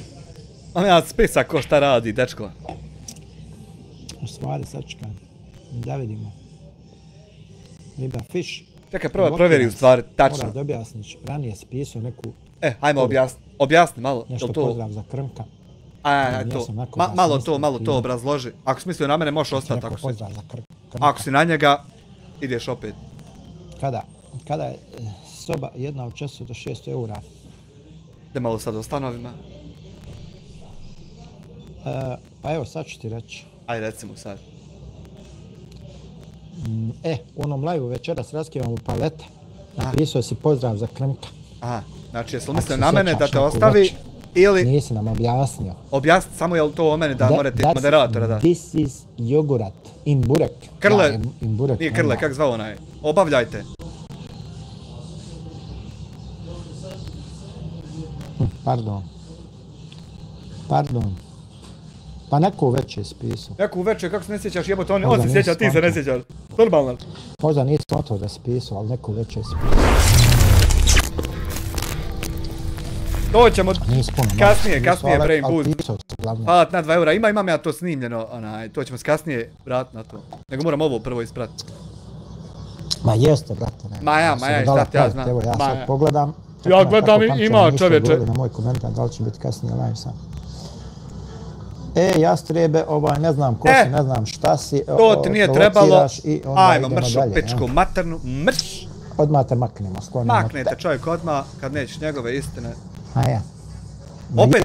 Mam ja spisak ko šta radi, dečko. U stvari, sačekaj, da vidimo. Riba Fish. Čekaj, prvo provjeri u stvari, tačno. Moram da objasniš, ranije si pisao neku... Ajmo objasni malo. Nešto pozdrav za Krmka. Malo to obrazloži. Ako si mislio na mene, možeš ostati ako si. Pozdrav za Krmka. Ako si na njega, ideš opet. Kada je soba jedna od 400 do 600 eura? Da malo sad o stanovima. Pa evo, sad ću ti reći. Ajde, recimo sad. U onom live-u večeras raskivamo palete. Napisao si pozdrav za Krmka. Aha, znači jesli mislio na mene da te ostavi ili... Nisi nam objasnio. Objasni, samo je li to o mene da morate moderatora da... This is jogurat in burek. Krle, nije Krle, kak zvao onaj? Obavljajte. Pardon. Pa neku već je spisao. Neku već je, kako se ne sjećaš jebote, on se sjeća, ti se ne sjećaš. Normalno. Možda nisam to da spisao, ali neku već je spisao. To ćemo kasnije Brain Boost. Glavno. Palat na 2 eura, imam ja to snimljeno, to ćemo kasnije vratiti na to. Nego moram ovo prvo ispratiti. Ma jeste, brate. Ma ja, šta ti ja znam. Evo, ja sad pogledam. Ja gledam, ima čovječe. Na moj komentar, da li će biti kasnije live sam. Jastrebe, ne znam ko si, ne znam šta si. To ti nije trebalo. Ajmo, mrš u pičku maternu, mrš. Odmah te maknemo, sklonimo. Maknete čovjek odmah, kad nećeš njegove istine. A ja.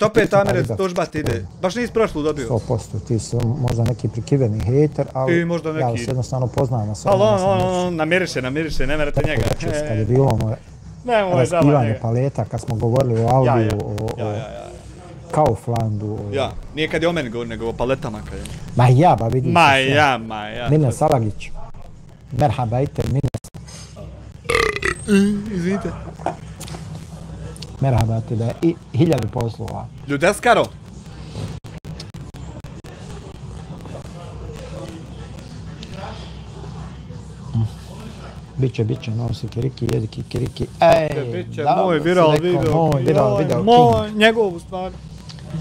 Opet Amire, tužba ti ide. Baš nisi prošlu dobio. 100%, ti si možda neki prikiveni hejter, ali ja vas jednostavno poznam na sve. Ali namiriše, ne merete njega. Kad je bilo raspivanje paleta, kad smo govorili o Audiju, o Kauflandu. Ja, nije kad je o meni govori, nego o paletama kad je. Ma ja, ba vidim se sve. Ma ja. Mine Salagić. Merhabajte, Mine. Izvite. Merhabajte da je i 1000 poslova. Ljudeskaro. Biće, nosi kiriki, jedi kikiriki. Biće, moj viral video. Moj, njegovu stvar.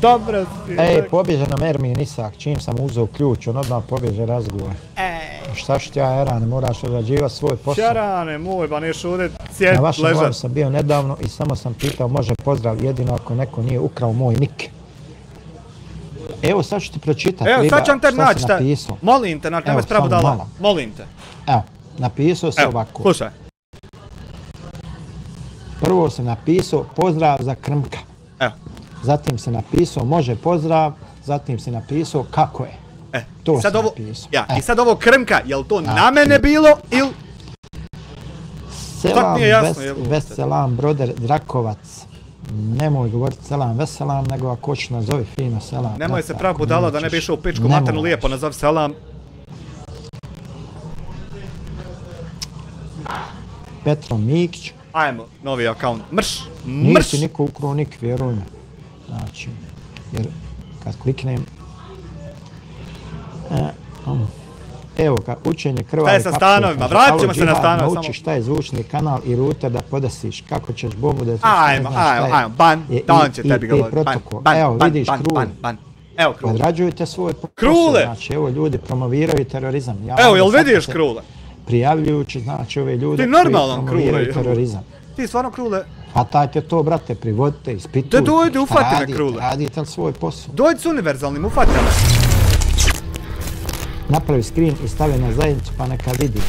Dobre si. Pobježe nam Ermin Isak, čim sam uzeo ključ, on odmah pobježe razgovor. Šta ću ti ja, Erane, moraš odrađivati svoj posao. Erane, moj, ba neš ovdje cijet ležat. Na vašem live sam bio nedavno i samo sam pitao, može pozdrav jedino ako neko nije ukrao moj nik. Evo sad ću ti pročitati, evo, sad ću vam te šta naći, si napisao. Molim te, nemoj spravu dala, molim te. Evo, napisao se ovako. Slušaj. Prvo sam napisao pozdrav za Krmka. Evo. Zatim se napisao može pozdrav, zatim se napisao kako je. To sam napisao. I sad ovo Krmka, jel to na mene bilo ili... Selam, veselam, broder Drakovac. Nemoj govoriti selam, veselam, nego ako hoću nazovi fino selam. Nemoj se prav budala da ne bi išao u pičku maternu lijepo, nazovi selam. Petro Mikić. Ajmo, novi akaunt. Mrš! Nisi niko ukrao nik, vjeruj me. Znači, jer kad kliknem... Evo ga, učenje krvavi kapsula. Šta je sa stanovima? Vratit ćemo se na stanove. Nauči šta je zvučni kanal i router da podesiš, kako ćeš bombu da... Ajmo, ban, on će tebi govoriti. Evo, vidiš Krule. Evo Krule. Odrađujete svoj posao. Krule! Znači, evo ljudi promoviraju terorizam. Evo, jel vidiš Krule? Prijavljujući, znači, ove ljude koji promoviraju terorizam. Ti stvarno Krule? Hvatajte to, brate, privodite, ispitujte. Dojde, ufati me Krule. Radite li svoj posao? Dojde s univerzalnim, ufati me. Napravi screen i stavi na zajednicu pa neka vidi.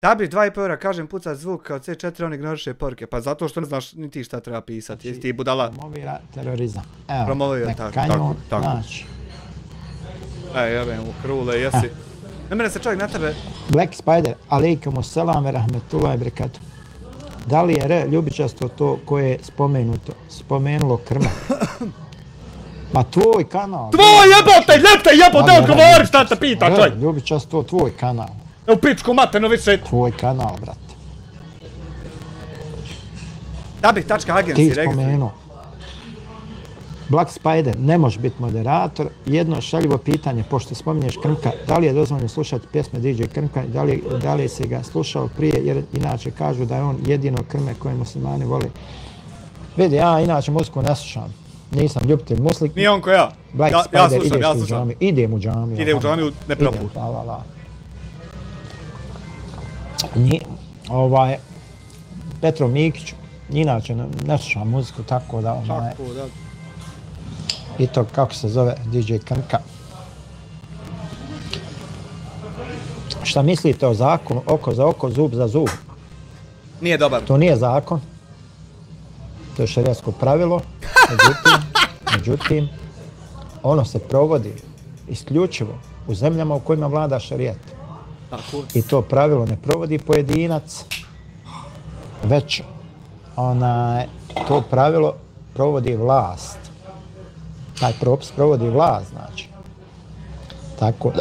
Da bi 2,5 eura kažem pucat zvuk kao C4 on ignoriše poruke, pa zato što ne znaš ni ti šta treba pisati, jesi ti budala. Promovira terorizam. Evo, promovira, tako. Znači. Jebem u Krule, jesi. Ne mene se čovjek na tebe. Black Spider, alejkumu selam ve rahmetullahi berekatu. Da li je ljubičasto to koje je spomenulo Krma? Ma tvoj kanal. Tvoj jebote, odgovori šta te pita čovjek. Ljubičasto tvoj kanal. U pičku maternu više. Tvoj kanal, brate. Da bih .agency registruj. Ti spomenuo. Black Spider, ne možeš biti moderator. Jedno šaljivo pitanje, pošto spominješ Krmka, da li je dozvoljeno slušati pjesme DJ Krmka i da li si ga slušao prije, jer inače kažu da je on jedino Krme koje muslimani vole. Vidi, ja inače muziku ne slušam. Nisam ljubitelj muslik. Nije on ko ja. Black Spider, ja slušam. Idem u džamiju. Ide u džamiju, ne proput. Petro Mikić, inače ne slušam muziku, tako da... I to kako se zove DJ Krmka. Šta mislite o zakonu oko za oko, zub za zub? Nije dobar. To nije zakon. To je šerijatsko pravilo. Međutim, ono se provodi isključivo u zemljama u kojima vlada šerijat. I to pravilo ne provodi pojedinac, već to pravilo provodi vlast. Taj propis provodi vlast, znači. Tako,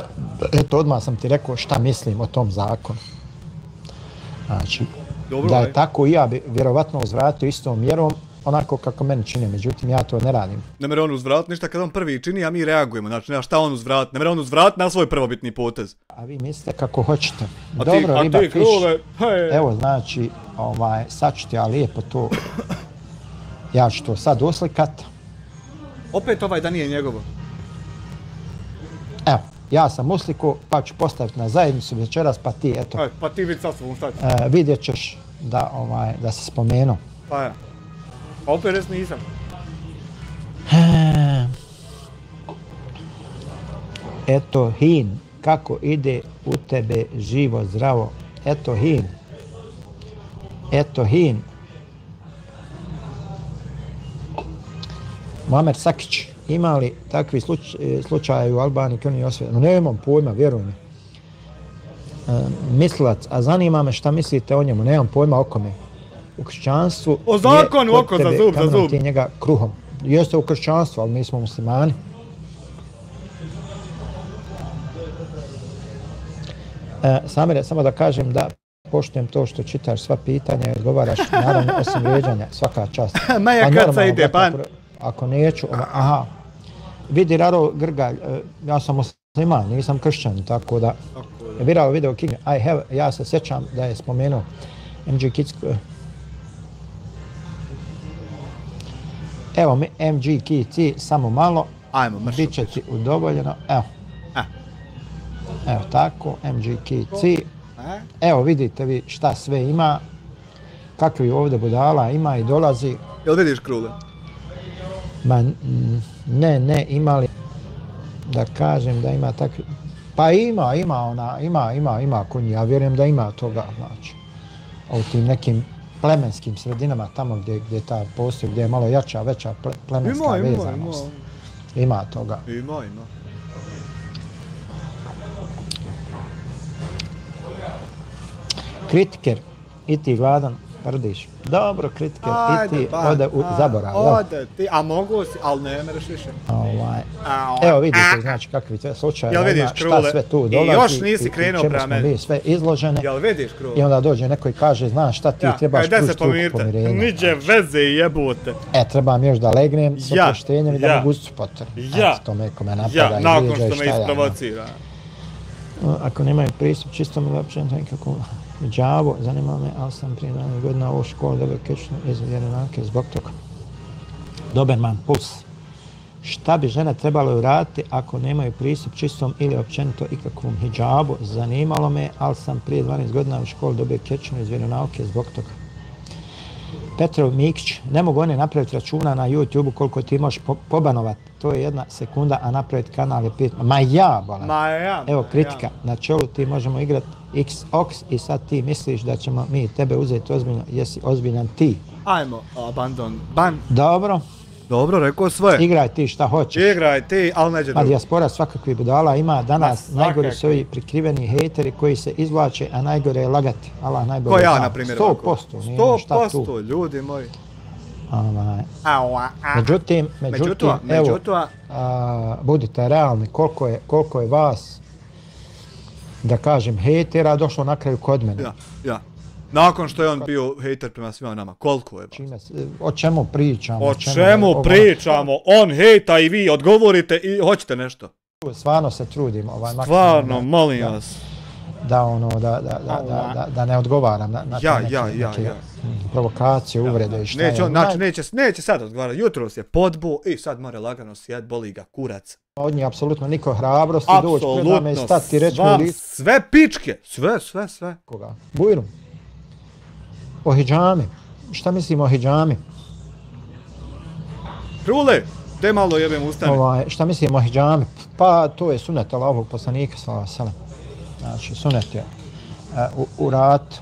eto, odmah sam ti rekao šta mislim o tom zakonu. Znači, da je tako i ja bi vjerovatno uzvratio istom mjerom, onako kako meni čini, međutim ja to ne radim. Ne mere on uzvrat ništa kad on prvi čini, a mi reagujemo, znači nema šta on uzvrat, ne mere on uzvrat na svoj prvobitni potez. A vi mislite kako hoćete. Dobro, riba, fiš. Evo, znači, sad ću ti ja lijepo to Ja ću to sad uslikat. Opet ovaj da nije njegovo. Evo, ja sam usliku, pa ću postaviti na zajednicu večeras, pa ti, eto. Aj, pa ti vidi sa svom, šta ću? Vidjet ćeš da se spomenu. Pa ja. Pa opet res nisam. Eto hin, kako ide u tebe živo zdravo. Eto hin. Eto hin. Muamer Sakić, ima li takvi slučajevi u Albaniji koji nije osvijetljeno? Nemam pojma, vjeruj mi. Mislilac, a zanima me šta mislite o njemu, nemam pojma o kome. U kršćanstvu o zakonu je oko za zub, za zub. Ti njega kruhom. Jeste u kršćanstvu, ali mi smo muslimani. Samire, samo da kažem da poštujem to što čitaš sva pitanja i odgovaraš, naravno osim vrijeđanja, svaka čast. Maja Kaca ide, ban. Ako neću, aha. Vidi Raro Grgalj, ja sam musliman, nisam kršćan, tako da... Virao video King, ja se sjećam da je spomenuo MG Kids... Evo MG Kids, samo malo. Ajmo, mršu. Biće ti udovoljeno, evo. Evo tako, MG Kids. Evo vidite vi šta sve ima. Kakvi ovdje budala ima i dolazi. Jel vidiš Krule? Ma ne, ima li da kažem da ima takvi... Pa ima konji, ja vjerujem da ima toga, znači. U tim nekim plemenskim sredinama, tamo gdje ta postoji, gdje je malo jača, veća plemenska vezanost. Ima toga. Ima. Kritiker, i ti gladan, rdiš. Dobro, kritiker, i ti ode u zaborav. Ode ti, a mogu si, ali ne mereš više. Evo vidite, znači kakvi slučaje ima, šta sve tu dolazi. I još nisi krenuo prema meni. Mi sve izložene. Jel vidiš Krule? I onda dođe neko i kaže, znaš šta ti trebaš pružiti ruku pomirenja. Niđe veze jebote. Trebam još da legnem s oproštenjem i da mogu potrem. Ja, to me kome napada i vrijeđa i šta ja. Isprovocira. Ako nemaju pristup čistom ili općenito nekako džavu, zanima me, ali sam prije 12 godina u školu dobio kečnu iz vjeronauke zbog toga. Doberman Puls. Šta bi žene trebalo uraditi ako nemaju pristup čistom ili općenito ikakvom hidžabu? Zanimalo me, ali sam prije 12 godina u školu dobio kečnu iz vjeronauke zbog toga. Petrov Mikić, ne mogu oni napraviti računa na YouTube koliko ti možeš pobanovati. To je 1 sekunda, a napraviti kanal je 5. Ma ja, bolan. Evo kritika, na čelu ti možemo igrati X-Ox i sad ti misliš da ćemo mi tebe uzeti ozbiljno, jesi ozbiljan ti. Ajmo, abandon, ban. Dobro, rekao svoje. Igraj ti šta hoćeš. Igraj ti, ali neđe drugo. A dijaspora svakakvi budala ima danas, najgori su ovi prikriveni hejteri koji se izvlače, a najgore je lagati. Allah najbolje ko ja, zna. na primjer. 100%, ljudi moji. Međutim, evo, budite realni, koliko je vas, da kažem, hejtera došlo na kraju kod mene. Ja. Nakon što je on bio hejter prema svima nama, koliko je? O čemu pričamo? Pričamo? On hejta i vi odgovorite i hoćete nešto. Stvarno se trudim. Stvarno, molim vas. Da ne odgovaram na neke provokacije, uvrede i šta je. Neće sad odgovarati. Jutros je podbu i sad mora lagano sjed, boli ga kurac. Od njih apsolutno niko hrabrosti doći pred nama i stati i reći u licu. Sve pičke, sve. Koga? Bujrum. O hidžami. Šta mislim o hidžami? Krule, te malo jebem ustane. Šta mislim o hidžami? Pa to je sunet Allahovog poslanika sallallahu alejhi ve sellem. Znači sunet je u rat.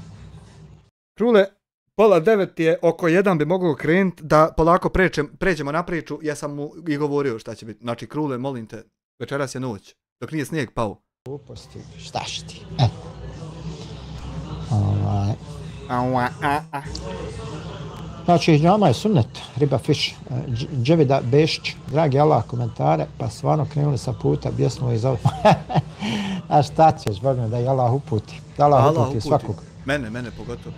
Krule, 8:30 je, oko 1 bi mogao krenuti da polako pređemo na priču. Ja sam mu i govorio šta će biti. Znači Krule, molim te, večeras je noć, dok nije snijeg pao. Gluposti, šta će ti? Znači, hidžama je sunnet, riba fiš, Dževida Bešić, dragi Allah, komentare, pa stvarno krenuli sa puta, bjesmo iz ovog. A šta ćeš, Bog me, da je Allah uputi. Da Allah uputi svakog. Mene pogotovo.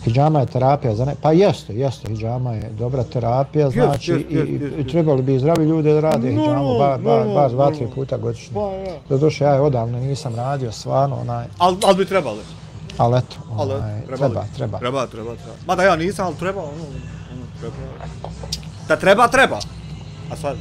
Hidžama je terapija za ne... Pa jeste, hidžama je dobra terapija, znači i trebali bi zdravi ljudi da rade hidžamu, bar 2-3 puta godišnje. Doduše, ja je odavno nisam radio, stvarno onaj... Ali bi trebali. Ali eto, treba. Mada ja nisam, ali treba. Da treba, treba. A sad?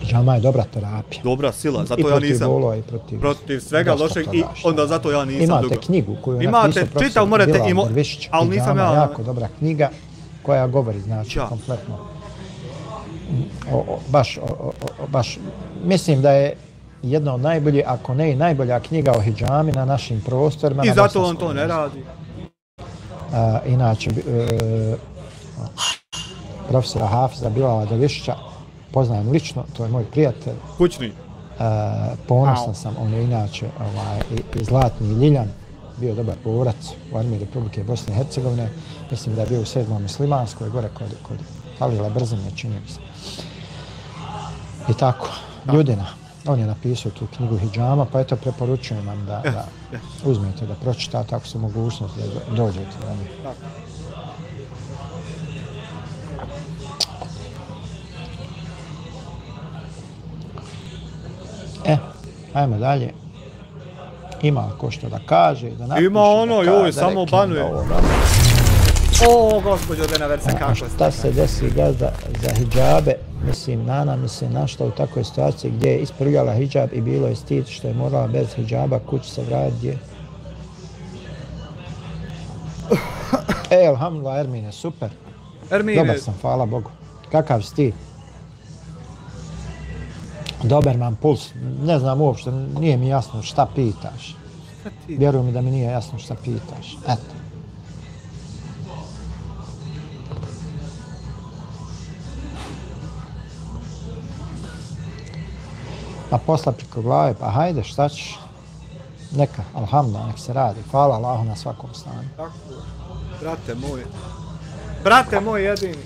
Hidžama je dobra terapija. Dobra sila, zato ja nisam. I protiv bolova i protiv svega lošeg i onda zato ja nisam dugo. Imate knjigu koju je napisao profesor Bilal Dervišić. Ali nisam ja... Jako dobra knjiga koja govori, znači, kompletno. Baš, mislim da je jedna od najboljih, ako ne i najbolja knjiga o hidžami na našim prostorima. I zato on to ne radi. Inače, profesora Hafiza Bilala Dervišića poznajem lično, to je moj prijatelj. Kućni. Ponosan sam, on je inače i Zlatni Ljiljan, bio dobar borac u armiji Republike Bosne i Hercegovine. Mislim da je bio u 7. muslimanskoj, gore kod Halila Brzine, čini mi se. I tako, Ljudina. On je napisao tu knjigu hidžama, pa eto preporučujem vam da uzmete, da pročitate ako su mogućnosti da dođete do njih. Ajmo dalje. Ima ko što da kaže, da napiše, ima ono, joj, samo banuje. O, gospođo Denaverse, kako ste? Šta se desi, gazda, za hidžabe? Mislim, Nana mi se našla u takvoj situaciji gdje je isprljala hidžab i bilo je stid što je morala bez hidžaba kući se vratiti. Alhamdulillah, Ermine, super. Dobar sam, hvala Bogu. Kakav si ti? Doberman puls, ne znam uopšte, nije mi jasno šta pitaš. Vjeruj mi da mi nije jasno šta pitaš. Eto. Pa posla preko glave, pa hajde, šta ćeš? Neka, alhamdulillah, nek se radi. Hvala Allahu na svakom stanju. Tako, brate moj. Brate moj jedini.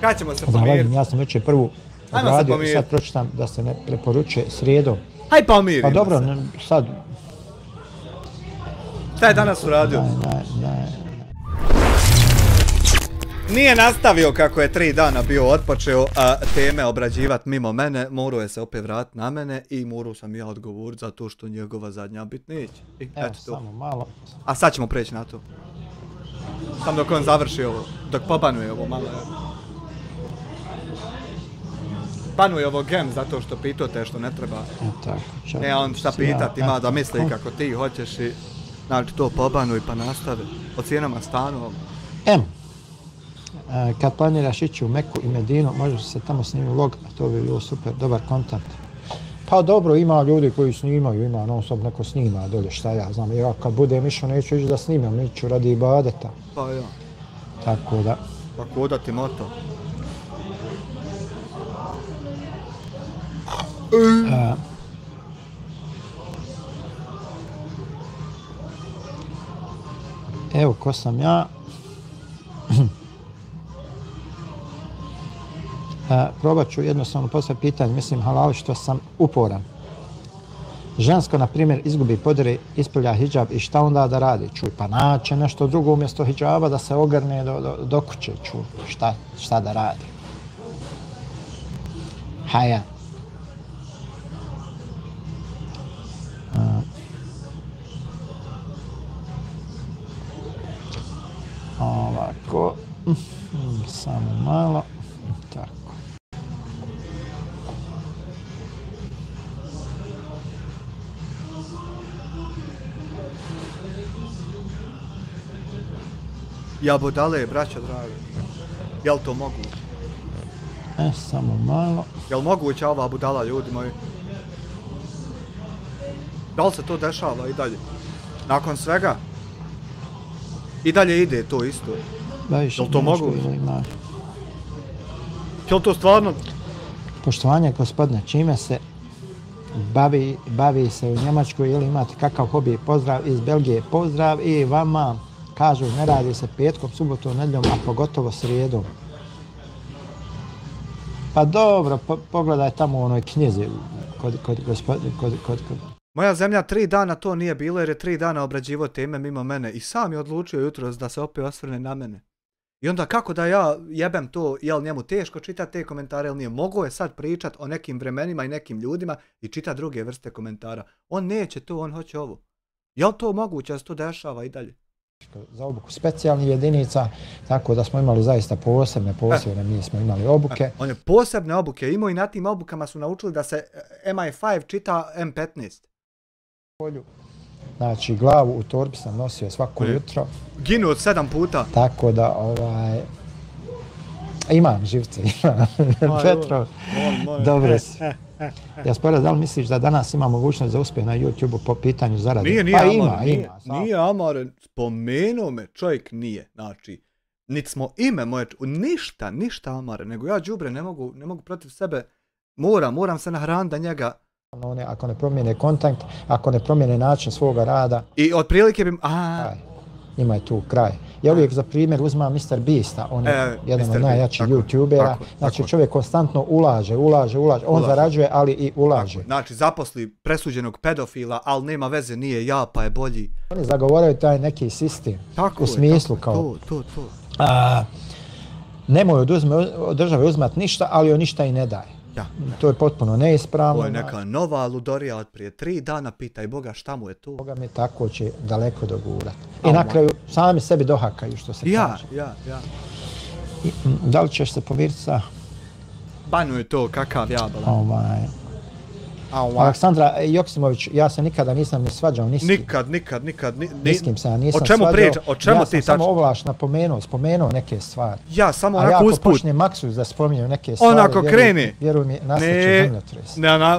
Kad ćemo se pomiriti? Ja sam već prvu odradio i sad pročitam da se ne preporučuje srijedom. Haj pomirimo se. Pa dobro, sad... Šta je danas uradio? Nije nastavio kako je 3 dana bio otpočeo teme obrađivat mimo mene, morao je se opet vratiti na mene i morao sam ja odgovoriti zato što njegova zadnja bit neće. Evo, samo malo. A sad ćemo preći na to. Sam dok on završi ovo, dok pobanuje ovo malo. Banuje ovo gem zato što pitao te što ne treba. Ne, on šta pitat ima da misli kako ti hoćeš i znači to pobanuj pa nastavi. O cijenama stanova. Kad planiraš ići u Meku i Medinu, možeš se tamo snimiti vlog, a to bi bilo super, dobar kontakt. Pa dobro, ima ljudi koji snimaju, ima non stop neko snima dolje, šta ja znam, jer kad budem išao neću ići da snimam, iću radi ibadeta. Pa ja. Tako da. Pa kuda ti moto? Evo ko sam ja. Probat ću jednostavno postaviti pitanje, mislim halal što sam uporan. Žensko, na primjer, izgubi podire, isprlja hidžab i šta onda da radi? Čuj, pa naće nešto drugo umjesto hidžaba da se ogrne do kuće, čuj, šta da radi? Haja. Ovako, samo malo, tako. Ja budale, braća draga, jel to moguće? Samo malo. Jel moguće ova budala, ljudi moji? Da li se to dešava i dalje? Nakon svega? I dalje ide to isto. Jel to moguće? Jel to stvarno? Poštovanje gospodine, čime se bavi se u Njemačkoj ili imate kakav hobi? Pozdrav iz Belgije, pozdrav i vama. Kažu, ne radi se petkom, subotom, nedjeljom, a pogotovo srijedom. Pa dobro, pogledaj tamo u onoj knjizi kod gospodine. Moja zemlja 3 dana to nije bilo jer je 3 dana obrađivo teme mimo mene i sam je odlučio jutros da se opet osvrne na mene. I onda kako da ja jebem to, jel njemu teško čitati te komentare ili nije? Mogu je sad pričat o nekim vremenima i nekim ljudima i čitati druge vrste komentara. On neće to, on hoće ovo. Jel to moguće da se to dešava i dalje? za obuku specijalnih jedinica, tako da smo imali zaista posebne, mi smo imali obuke. On je posebne obuke imao i na tim obukama su naučili da se MI5 čita M15. Znači, glavu u torbi sam nosio svako jutro. Ginuo od 7 puta. Tako da, imam živce, imam. Petrov, dobro si. Jaspora, da li misliš da danas ima mogućnost za uspjeh na YouTube-u po pitanju zarade? Nije Pa Amar, ima. Nije Amar, spomenuo me, čovjek nije, znači, niti smo ime moje, ništa Amare, nego ja đubre ne mogu protiv sebe, moram se nahraniti da njega. Ako ne promijene kontakt, ako ne promijene način svoga rada. I otprilike bi... Ima je tu kraj. Ja uvijek za primjer uzmam Mr. Beasta, on je jedan od najjačih YouTubera. Znači čovjek konstantno ulaže, on zarađuje, ali i ulaže. Znači zaposli presuđenog pedofila, ali nema veze, nije ja, pa je bolji. Oni zagovaraju taj neki sistem, u smislu kao... Nemoj od države uzmat ništa, ali on ništa i ne daje. To je potpuno neispravno. Ovo je neka nova ludorija od prije 3 dana, pitaj Boga šta mu je to. Boga mi tako će daleko dogurati. I na kraju sami sebi dohakaju, što se kaže. Ja. Da li ćeš se pomiriti sa... Banu je to, kakav jabala. Aleksandra Joksimović, ja se nikada nisam ni svađao ni s kim. Nikad. Ni s kim se ja nisam svađao. O čemu ja ti sam samo ovlaš spomenuo neke stvari. Ja samo onako usput. A ja ako počnem Maksus da spominjem neke stvari, onako kreni. Vjeruj mi, nastaće zemljotres.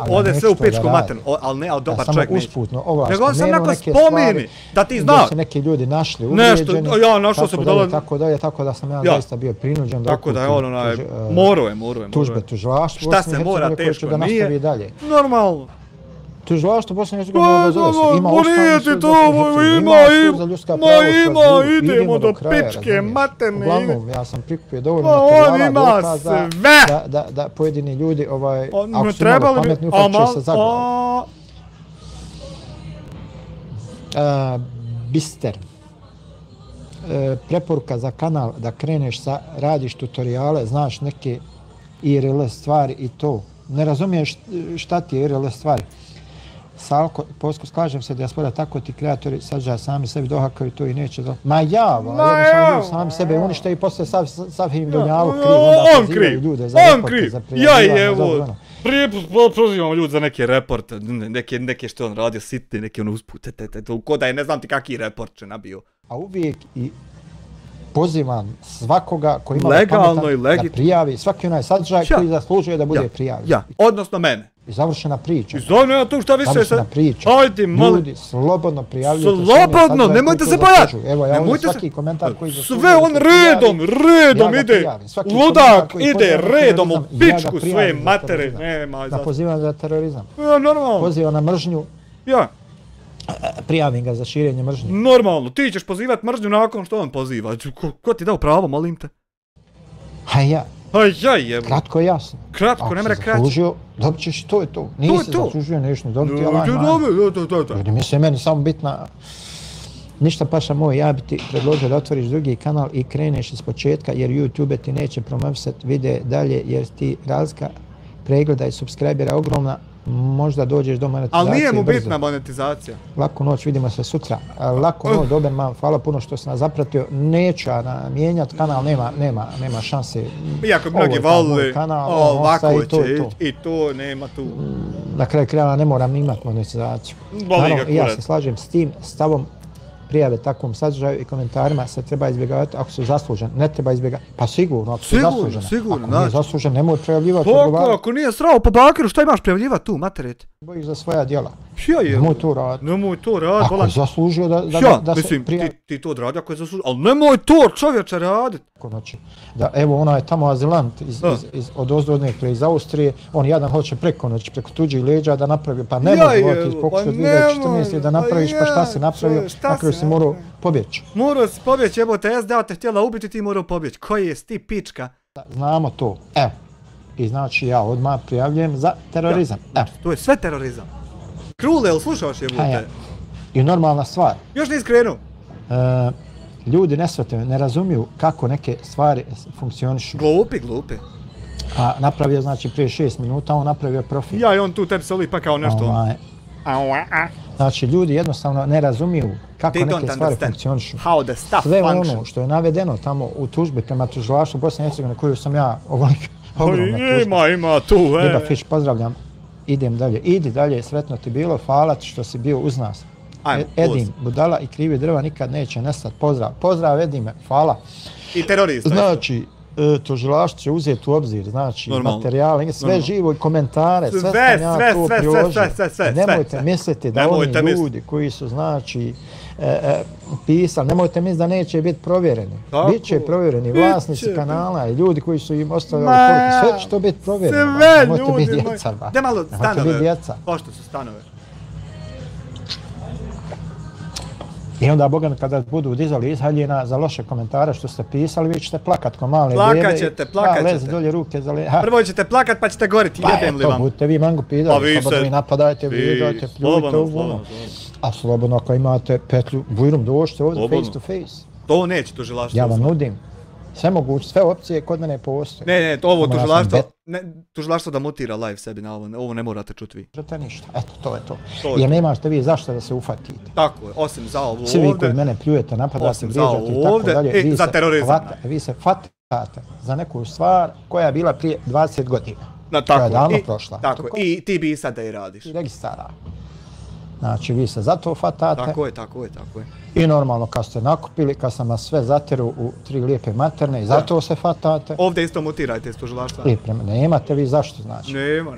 Ode sve u pičku materinu, ali ne, ali dobar čovjek neće. Ja samo usputno ovlaš spomenuo neke stvari, da ti znaš. Gdje su neki ljudi našli uvrijeđeni. Ja našao se budala. Tako da sam ja zaista bio prinuđen da tako da je on moruje. Tužbe tužilaštvo. Šta se mora, teško nije. Normalno. Tužilaštvo Bosne i Hercegovine da donese. Ima idemo do pičke materne. Uglavnom, ja sam prikupio dovoljno materijala dokaza da pojedini ljudi, ako su malo pametni, uhvatit će se za glavu. Bister. Preporuka za kanal da kreneš radiš tutoriale, znaš neke IRL stvari i to. Ne razumiješ šta ti je IRL stvari. Salko, posko, slažem se, dijaspora, tako ti kreatori sadržaja sami sebi dohakaju to i neće do... jednostavno sami sebe unište i posle sav im dunjalu kriv, onda pozivaju ljude za reporte, za prijavljivanje, za ono. Prozivamo ljudi za neke reporte, neke što on radio sitne, neke ono uspute, ko da je ne znam ti kakvi report će nabio. A uvijek i pozivam svakoga koji ima pametan da prijavi svaki onaj sadržaj koji zaslužuje da bude prijavljen. Ja, odnosno mene. I završena priča. Ja tu šta više se... Ajde, ljudi, slobodno prijavljujte. Slobodno, nemojte se bojati. Evo, ja ovdje svaki komentar koji zaslužuje... Sve on redom ide. Ludak ide redom u pičku svoje matere. Da pozivam za terorizam. Ja, normalno. Pozivam na mržnju. Ja. Prijavim ga za širenje mržnje. Normalno, ti ćeš pozivat mržnju nakon što on poziva. Ko ti dao pravo, molim te? Ja. Evo. Kratko i jasno. Kratko, ne mre kraće. Ako si zaslužio, dobit ćeš to je to. Nisi zaslužio nešto, dobiti Ljudi, misle meni samo bitna... Ništa paša moj, ja bi ti predložio da otvoriš drugi kanal i kreneš iz početka, jer YouTube ti neće promovisati videe dalje, jer ti razlika pregleda i subscribera ogromna. Možda dođeš do monetizacije brzo. Ali nije mu bitna monetizacija. Laku noć, vidimo se sutra. Laku noć, Doberman, hvala puno što si nas zapratio. Neću mijenjati kanal, nema šanse. Iako mnogi voli, ovako će i to, nema tu. Na kraju krajeva ne moram imati monetizaciju. Naravno, ja se slažem s tim stavom. Prijave takvom sadržaju i komentarima se treba izbjegavati ako su zasluženi. Ne treba izbjegavati. Pa sigurno, ako su zasluženi. Sigurno, ako nije zaslužen, nemoj prijavljivati. Ako nije srao po bakiru, šta imaš prijavljivati tu, materet? Bojiš za svoja djela. Nemoj to raditi. Ako je zaslužio da se prijavi. Ti to odradi ako je zaslužio, ali nemoj to čovječe raditi. Evo onaj tamo azilant od ozdodnih iz Austrije, on jadan hoće preko noći, preko tuđih leđa da napravi, pa ne može ti pokušati 2014. da napraviš, pa šta si napravio, na kraju si morao pobjeći. Morao si pobjeći, evo te SDA te htjela ubiti, ti morao pobjeći. Koji je ti pička? Znamo to, evo. I znači ja odmah prijavljujem za terorizam. To je sve terorizam. Krule, jel slušaš jebote? I normalna stvar. Još nisi krenuo. Ljudi ne razumiju kako neke stvari funkcionišu. Glupi. A napravio, znači, prije 6 minuta, on napravio profil. Ja i on tu tebi soli pa kao nešto. Znači, ljudi jednostavno ne razumiju kako neke stvari funkcionišu. Sve ono što je navedeno tamo u tužbi prema tužilaštvu Bosne i Hercegovine, koju sam ja ogromna tužba. Ima tu, Liba Fić, pozdravljam. Idem dalje. Idi dalje, sretno ti bilo, hvala ti što si bio uz nas. Edim, budala i krivi drva nikad neće nestati. Pozdrav. Pozdrav Edime, hvala. I terorista. Znači, tužilaštvo će uzeti u obzir, znači, materijale, sve živo i komentare, sve sam ja to priložio. Nemojte misliti da oni ljudi koji su, znači, pisali, nemojte misliti da neće biti provjereni. Biće provjereni vlasnici kanala i ljudi koji su im ostavili poruke. Sve će to biti provjereno. Nemojte biti djeca. Gde malo stanove? Pošto su stanove? I onda, Bogan, kada budu dizali iz haljina za loše komentare što ste pisali, vi ćete plakat ko male bebe. Plakat ćete. Lezi dolje ruke za Prvo ćete plakat pa ćete goriti, jebem li vam. Pa budete vi mangu pidali, slobodno vi napadajte, vrijeđajte, pljujte u ono. A slobodno ako imate petlju, bujrum dođite ovdje face to face. To neće tužilaštvo. Ja vam nudim. Sve moguće, sve opcije kod mene postoje. Ne, ovo tužilaštvo da mutira live sebi na ovo ne morate čuti vi. Žete ništa, eto, to je to. Jer nemašte vi zašto da se ufatite. Tako je, osim za ovo ovdje. Svi vi koji mene pljujete, napadate, vrijeđate i tako dalje, vi se fatate za neku stvar koja je bila prije 20 godina. Koja je davno prošla. Tako je, i ti bi i sad da i radiš. I registara. Znači, vi se zato fatate. Tako je. I normalno, kad ste nakupili, kad sam vas sve zateru u 3 lijepe materne i zato se fatate. Ovdje isto mutirajte iz tužilaštva. Nemate vi zašto, znači. Nema.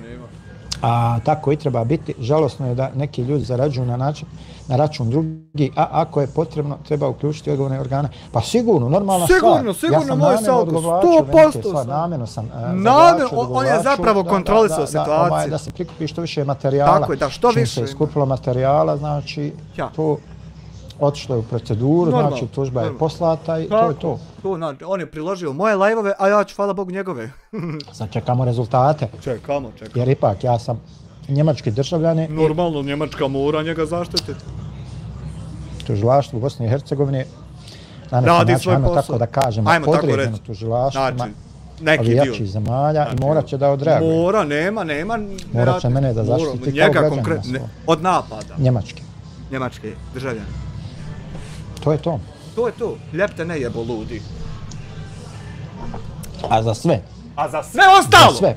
A tako i treba biti. Žalosno je da neki ljudi zarađuju na račun drugi, a ako je potrebno, treba uključiti odgovorne organe. Pa sigurno, normalna stvar. Sigurno, moj salko, 100%. Namjerno sam on je zapravo kontrolisao situaciju. Da se prikupi što više materijala. Tako je, da, što više. Čim se iskupilo materijala, znači, to otišlo je u proceduru, znači tužba je poslata i to je to. On je priložio moje live-ove, a ja ću, hvala Bogu, njegove. Sad čekamo rezultate. Čekamo. Jer ipak ja sam njemački državljani. Normalno, Njemačka mora njega zaštititi. Tužilaštvo u Bosni i Hercegovini radi svoj posao. Tako da kažemo, podređeno tužilaštvima ovih jačih zemalja i morat će da odreaguje. Mora, nema. Morat će mene da zaštiti kao građanina. Od napada. Njemačke državljani. To je to. To je to. Ljepte ne jebo ludi. A za sve ostalo?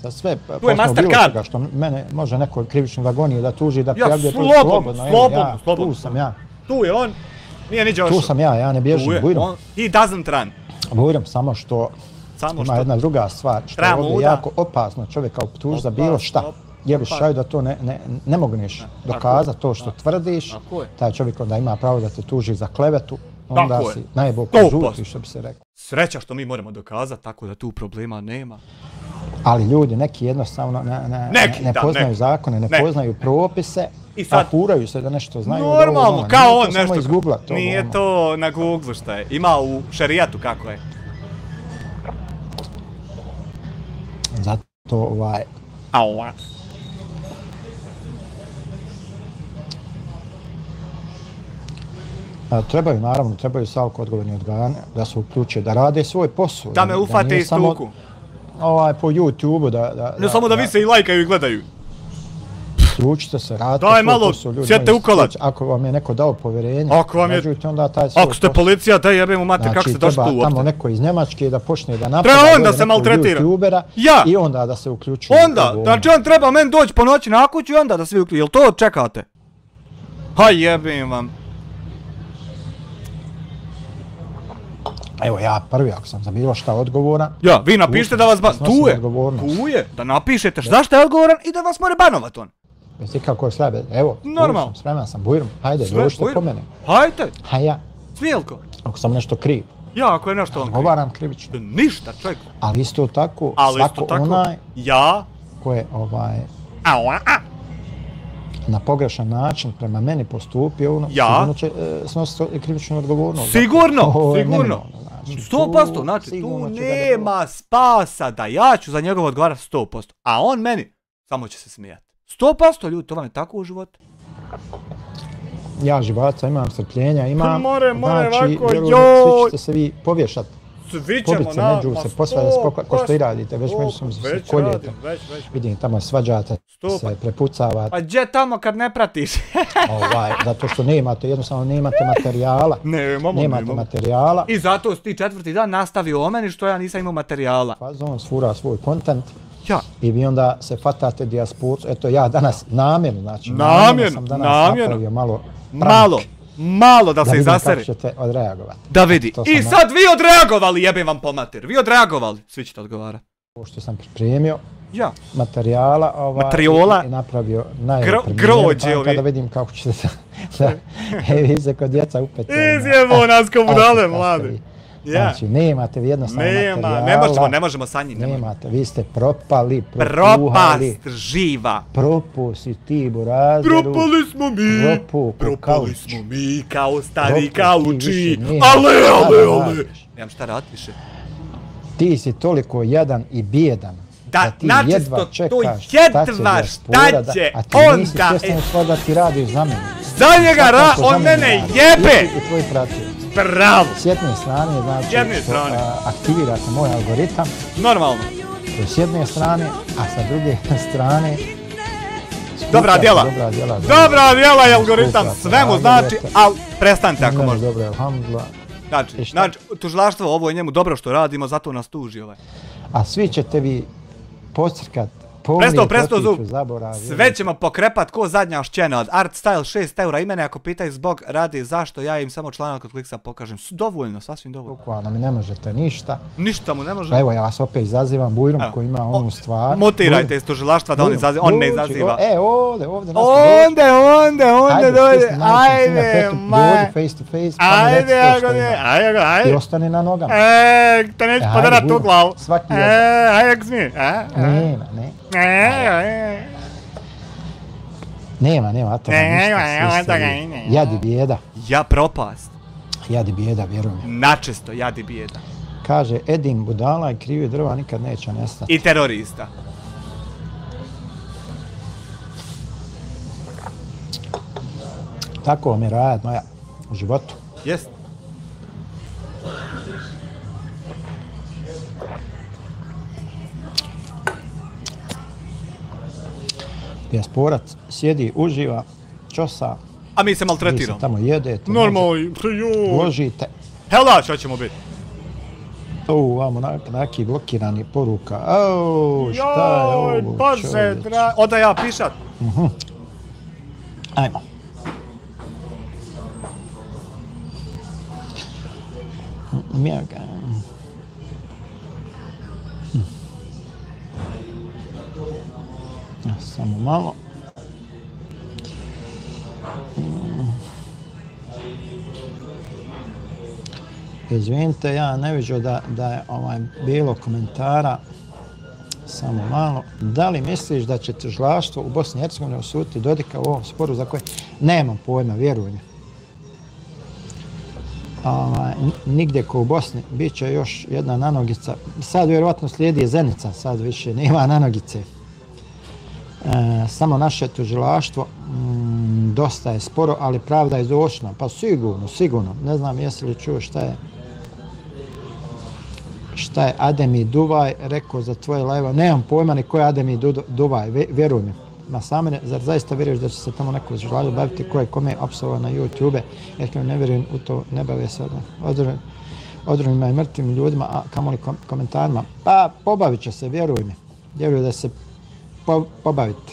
Za sve. Tu je Mastercard. Što mene može neko krivični vagonije da tuži da prijavljuje to slobodno. Tu sam ja. Tu je on. Nije niđe ošao. Tu sam ja ne bježim. He doesn't run. Bujram, samo što ima jedna druga stvar. Što je ovdje jako opasno čovjeka optuži za bilo šta. Jer u slučaju da to ne mogneš dokazati to što tvrdiš, taj čovjek onda ima pravo da te tuži za klevetu, onda si najbolj žuti, što bi se rekao. Sreća što mi moramo dokazati, tako da tu problema nema. Ali ljudi, neki jednostavno ne poznaju zakone, ne poznaju propise, a furaju se da nešto znaju. Normalno, kao on nešto. Nije to na Google šta je. Ima u šerijatu kako je. Zato trebaju savko odgovorni organe da se uključe, da rade svoj posao. Da me ufate iz tuku. Po YouTube-u da... Ne samo da vise i lajkaju i gledaju. Uključite se, radite svoj posao. Daj malo, sjete u kolač. Ako vam je neko dao povjerenje, onda taj svoj posao. Ako ste policija, daj jebem u mater, kako ste došli tu uopšte? Znači, treba tamo neko iz Njemačke da počne da napada nekog YouTubera i onda da se uključuje. Onda, znači on treba meni doći po noći na kuću i onda da se uključuje. Jel to čekate? Haj jebem vam. Evo ja prvi, ako sam za bilo šta odgovoran... Ja, vi napišete da vas tu je, da napišete zašto je odgovoran i da vas more banovat on. Jesi kako je slebe, evo, spreman sam, bujrum, hajde, dođite po mene. Hajde, ja. Smijelko. Ako sam nešto kriv. Ja, ako je nešto on kriv. Odgovaram krivično. Ništa, čovjek. Ali isto tako, svako onaj ko je na pogrešan način prema meni postupio, sigurno će snositi krivičnu odgovornost. Sigurno. 100%, znači tu nema spasa da ja ću za njegov odgovarati 100%, a on meni samo će se smijati. 100% ljudi, to vam je tako u životu. Ja živaca imam, strpljenja imam, znači svi ćete se vi povješati. Svi ćemo pobit se među se, posvađati ko što i radite, već među se koljete. Vidim, tamo svađate. se prepucavate. Pa gdje tamo kad ne pratiš? Zato što jednostavno nemate materijala. Nemate materijala. I zato si ti 4. dan nastavio o meni što ja nisam imao materijala. Fazon stvara svoj kontent. Ja. I vi onda se fatate dijasporu. Eto ja danas namjerno, znači sam danas napravio malo prank. Malo da se izasere. Da vidim kako ćete odreagovati. Da vidi. I sad vi odreagovali, jebem vam po mater. Vi odreagovali. Svi ćete odgovarati. Ovo što sam pripremio. Ja. Materijala. I napravio grođe ovi. Kada vidim kako ćete vi se kod djeca upeti. Izjebo nas ko budale, mladi. Znači, nemate vi jednostavno materijala. Ne možemo sa njim. Nemate, vi ste propali, propast živa. Propu si ti, burazeru. Propali smo mi kao stari kauči. Ale. Nemam šta rad više. Ti si toliko jadan i bijedan. Da ti jedva čekaš šta će onda. A ti nisi svjestan što da ti radiš za mene. Za njega on mene jebe. I tvoji pratioci. Bravo! S jedne strane, znači, aktivirate moj algoritam. Normalno. To s jedne strane, a sa druge strane... Dobra djela i algoritam, sve mu znači, ali prestanite ako možete. Dobro, alhamdulillah. Znači, tužilaštvo, ovo je njemu dobro što radimo, zato nas tuži ovaj. A svi ćete vi podcrkat. Presto zub, sve ćemo pokrepat ko zadnja šćena od Art Style 6 eura i mene ako pitaju zbog radi zašto ja im samo članak kod kliksa pokažem. Dovoljno, sasvim dovoljno. Bukvalno mi ne možete ništa. Ništa mu ne može. Pa evo ja vas opet izazivam Bujrom koji ima onu stvar. Mutirajte iz tužilaštva da on ne izaziva. Ovdje. Onda dođe. Ajde, maj. Face to face. Ajde. I ostane na nogama. To neću podarat tu glavu. Svaki jedan. Ajde, jak smije. Nema, to ništa. Jadi bijeda. Ja propast. Jadi bijeda, vjerujem. Načesto, jadi bijeda. Kaže, Edin budala i krivi drva nikad neće nestati. I terorista. Tako mi rad moja u životu. Jest. Dijasporac sjedi, uživa, čosa. A mi se maltretiramo. Vi se tamo jedete. Normalno. Uložite. Hela, šta ćemo biti? Vamo neki blokirani poruka. Šta je ovo? Bože, onda ja pišat. Ajmo. Mjega. Samo malo. Izvinite, ja ne viđu da je bilo komentara. Samo malo. Da li misliš da će tužilaštvo u Bosni i Hercegovini osuditi Dodika u ovom sporu za koji nemam pojma, vjeruj mi. Nigdje ko u Bosni bit će još jedna nanogica. Sad vjerovatno slijedi Zenica, sad više nema nanogice. Samo naše tužilaštvo dosta je sporo, ali pravda je došla. Pa sigurno. Ne znam jesi li čuo šta je Ademi Duvaj rekao za tvoje live. Nemam pojma ni ko je Ademi Duvaj, vjeruj mi. Ma samene, zar zaista vjeruješ da će se tamo neko tužilaštvo baviti ko je kome apsovao na YouTube? Jer ne vjerujem u to, ne bave se odrovima i mrtvim ljudima, a kamoli komentarima. Pa pobavit će se, vjeruj mi. Vjeruj da se pobavite.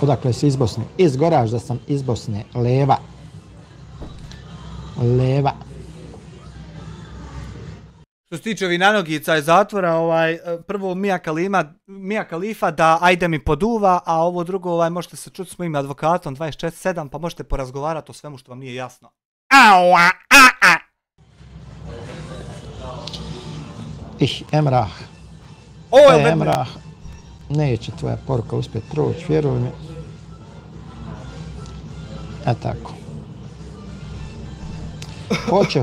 Odakle si iz Bosne? Iz Goražda sam, iz Bosne. Leva. Što se tiče ovih nanogica iz zatvora, prvo Mija Khalifa da ajde mi poduva, a ovo drugo možete se čuti s mojim advokatom 24/7 pa možete porazgovarati o svemu što vam nije jasno. Emrah. Emrah. Neće tvoja poruka uspjeti proći, vjeruj mi. Tako.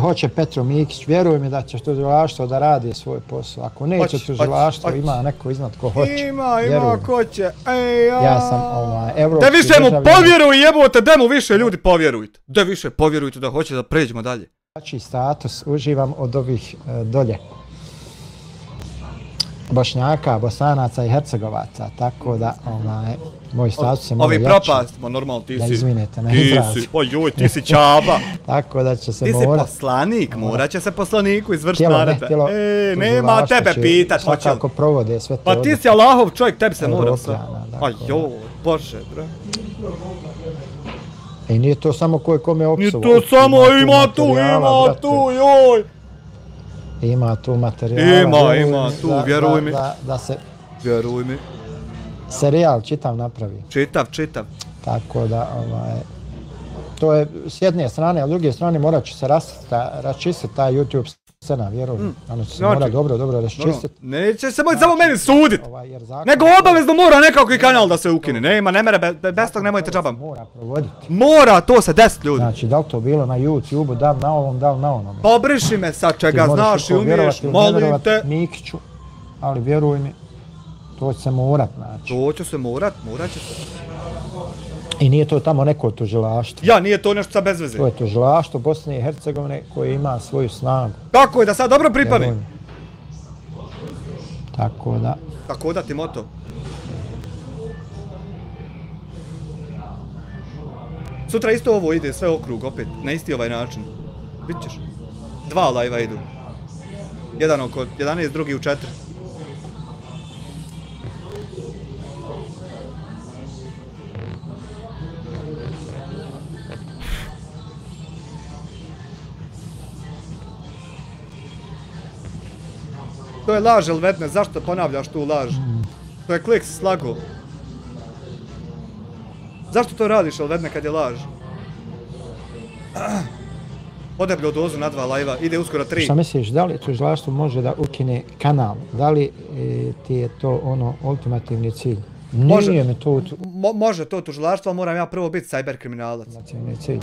Hoće Petro Mikić, vjeruj mi da će tužilaštvo da radi svoj posao. Ako neće tužilaštvo, ima neko iznad ko hoće. Ima ko će. Ja sam evropski da više mu povjeruj, jebote, da mu više ljudi povjerujte. Da više povjerujte da hoće da pređemo dalje. Status uživam od ovih dolje. Bošnjaka, Bosanaca i Hercegovaca, tako da moj status je malo jači. Ovi propast, normalno ti si. Da izvinete na izrazu. Ojoj, ti si čaba. Tako da će se ti si poslanik, morat će se poslaniku izvršiti naredbe. Nema tebe pitat. Svakako provode sve te pa ti si Allahov čovjek, tebi se mora sve. Ajoj, Bože, bre. I nije to samo ko je kome opsovao. Nije to samo, ima tu, joj. Ima tu materijala. Ima tu, vjeruj mi. Da se... Vjeruj mi. Serijal čitav napravi. Čitav. Tako da, to je s jedne strane, a s druge strane morat će se raščistiti taj YouTube scena, vjeruj mi. Ono će se mora dobro raščistiti. Neće se moći samo meni sudit. Nego obavezno mora nekako i kanal da se ukine. Ne mere, bez tog nemojte džabam. Mora provoditi. Mora to se desiti, ljudi. Znači, da li to bilo na YouTube, da li na ovom, da li na onome. Pobriši me sa čega znaš i umiješ, molim te. Mikiću, ali vjeruj mi, to će se morat, znači. To će se morat će se. I nije to tamo neko tužilaštvo. Ja, nije to nešto sa bez veze. To je tužilaštvo Bosne i Hercegovine koje ima svoju snagu. Tako je, da sad dobro pripani. Tako da ti moto. Sutra isto ovo ide, sve okrug opet, na isti ovaj način. Vidit ćeš. 2 live-a idu. Jedan oko 11, drugi u 4. To je laž, Elvedne, zašto ponavljaš tu laž? To je Kliks slago. Zašto to radiš, Elvedne, kad je laž? Odeblju dozu na 2 live-a, ide uskoro 3. Šta misliš, da li tužilaštvo može da ukine kanal? Da li ti je to ultimativni cilj? Nije mi to... Može to tužilaštvo, moram ja prvo biti cyberkriminalac. Ultimativni cilj.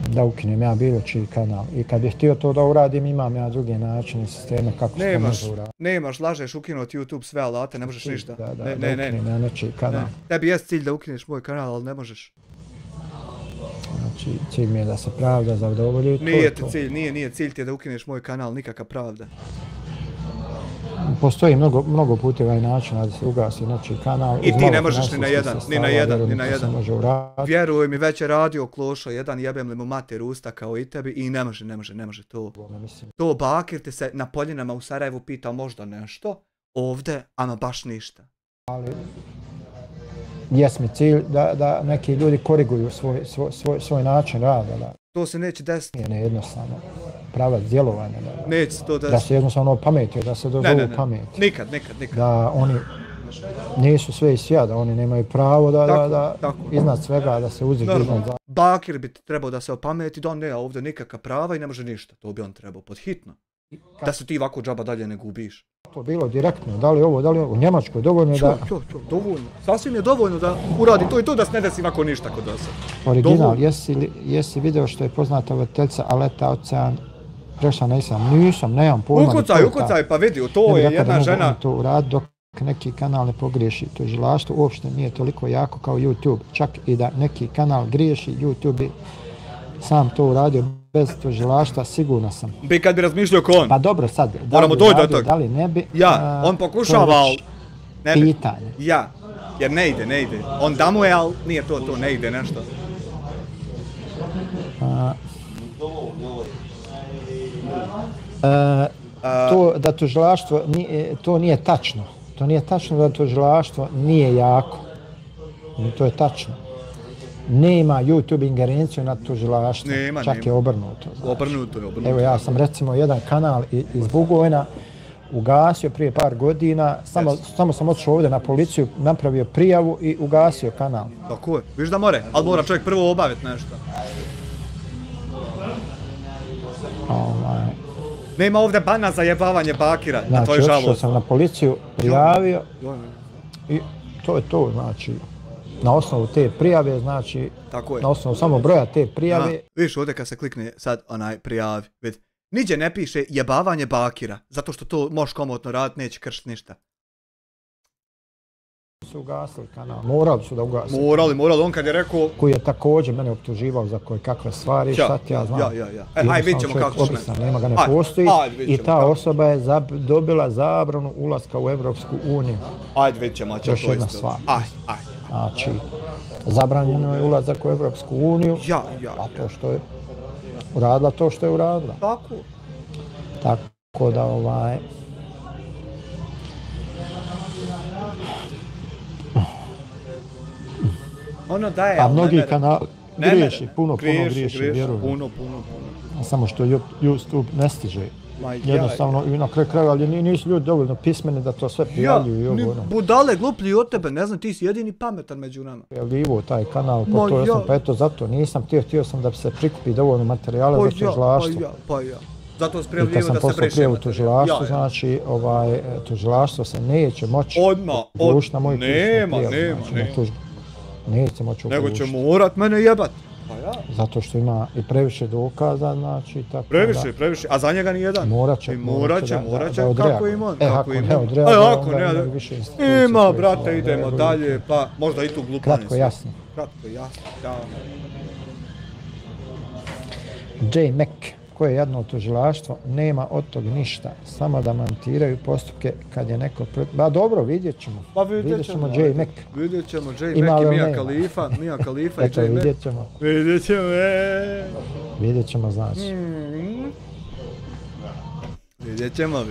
Da ukinem ja bilo čiji kanal. I kad bih htio to da uradim, imam ja druge načine, sisteme kako se to može uraditi. Nemaš, lažeš, ukinuti YouTube sve alate, ne možeš ništa. Da ukinem ja nečiji kanal. Tebi jest cilj da ukineš moj kanal, ali ne možeš. Znači, cilj mi je da se pravda zadovolji. Nije cilj ti je da ukineš moj kanal, nikakva pravda. Postoji mnogo puteva i načina da se ugasi nečiji kanal. I ti ne možeš ni na jedan. Vjeruj mi, već je radio Klošo jedan, jebem li mu mater usta kao i tebi i ne može to. To Bakir ti se na Poljinama u Sarajevu pitao možda nešto, ovdje, ama baš ništa. Ali, jes mi cilj da neki ljudi koriguju svoj način rada. To se neće desiti. Nije jednostavno pravac djelovanja. Neće se to desiti. Da se jednostavno pameti, da se dozovu pameti. Nikad. Da oni nisu sve i svija, da oni nemaju pravo da iznad svega, da se uzdižu iznad zakona. Bakir bi trebao da se opameti, da on nema ovdje nikakva prava i ne može ništa. To bi on trebao pod hitno. Da se ti ovako džaba dalje ne gubiš. To bilo direktno, da li ovo, u Njemačkoj dovoljno je da... Dovoljno. Sasvim je dovoljno da uradi to i to da se ne desi ovako ništa kod nas. Original, jesi video što je poznata voditeljica Aleta Ocean prešla na islam? Nisam, nemam pojma. Ukucaj, pa vidi, to je jedna žena. To uradi dok neki kanal ne pogriješi. Tužilaštvo uopšte nije toliko jako kao YouTube. Čak i da neki kanal griješi, YouTube bi sam to uradio bez tužilaštva, sigurno sam. Bi kad bi razmišljao ko on. Pa dobro sad, moramo doći do toga. Da li ne bi... Ja, on pokušava, ali... Pitanje. Ja, jer ne ide. On da mu je, ali nije to, ne ide nešto. To da tužilaštvo, to nije tačno. To nije tačno da tužilaštvo nije jako. To je tačno. Nema YouTube ingerenciju nad tužilaštvom, čak je obrnuto. Obrnuto. Evo ja sam recimo jedan kanal iz Bugojna ugasio prije par godina, samo sam otišao ovdje na policiju, napravio prijavu i ugasio kanal. Tako je, viš da more, ali mora čovjek prvo obaviti nešto. Nema ovdje bana za jebavanje Bakira, na tvoj žalost. Znači, otišao sam na policiju, prijavio i to je to, znači. Na osnovu te prijave, znači, na osnovu samo broja te prijave... Viš ovdje kad se klikne sad onaj prijavi, vidi. Niđe ne piše jebavanje Bakira, zato što to možeš komotno raditi, neće kršiti ništa. su ugasili kanal, morali su da ugasi. Morali, on kad je rekao... Koji je također mene optuživao za koje kakve stvari, šta ti ja znam. Ja. Hajde, vidit ćemo kako ćemo. Nema ga, ne postoji i ta osoba je dobila zabranu ulaska u Evropsku uniju. Ajde, vidit ćemo. Još jedna stvar. Ajde. Znači, zabranjeno je ulazak u Evropsku uniju, a to što je uradila to što je uradila. Tako da ono daje... A mnogi kanali griješi, puno griješi, vjerujem. Puno. Samo što YouTube ne stiže. Jednostavno, i na kraju krajeva, ali nisu ljudi dovoljno pismeni da to sve prijavljuju. Budale gluplji od tebe, ne znam, ti si jedini pametan među nama. Prijavljivo taj kanal, pa eto zato nisam htio sam da se prikupi dovoljno materijala za tužilaštvo. Pa ja. Zato se prijavljivo da se briše materijal. I kad sam poslao prijavu tužilaštvu, znači tužilaštvo se neće moći uključiti na moju krivičnu prijavu. Neće moći uključiti. Nego će morat mene jebat. Zato što ima i previše dokaza, znači tako Previše, a za njega ni jedan. Morat će, kako ima on. Ako ne odreaguje, onda ima više institucije. Ima, brate, idemo dalje, pa možda i tu glupane. Kratko, jasno. Da. J. Mac, koje je jedno tužilaštvo, nema od tog ništa, samo da montiraju postupke kad je neko... Ba dobro, vidjet ćemo. Vidjet ćemo J. Mac. Vidjet ćemo J. Mac i Mia Khalifa i J. Mac. Eto, vidjet ćemo. Vidjet ćemo, znači. Vidjet ćemo.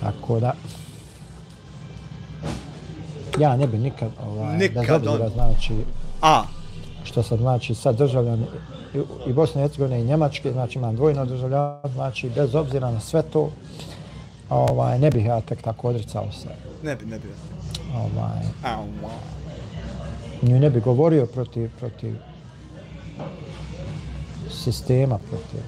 Tako da... Ja ne bi nikad, bez obzira, znači... Što sad znači sad državljan i Bosne i Hercegovine i Njemačke, znači imam dvojno državljanstvo, znači bez obzira na sve to, ne bih ja tek tako odricao se. Ne bi. Ne bi govorio protiv sistema, protiv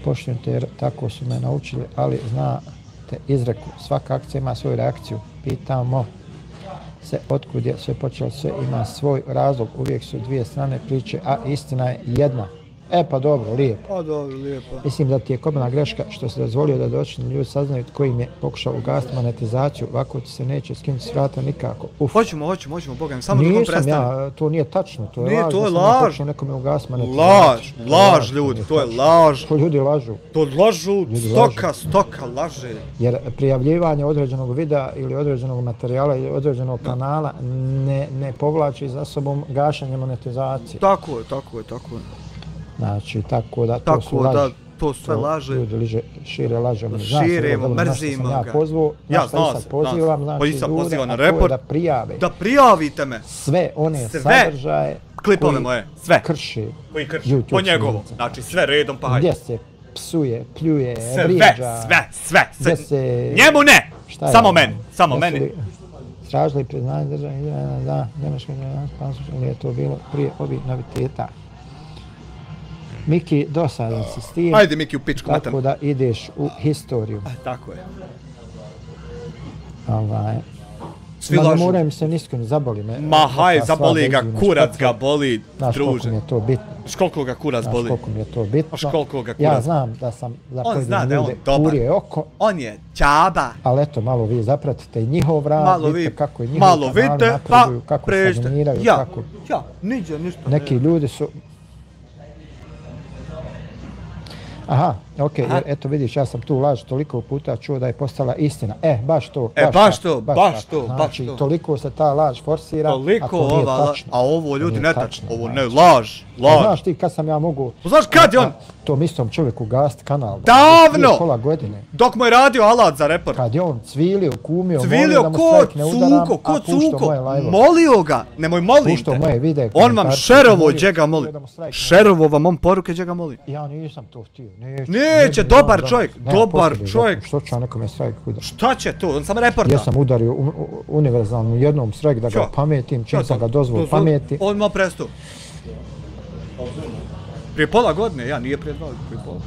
poštujte, jer tako su me naučili, ali znate izreku, svaka akcija ima svoju reakciju, pitamo se otkud je sve počelo, sve ima svoj razlog, uvijek su dvije strane priče, a istina je jedna. Pa dobro, lijepo. Mislim da ti je kobna greška što se dozvolio da doći ljudi saznaju tko im je pokušao ugasiti monetizaciju, ovako ti se neće skinuti s vrata nikako. Hoćemo, Boga mi, samo drugom prestane. To nije tačno, to je laž. To je laž. Nekome ugasiti monetizaciju. Laž ljudi, to je laž. To ljudi lažu. To lažu, stoka laže. Jer prijavljivanje određenog videa ili određenog materijala ili određenog kanala ne povlači za sobom gašenje monetizacije. Tako je. Znači, tako da to su laži. To sve laže. Ljudi šire laže. Širimo, mrzimo ga. Ja sad pozivam, znači ljude, a to je da prijave. Da prijavite me. Sve one sadržaje klipove moje, sve. Krši. Koji krši, po njegovo. Znači sve redom pa hajde. Gdje se psuje, pljuje, vrijeđa. Sve. Njemu ne! Samo meni. Tražili priznanje državnih da Njemačka ili je to bilo prije ovih noviteta. Miki, dosadan si s tim. Ajde Miki u pičku metam. Tako da ideš u historiju. Tako je. Svi lažu. Ne moram se nisko, ne zaboli me. Ma haj, zaboli ga, kurac ga boli, druže. Znaš koliko mi je to bitno. Školiko ga kurac boli. Znaš koliko mi je to bitno. Školiko ga kurac. Ja znam da sam za pojedine ljude kurio oko. On je ćaba. Ali eto, malo vi zapratite i njihov rad, vidite kako je njihov kanali napreduju, kako stagniraju, kako... Ja, niđe, ništa. Neki ljudi su... Aha, okej, eto vidiš, ja sam tu laž toliko puta čuo da je postala istina. Baš to. Znači, toliko se ta laž forsira, a to nije tačno. A ovo ljudi ne tačno, ovo ne, laž. Znaš ti kad sam ja mogu... Znaš kad je on? Tom istom čovjeku gasti kanal. Davno! Pola godine. Dok mu je radio alat za report. Kad je on cvilio, kumio, molio da mu strajk ne udaram, a puštao moje live-ove. Molio ga, nemoj molim te. Puštao moje videe. On vam šerovo džega moli. Šerovo vam on poruke džega moli. Ja nisam to htio. Neće, dobar čovjek. Što će nekome strajk udariti? Šta će to? On sam reporta. Ja sam udario univerzalno jednom strajk da ga pametim, čim sam ga dozvolio pameti. On ma presto. Prije pola godine, ja nije prije 2, prije pola.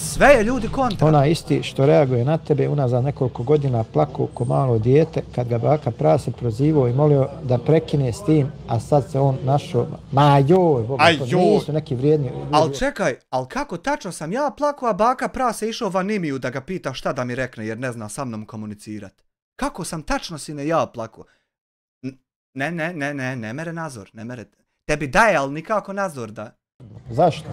Sve je ljudi kontra. Ona isti što reaguje na tebe unazad nekoliko godina plaku ko malo dijete kad ga baka prase prozivao i molio da prekine s tim, a sad se on našao, ma joj, Boga, to nisu neki vrijedni ljudi. Al čekaj, al kako tačno sam ja plakao, a baka prase išao Vanimiju da ga pita šta da mi rekne jer ne zna sa mnom komunicirat. Kako sam tačno sine ja plakao? Ne mere Nazor, ne mere. Tebi daje, ali nikako Nazor da. Zašto?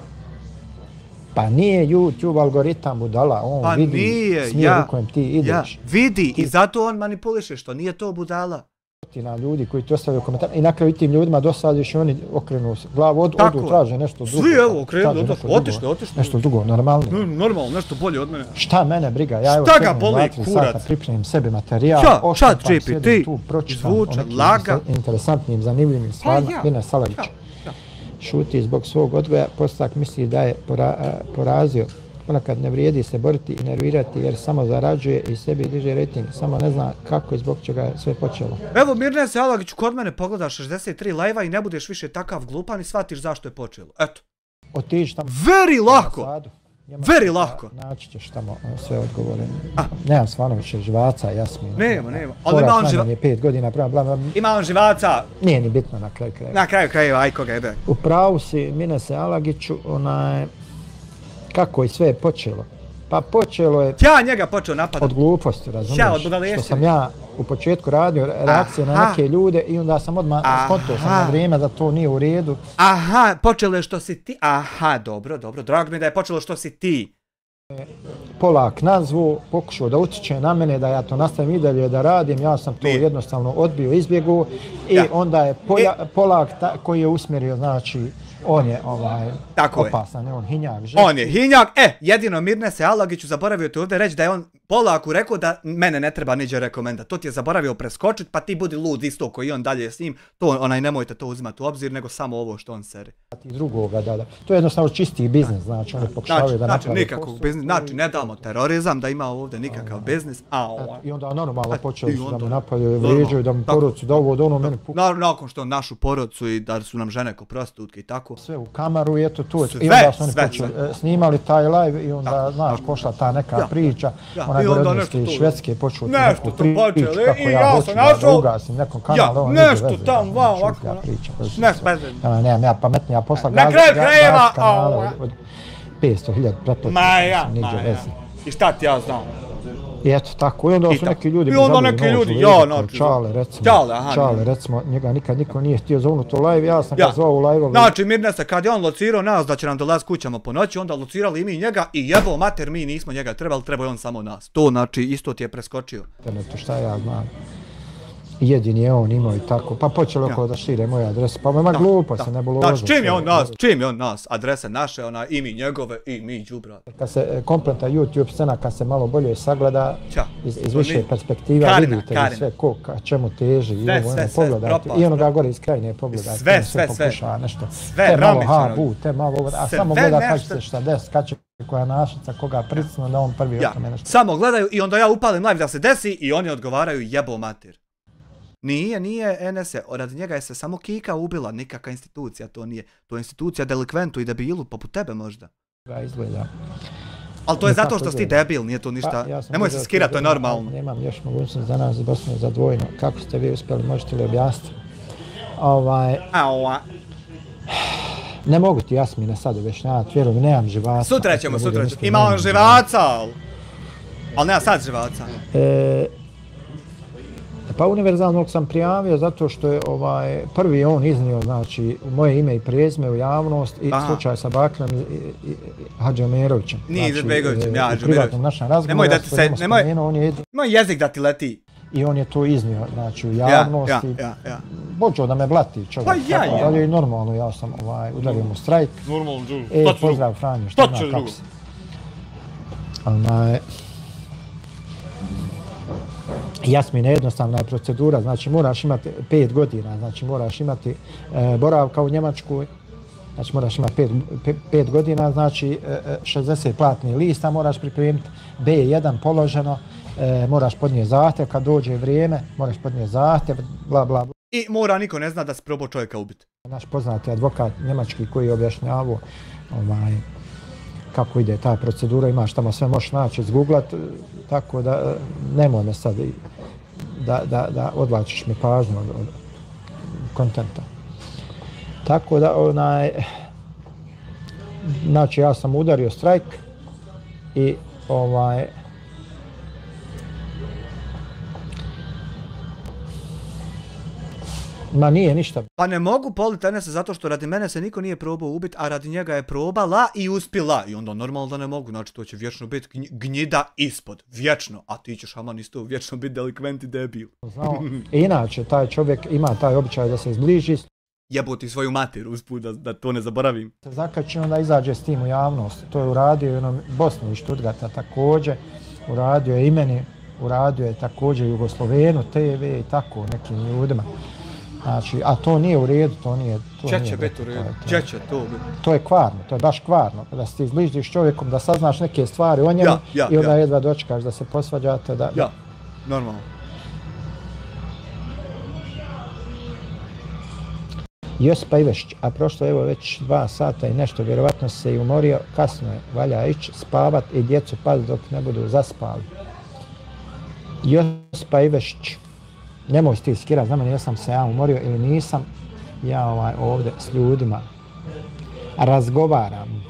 Pa nije YouTube algoritam budala, on vidi smjer u kojem ti ideš. Vidi i zato on manipuliše, što nije to budala. Na ljudi koji ti ostavljaju komentar i na kraju tim ljudima dosadiš i oni okrenu se glavu, odu traže nešto drugo. Svi evo okrenu, otišli. Nešto drugo, normalno. Normalno, nešto bolje od mene. Šta mene briga, ja evo šta ga boli kurac? Pripremim sebi materijal, Chat GPT, zvučan, laga. Interesantnim, zanimljivim stvarima, Mine Salagić. Šuti zbog svog odgoja, Postak misli da je porazio. Ponekad ne vrijedi se boriti i nervirati jer samo zarađuje i sebi diže rating, samo ne zna kako i zbog čega je sve počelo. Evo Mirne Salagiću, kod mene pogledaš 63 live-a i ne budeš više takav glupan i shvatiš zašto je počelo. Eto. Otići tamo. Very lako! Very lako! Naći ćeš tamo sve odgovore. Nemam Svanovića živaca, Jasmina. Nema. Ali ima on živaca. Je 5 godina, ima on živaca. Nije ni bitno na kraju krajeva. Na kraju krajeva, aj koga jebe. U pravu si, Mine Salagiću, kako je sve počelo? Pa počelo je... Ja njega počeo napadat. Od gluposti, razumiješ? Što sam ja u početku radio reakcije na neke ljude i onda sam odmah skontao sam na vrijeme da to nije u redu. Aha, počelo je što si ti. Aha, dobro. Drago mi da je počelo što si ti. Polak nazvu, pokušao da utiče na mene da ja to nastavim i dalje da radim, ja sam to jednostavno odbio, izbjegao i onda je Polak koji je usmjerio, znači, on je opasan, on hinjak. On je hinjak, jedino Mirne Salagiću zaboravio ti ovdje reći da je on Polaku rekao da mene ne treba niđe rekomendati. To ti je zaboravio preskočiti pa ti budi lud isto koji on dalje s njim. To nemojte to uzimati u obzir nego samo ovo što on seri. Drugoga, da. To je jednostavno čisti biznis, znači oni pokušavaju da napravi nikakvog biznis, znači ne damo terorizam da ima ovdje nikakav biznis. I onda normalno počeli su da mu napadaju, vrijeđaju, da mu porodcu, da ovo, da ono meni pukaju. Nakon što našu porodcu i da su nam žene ko prostitutke i tako. Sve u kameru i eto tu. I onda su oni snimali taj live i onda, znaš, pošla ta neka priča. Onaj gorednosti iz Švedske počeo neku priču kako ja hoću da ugasim nekom kanalu. Nešto tamo, ovako. Nemam ja pametnija posla. Na kraju krajeva! Od 500.000 pretplatnika. I šta ti ja znam? I eto tako, i onda su neki ljudi... I onda neki ljudi, Čale, recimo, njega nikad niko nije htio zovnuti u live, ja sam ga zvao u live-ove. Znači, Mirnesa, kad je on locirao nas da će nam dolaz kućama po noći, onda locirali i mi njega i jebo mater, mi nismo njega trebali, trebao je on samo nas. To, znači, isto ti je preskočio. Šta ja znam. Jedini je on imao i tako, pa počelo oko da šire moje adrese, pa ima glupo se, nebulozo. Znači, čim je on nas, adrese naše, i mi njegove, i mi đubrat. Kad se kompletna YouTube scena, kad se malo bolje sagleda, iz više perspektiva, vidite li sve ko, čemu teži, i ovo pogledajte, i onoga gore iz krajine pogledajte, sve pokuša nešto, te malo habu, te malo ovo, a samo gleda kad će se šta desi, kad će koja našica, koga pricnu, da on prvi o tome nešto. Samo gledaju i onda ja upalim live da se desi i oni odgovaraju jebo mater. Nije NS, radi njega je se samo Kika ubila, nikakva institucija, to nije. To je institucija delikventu i debilu, poput tebe možda. Izgleda. Ali to je zato što si ti debil, nije to ništa. Nemoj se skirati, to je normalno. Nemam još mogućnost za nas Bosnu za dvojno. Kako ste vi uspjeli, možete li objasniti? Ne mogu ti Jasmine sad objašnjavati, vjerujem, nemam živaca. Sutra ćemo. Ima on živaca, ali nema sad živaca. Pa univerzalnog sam prijavio zato što je prvi on iznio, znači, moje ime i prezime u javnost i slučaj sa Bakrom i Hadži Omerovićem. Nije Izetbegovićem, ja Hadži Omerović. U privatnom našem razgovoru, ja se tamo spomenuo, on je... Moj jezik da ti leti. I on je to iznio, znači, u javnosti. Počeo da me blati čovjek. Pa ja. Dalje i normalno, ja sam udario mu strajk. Normalno, pozdrav Franjo, što zna kako se. Jasmine, jednostavna je procedura, znači moraš imati 5 godina, znači moraš imati boravka u Njemačkoj, znači moraš imati 5 godina, znači 60 platnih lista moraš pripremiti, B1 položeno, moraš podnijeti zahtjev, kad dođe vrijeme, moraš podnijeti zahtjev, bla bla bla. I mora niko ne zna da si probao čovjeka ubiti. Naš poznati advokat njemački koji je objašnjavao kako ide ta procedura, imaš tamo sve, možeš naći, izgooglat, tako da nemoj me sad da odvlačiš mi pažnju od kontenta. Tako da, znači ja sam udario strajk i ma nije ništa. Pa ne mogu politi Enesa zato što radi mene se niko nije probao ubiti, a radi njega je probala i uspjela. I onda normalno da ne mogu, znači to će vječno biti gnjida ispod, vječno. A ti ćeš aman isto vječno biti delikvent i debil. Znao, inače taj čovjek ima taj običaj da se izbliži. Jeboti svoju mater usput da to ne zaboravim. Zakači onda izađe s tim u javnost. To je uradio i onom Bosni i Štutgarta također. Uradio je i meni, uradio je također Jugoslovenu, TV i tako nekim ljudima. Znači, a to nije u redu, to nije... Će biti u redu, će to biti. To je kvarno, to je baš kvarno. Da se ti izbližiš čovjekom, da saznaš neke stvari o njemu i onda jedva dočekaš da se posvađate. Ja, normalno. Josipa Ivešć, a prošlo evo već 2 sata i nešto, vjerovatno se i umorio, kasno je, valja ići spavat i djecu paziti dok ne budu zaspali. Josipa Ivešć, nemoj ti skirat, znam jesam se ja umorio ili nisam, ja ovdje s ljudima razgovaram.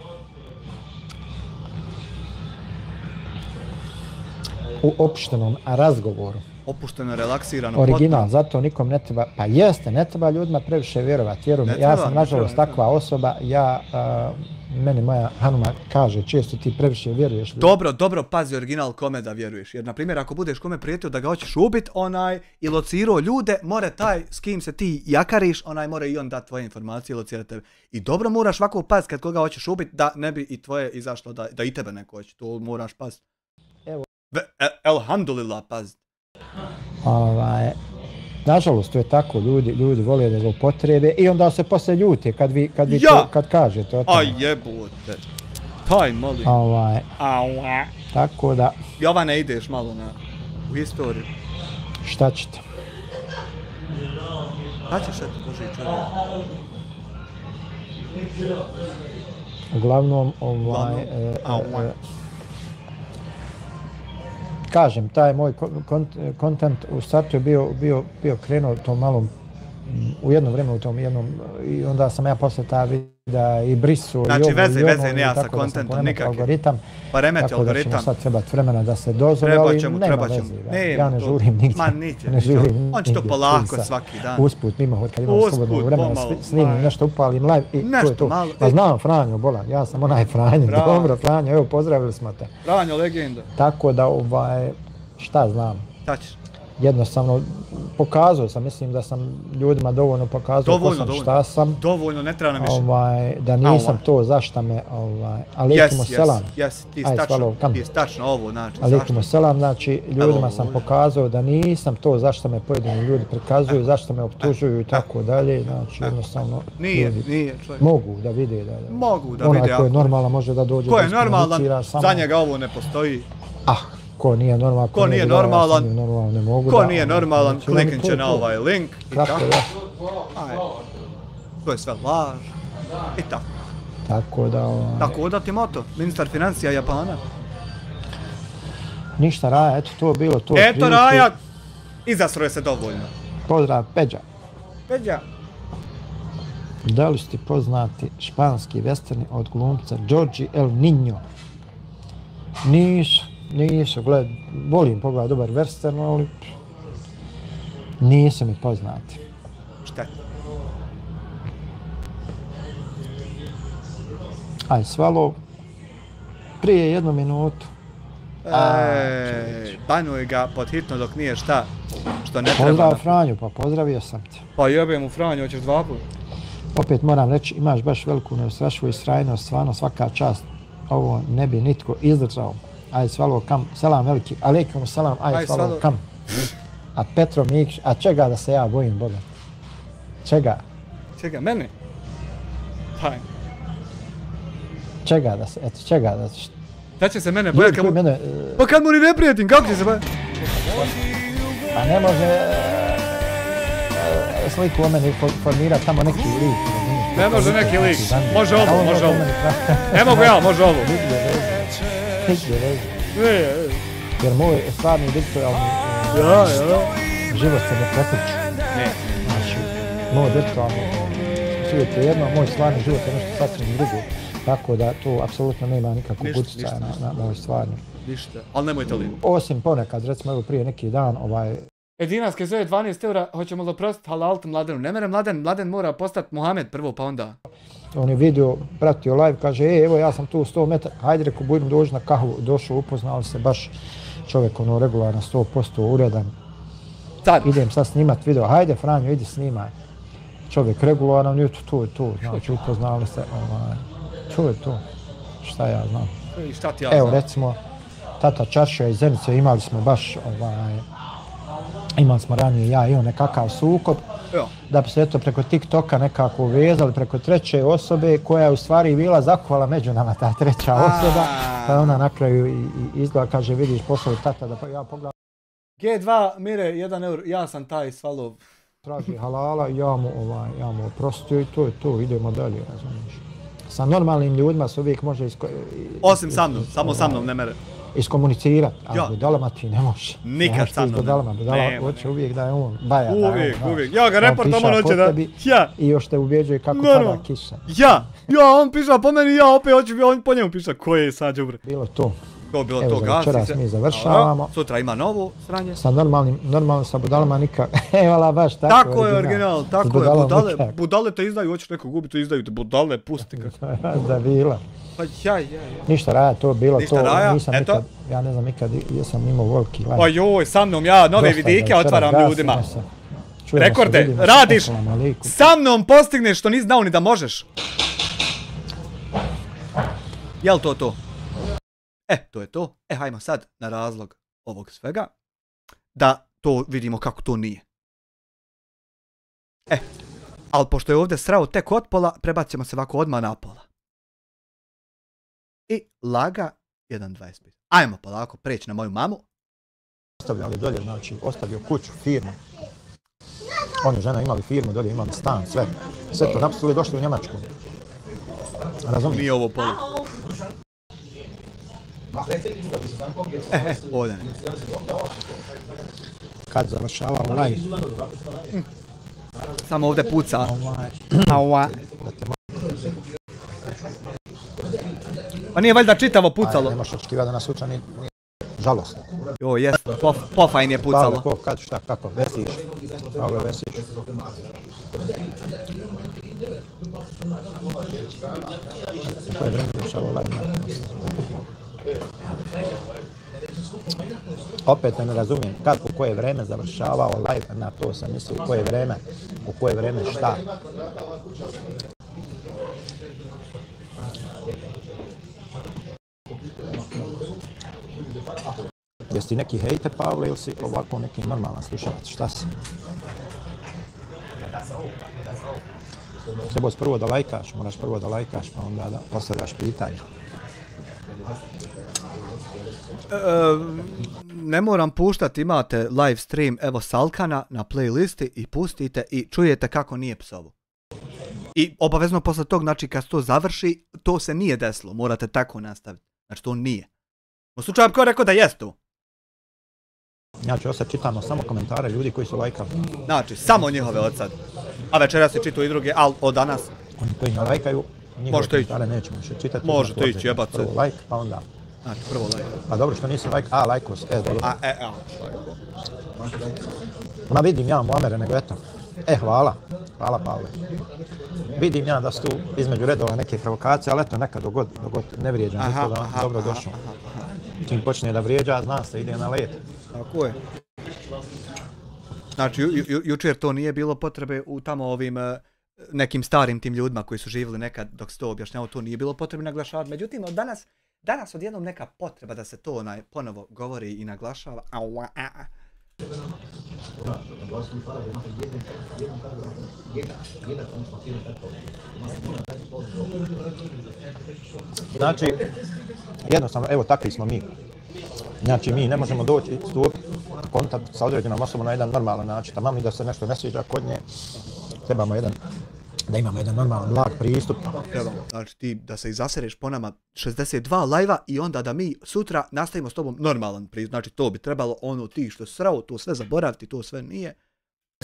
U opuštenom razgovoru. Opušteno, relaksirano. Original, zato nikom ne treba, pa jeste, ne treba ljudima previše vjerovati. Vjerujem, ja sam nažalost takva osoba, meni moja Hanuma kaže često ti previše vjeruješ. Dobro, pazi original kome da vjeruješ. Jer, na primjer, ako budeš kome prijetio da ga hoćeš ubit, i locirao ljude, more taj s kim se ti jakariš, more i on dati tvoje informacije i locirati tebe. I dobro moraš ovako paziti kad koga hoćeš ubit, da ne bi i tvoje izašlo da i tebe neko hoće. To moraš paziti. Evo. Elhamdulillah, paziti. Nažalost, to je tako, ljudi vole da ga upotrebe i onda se posle ljute kad kažete o tome. Aj jebote. Taj molim. Tako da... Jovane, ideš malo u historiju. Šta ćete? Šta ćeš eto, Boži čovjek? Uglavnom, kažem, taj moj kontent u startu je bio krenuo tom malom, u jedno vrijeme u tom jednom, i onda sam ja posle ta videa i brisu, znači veze nema sa kontentom nikakvim. Algoritam, pa remeti tako algoritam. Da ćemo sad trebati vremena da se dozvoli, ali nema veze. Ja ne žurim nigdje. On će to polako svaki dan. Usput, mimo, kad imam slobodno vremena, snimim nešto, upalim live i to je to. Pa znam Franjo Bolan, ja sam onaj Franjo, dobro Franjo, evo pozdravili smo te. Franjo, legenda. Tako da, šta znam? Šta ćeš? Jednostavno, pokazao sam, mislim da sam ljudima dovoljno pokazao ko sam, šta sam. Dovoljno, ne treba nam više. Da nisam to zašta me, alejkumu selam. Ti je stačno ovo, znači. Alejkumu selam, znači ljudima sam pokazao da nisam to zašta me pojedini ljudi prikazuju, zašto me optužuju i tako dalje, znači jednostavno nije mogu da vide. Mogu da vide. Onaj ko je normalan može da dođe. Ko je normalan, za njega ovo ne postoji. Ko nije normalan, ko nije normalan, kliknit će na ovaj link i tako. To je sve laž i tako. Tako da ti moto, ministar financija Japana. Ništa Raja, eto to bilo to. Eto Raja, izastroje se dovoljno. Pozdrav, Peđa. Peđa. Da li su ti poznati španski westerni od glumca Jorge El Niño? Nisu, gled, volim pogledati dobar western, ali nisu mi poznati. Šta? Aj, Svalo, prije 1 minutu. Banuj ga pod hitno dok nije šta, što ne treba. Pozdrav Franju, pa pozdravio sam te. Pa jebem u Franju, hoćeš 2 puta. Opet moram reći, imaš baš veliku neustrašivu istrajnost, stvarno svaka čast. Ovo ne bi nitko izdržao. Aj Svalo, kam, selam veliki, alejkum selam, aj Svalo, kam. A Petro Mikić, a čega da se ja bojim, Boga? Čega? Čega, mene? Taj. Čega da se, eto, čega da se... Da će se mene bojati kad mu... Pa kad mu ni ne prijetim, kako će se bojati? Pa ne može sliku o meni formirati tamo neki lik, razumiješ? Ne može neki lik. Može ovo, može ovo. Ne mogu ja, može ovo. Jer moj stvarni virtualni život se ne prepliče. Znači, moj virtualni svijet je jedno, moj stvarni život je nešto sasvim drugo. Tako da tu apsolutno nema nikakvog utjecaja na moj stvarni. Ništa, ali nemojte li. Osim ponekad, recimo evo prije neki dan, Dinarske zove 12 eura, hoćemo li oprostiti halaltu Mladenu? Ne mere Mladen mora postati Mohamed prvo pa onda. On je vidio, pratio live, kaže evo ja sam tu 100 metara, hajde reko budem doći na kahvu, došao, upoznali se baš čovjek regularno 100% uredan. Sad. Idem sad snimat video, hajde Franjo idi snimaj. Čovjek regularan, tu je to, znači upoznali se, to je to, šta ja znam. Šta ti ja znam? Evo recimo, tata Čaršija iz Zenice imali smo baš imali smo ranije ja i on nekakav sukob, da bi se eto preko TikToka nekako uvezali preko treće osobe koja je u stvari bila zakuvala među nama ta treća osoba, pa ona na kraju i izgleda kaže vidiš pošao tata da ja pogledam. G2 mire 1 eur, ja sam taj svalov. Traži halala i ja mu oprostio i to je to, idemo dalje, razumiješ. Sa normalnim ljudima se uvijek može osim sa mnom, samo sa mnom ne mere. Iskomunicirati, a budalama ti ne može. Nikad sa mnom. Budalama hoće uvijek da je on baja. Uvijek. Ja ga reportom, on hoće da... I još te ubjeđuje kako pada kiša. On piša po meni, ja opet hoću, on po njemu piša. Ko je sad đubre? Bilo to. Bilo to, gasi se. Evo, večeras mi završavamo. Sutra ima novo sranje. Sa normalno sa budalama nikak. Evala, baš tako. Tako je original, tako je. Budale te izdaju, hoćeš neko gubiti, to izdaju te. Budale, pusti ga. Da bila. Pa Ništa raja, to je bilo ništa to. Raja, nisam nikad, ja ne znam nikad, jesam imao volki live. Pa joj, sa mnom ja nove vidike otvaram ljudima. Rekorde, radiš, sa mnom postigneš što nisi znao ni da možeš. Jel to to? To je to. Hajmo sad na razlog ovog svega. Da to vidimo kako to nije. Ali pošto je ovdje srao tek od pola, prebacimo se ovako odmah na pola. I laga 1.25. Ajmo polako preći na moju mamu. Ostavljali dolje, znači ostavio kuću, firmu. On i žena imali firmu, dolje imali stan, sve. Sve to napustili došli u Njemačku. Razumiješ? Nije ovo polu. Ovdje ne. Kad završavamo live. Samo ovdje puca. Pa nije valjda čitavo pucalo. Ne možeš očekivati da nas uča ni žalostno. Jo, jest, pofajn je pucalo. Pavle, kad, šta, kako, vesiš? Pavle, vesiš. Koje vreme dešava live? Opet ne razumijem kako, u koje vreme završavao live, na to sam mislio, u koje vreme šta. Jesi ti neki hejter, Pavle, ili si ovako neki normalan slušalac? Šta si? Trebao si prvo da lajkaš, moraš prvo da lajkaš, pa onda da postavljaš pitanje. Ne moram puštati, imate live stream evo Salkana na playlisti i pustite i čujete kako nije psovo. I obavezno posle tog, znači kad to završi, to se nije desilo, morate tako nastaviti. Znači to nije. U slučaju ko je rekao da jest to? Znači osad čitamo samo komentare ljudi koji su lajkali. Znači, samo njihove od sad. A večeras se čitu i druge, ali od danas. Oni koji ne lajkaju, njihove komentare nećemo više čitati. Možete ići, jebat se. Prvo lajk, pa onda. Znači, prvo lajk. Pa dobro što nisi lajk, lajkao si, dobro. Ma vidim ja Muamere, nego eto. Hvala. Hvala, Pavle. Vidim ja da su tu između redova neke provokacije, ali eto nekad dogod ne vrijeđam nikoga, dobro došao. Čim počne da vrijeđa, zna se, ide na led. Tako je. Znači, jučer to nije bilo potrebe u tamo ovim nekim starim tim ljudima koji su živjeli nekad dok se to objašnjavo, to nije bilo potrebe naglašavati. Međutim, danas odjednom neka potreba da se to ponovo govori i naglašava. Znači, jednostavno, evo takvi smo mi. Znači, mi ne možemo doći i stupiti kontakt sa određenom osobom na jedan normalan način. Tamo mi da se nešto ne sviđa kod nje, trebamo jedan Da imamo jedan normalan blag pristup. Znači ti da se izasereš po nama 62 lajva i onda da mi sutra nastavimo s tobom normalan pristup. Znači to bi trebalo ono ti što srao, to sve zaboraviti, to sve nije.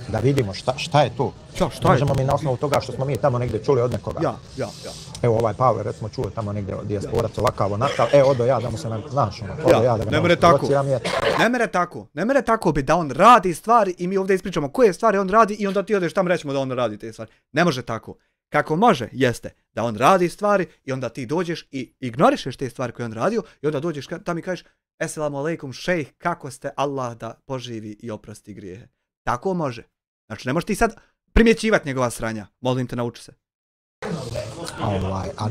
Da vidimo šta je to. Šta možemo mi na osnovu toga što smo mi tamo negdje čuli od nekoga. Ja. Evo ovaj Pavle recimo čuo tamo negdje od dijasporac ovakavo nakav. Odo ja da mu se znaš ono. Odo ja da ga ne mere tako bi da on radi stvari i mi ovdje ispričamo koje stvari on radi i onda ti odeš tamo rećemo da on radi te stvari. Ne može tako. Kako može, jeste da on radi stvari i onda ti dođeš i ignorišeš te stvari koje on radio i onda dođeš tamo i kažeš Esselamu alaikum šejh, kako ste, Allah da poživi i oprosti grijehe. Tako može. Znači ne možeš ti sad primjećivati njegova sranja. Molim te, nauči se.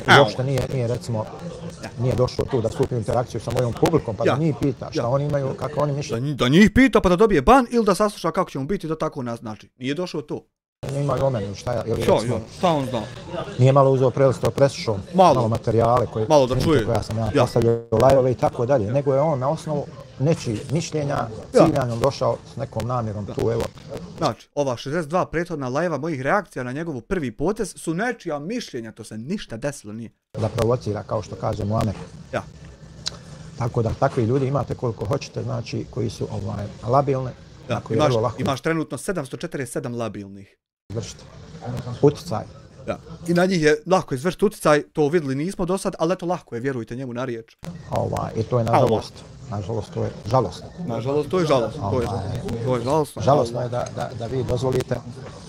A uopšte nije recimo, nije došlo tu da stupi u interakciju sa mojom publikom, pa da njih pita šta oni imaju, kako oni mišlju. Da njih pita pa da dobije ban ili da sasluša kako će mu biti da tako naznači. Nije došlo to. Nije imaju o meni, šta on zna? Nije malo uzeo prelistao, preslušao malo materijale koje sam ja postavljao, lajove i tako dalje, nego je on na osnovu nečijih mišljenja ciljanom došao s nekom namjerom tu, evo. Znači, ova 62 prethodna lajeva mojih reakcija na njegovu prvi potez su nečija mišljenja, to se ništa desilo nije. Da provocira, kao što kaže Muamer. Ja. Tako da takvi ljudi imate koliko hoćete, znači koji su labilni. Da, imaš trenutno 747 labilnih. Izvršiti. Uticaj. Da. I na njih je lako izvršiti uticaj, to vidjeli nismo do sad, ali eto lako je, vjerujte njemu na riječ. I to je nažalost. Nažalost, to je žalostno. Nažalost, to je žalostno. To je žalostno. Žalostno je da vi dozvolite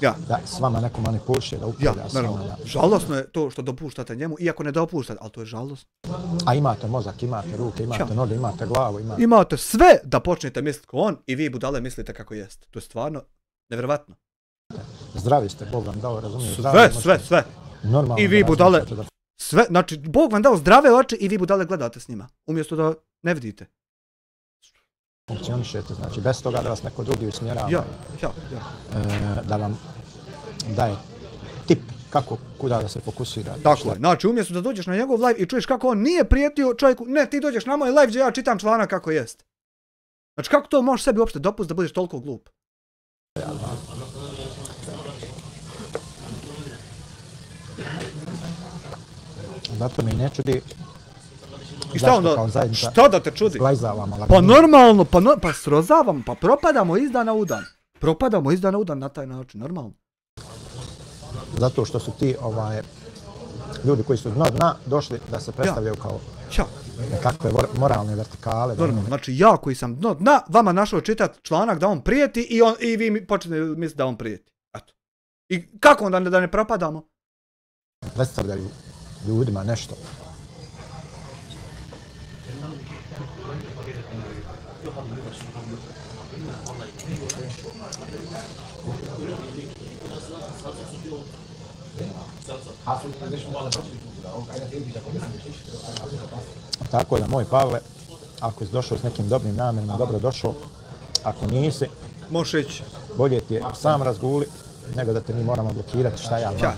da s vama neko manipuliše, da upravlja s vama. Žalostno je to što dopuštate njemu, iako ne dopuštate, ali to je žalostno. A imate mozak, imate ruke, imate noge, imate glavu, imate sve da počnete misliti kao on i vi budale mislite kako jeste. To je stvarno nevjerovatno. Zdravi ste, Bog vam dao, razumijete? Sve. I vi budale, sve, znači Bog vam dao zdrave oči i vi budale gledate s njima, umjesto da ne vidite. Funkcionišete, znači bez toga da vas neko drugi usmjerava. Da vam daje tip kako, kuda da se fokusirate. Tako je, znači umjesto da dođeš na njegov live i čuješ kako on nije prijetio čovjeku, ne, ti dođeš na moj live gdje ja čitam članak kako jest. Znači kako to možeš sebi uopšte dopustiti da budeš toliko glup? Zato mi ne čudi. I šta onda? Šta da te čudi? Pa normalno, pa srozavamo, pa propadamo iz dana u dan. Propadamo iz dana u dan na taj način, normalno. Zato što su ti ljudi koji su dna došli da se predstavljaju kao nekakve moralne vertikale. Normalno, znači ja koji sam dna, vama našao čitati članak da on prijeti i vi počnete misliti da on prijeti. Eto. I kako onda da ne propadamo? Predstavljaju ljudima nešto. Tako da, moj Pavle, ako si došao s nekim dobrim namjerima, dobro došao. Ako nisi, možeš ići. Bolje ti je sam razguli, nego da te mi moramo blokirati, šta ja znam.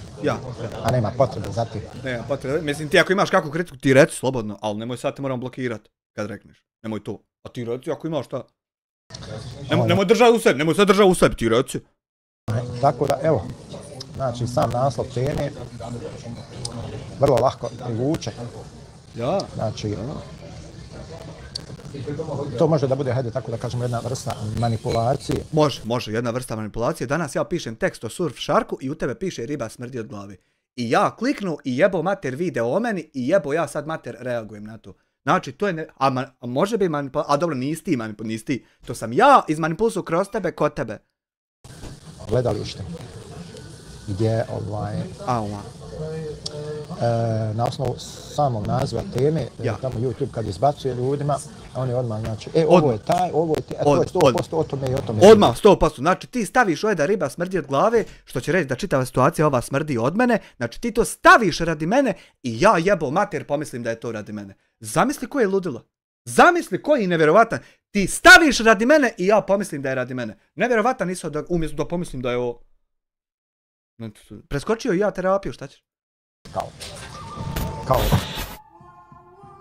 A nema potrebe za ti. Nema potrebe. Mislim, ti ako imaš kakvu kritiku, ti reci slobodno, ali nemoj sad te moramo blokirati kad rekneš. Nemoj to. A ti reci ako imaš šta. Nemoj držati u sebi, nemoj sad držati u sebi, ti reci. Tako da, evo, znači sam naslov teme vrlo lako vuče. Znači, to može da bude, hajde tako da kažemo, jedna vrsta manipulacije. Može, jedna vrsta manipulacije. Danas ja pišem tekst o Surfsharku i u tebe piše riba smrdi od glave. I ja kliknu i jebo mater video o meni i jebo ja sad mater reagujem na to. Znači, to je, a može biti manipulacija, a dobro, nisi ti, to sam ja izmanipulisao kroz tebe, kod tebe. Gledalište, gdje na osnovu samog naziva teme, tamo YouTube kad izbacuje ljudima, oni odmah znači, ovo je taj, ovo je to je 100% o tome i o tome. Odmah, 100%, znači ti staviš ovdje da riba smrdi od glave, što će reći da čitava situacija ova smrdi od mene, znači ti to staviš radi mene i ja jebo mater pomislim da je to radi mene. Zamisli koji je ludilo. Zamisli koji je nevjerovatan. Ti staviš radi mene i ja pomislim da je radi mene. Nevjerovatan nisam da umjesto da pomislim da je ovo. Preskočio i ja terapiju, šta ćeš? Kao.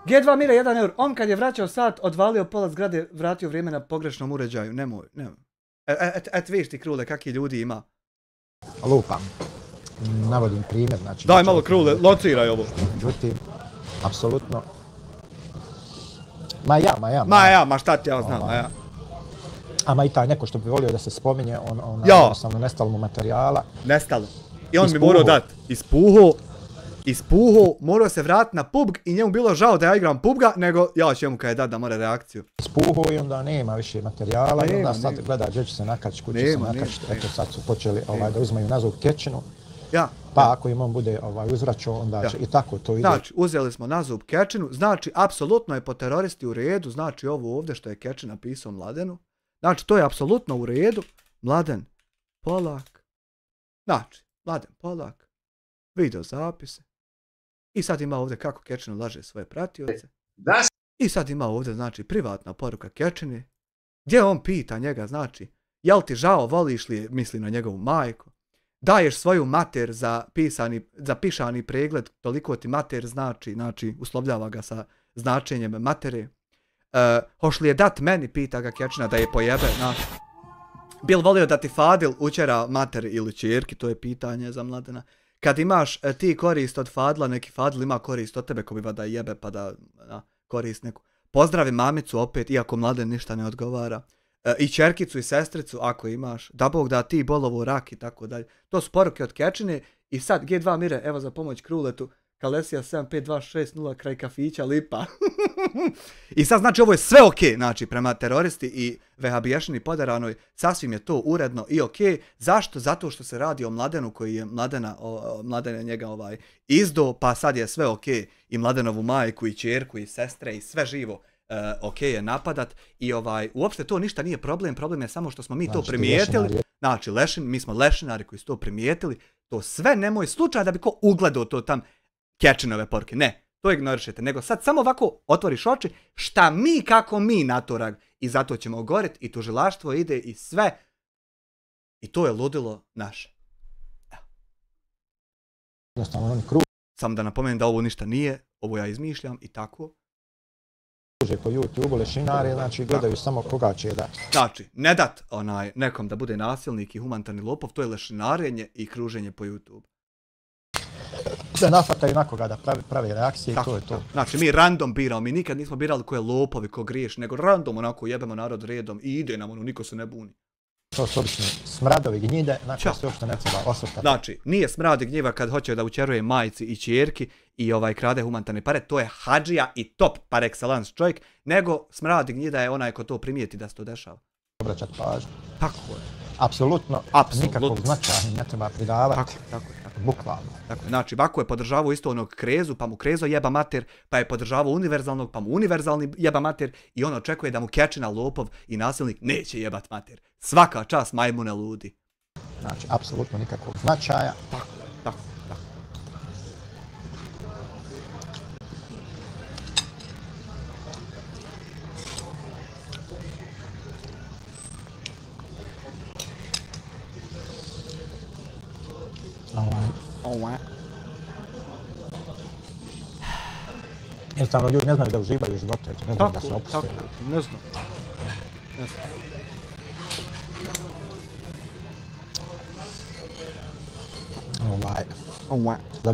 G2 Mira 1 eur. On kad je vraćao sat, odvalio pola zgrade, vratio vrijeme na pogrešnom uređaju. Nemoj. Vidiš ti Krule, kakvi ljudi ima. Lupam. navodim primjer, znači... Daj malo Krule, lociraj ovo. Međutim, apsolutno... Ma šta ti ja znam, ma ja. Ama i taj neko što bi volio da se spominje, on ja. Jednostavno nestalo mu materijala. Nestalo. I on mi morao dati. Ispuho, morao se vratiti na PUBG i njemu bilo žao da ja igram PUBG-a, nego ja ću mu kada je dati da mora reakciju. Ispuho i onda nema više materijala i onda sad gleda gdje će se nakačiti, kuće se nakačiti. Eto sad su počeli da uzmaju nazov Kečinu. Ja. Pa ako im on bude uzvraćao, onda će i tako to ide. Znači, uzeli smo nazub Kečinu, znači, apsolutno je po teroristi u redu, znači ovo ovdje što je Kečin napisao Mladenu. Znači, to je apsolutno u redu. Mladen, Polak. Znači, Mladen, Polak. Video zapise. I sad ima ovdje kako Kečinu laže svoje pratioce. I sad ima ovdje, znači, privatna poruka Kečini. Gdje on pita njega, znači, jel ti žao, voliš li, misli na njegovu majku. Daješ svoju mater za pišani pregled, toliko ti mater znači, uslovljava ga sa značenjem matere. Hoš li je dat meni, pita ga Kečina da je pojebe, znači. Bil volio da ti Fadil učera mater ili čerki, to je pitanje za Mladena. Kad imaš ti korist od Fadila, neki Fadil ima korist od tebe ko bi da jebe pa da korist neku. Pozdravi mamicu opet, iako Mladen ništa ne odgovara. I čerkicu i sestricu ako imaš, da Bog da ti bolovo rak i tako dalje. To su poruke od Kečine i sad G2 Mire, evo za pomoć Kruletu, Kalesija 75260 kraj kafića Lipa. I sad znači ovo je sve ok, znači prema teroristi i vehabiješini Poderanoj, sasvim je to uredno i ok. Zašto? Zato što se radi o Mladenu koji je Mladen je njega izdo, pa sad je sve ok. I Mladenovu majku i čerku i sestre i sve živo. Ok je napadat i uopšte to ništa nije problem je samo što smo mi to primijetili. Znači mi smo lešinari koji su to primijetili, to sve nemoj slučaj da bi ko ugledao to tam Kečinove poruke, ne, to ignorišete, nego sad samo ovako otvoriš oči šta mi kako mi na to rag i zato ćemo ogoriti i tužilaštvo ide i sve i to je ludilo naše. Samo da napomenem da ovo ništa nije, ovo ja izmišljam i tako. Po YouTube-u lešinari, znači gledaju samo koga će da. Znači, ne dat nekom da bude nasilnik i humanitarni lopov, to je lešinarenje i kruženje po YouTube. Da nafataju nakoga da prave reakcije i to je to. Znači, mi random biramo, mi nikad nismo birali ko je lopovi, ko griješ, nego random onako jebemo narod redom i ide nam niko se ne buni. To su obično smradovi gnjide, na koje se uopšte ne treba osvrtati. Znači, nije smrad i gnjiva kad hoće da učeruje majci i čerki i krade humanitarne pare, to je hadžija i top par excellence čovjek, nego smrad i gnjida je onaj ko to primijeti da se to dešava. Obraćati pažnju. Tako je. Apsolutno. Nikakvog značaja ne treba pridavati. Tako je. Bukvalno. Tako je. Znači, Vako je podržavao isto onog Krezu, pa mu Krezo jeba mater, pa je podržavao univerzalnog, pa mu univerzalni jeba mater i on očekuje da mu Kečina, lopov i nasilnik neće jebat mater. Svaka čast majmune ludi. Znači, apsolutno nikakvog značaja. Tako. Jednostavno ljudi ne znaju da uživaju živote, ne znaju da se opuste. Ne znam. Za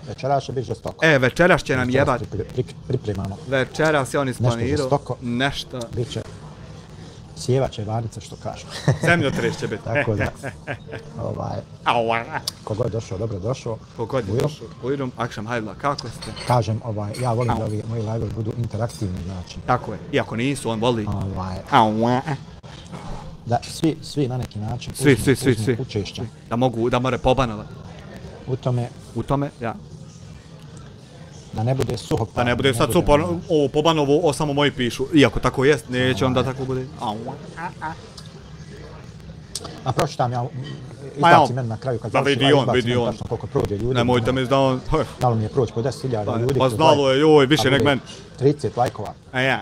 večeras će biti žestoko. Večeras će nam jebat. Pripremamo. Večeras je on isplanirao nešto. Biće sjevaće varnice, što kažu. Zemljotres će biti. Tako da. Kogod došao, dobro došao. Kogod je došao. Ujrum, Akšam Hajdla, kako ste? Kažem, ja volim da ovi moji live budu interaktivni, znači. Tako je. Iako nisu, on voli. Da svi na neki način uzmu učešća. Da more pobanovati. U tome, ja. Da ne bude suho. Da ne bude sad super, ovo pobanovo, samo moji pišu. Iako tako jest, neće onda tako bude. A pročitam ja, izbaci meni na kraju kad vidi on. Koliko prođe ljudi. Nemojte mi da on... Dalo mi je proći po 10.000 ljudi. Pa znalo je, joj, više nek meni. 30 lajkova.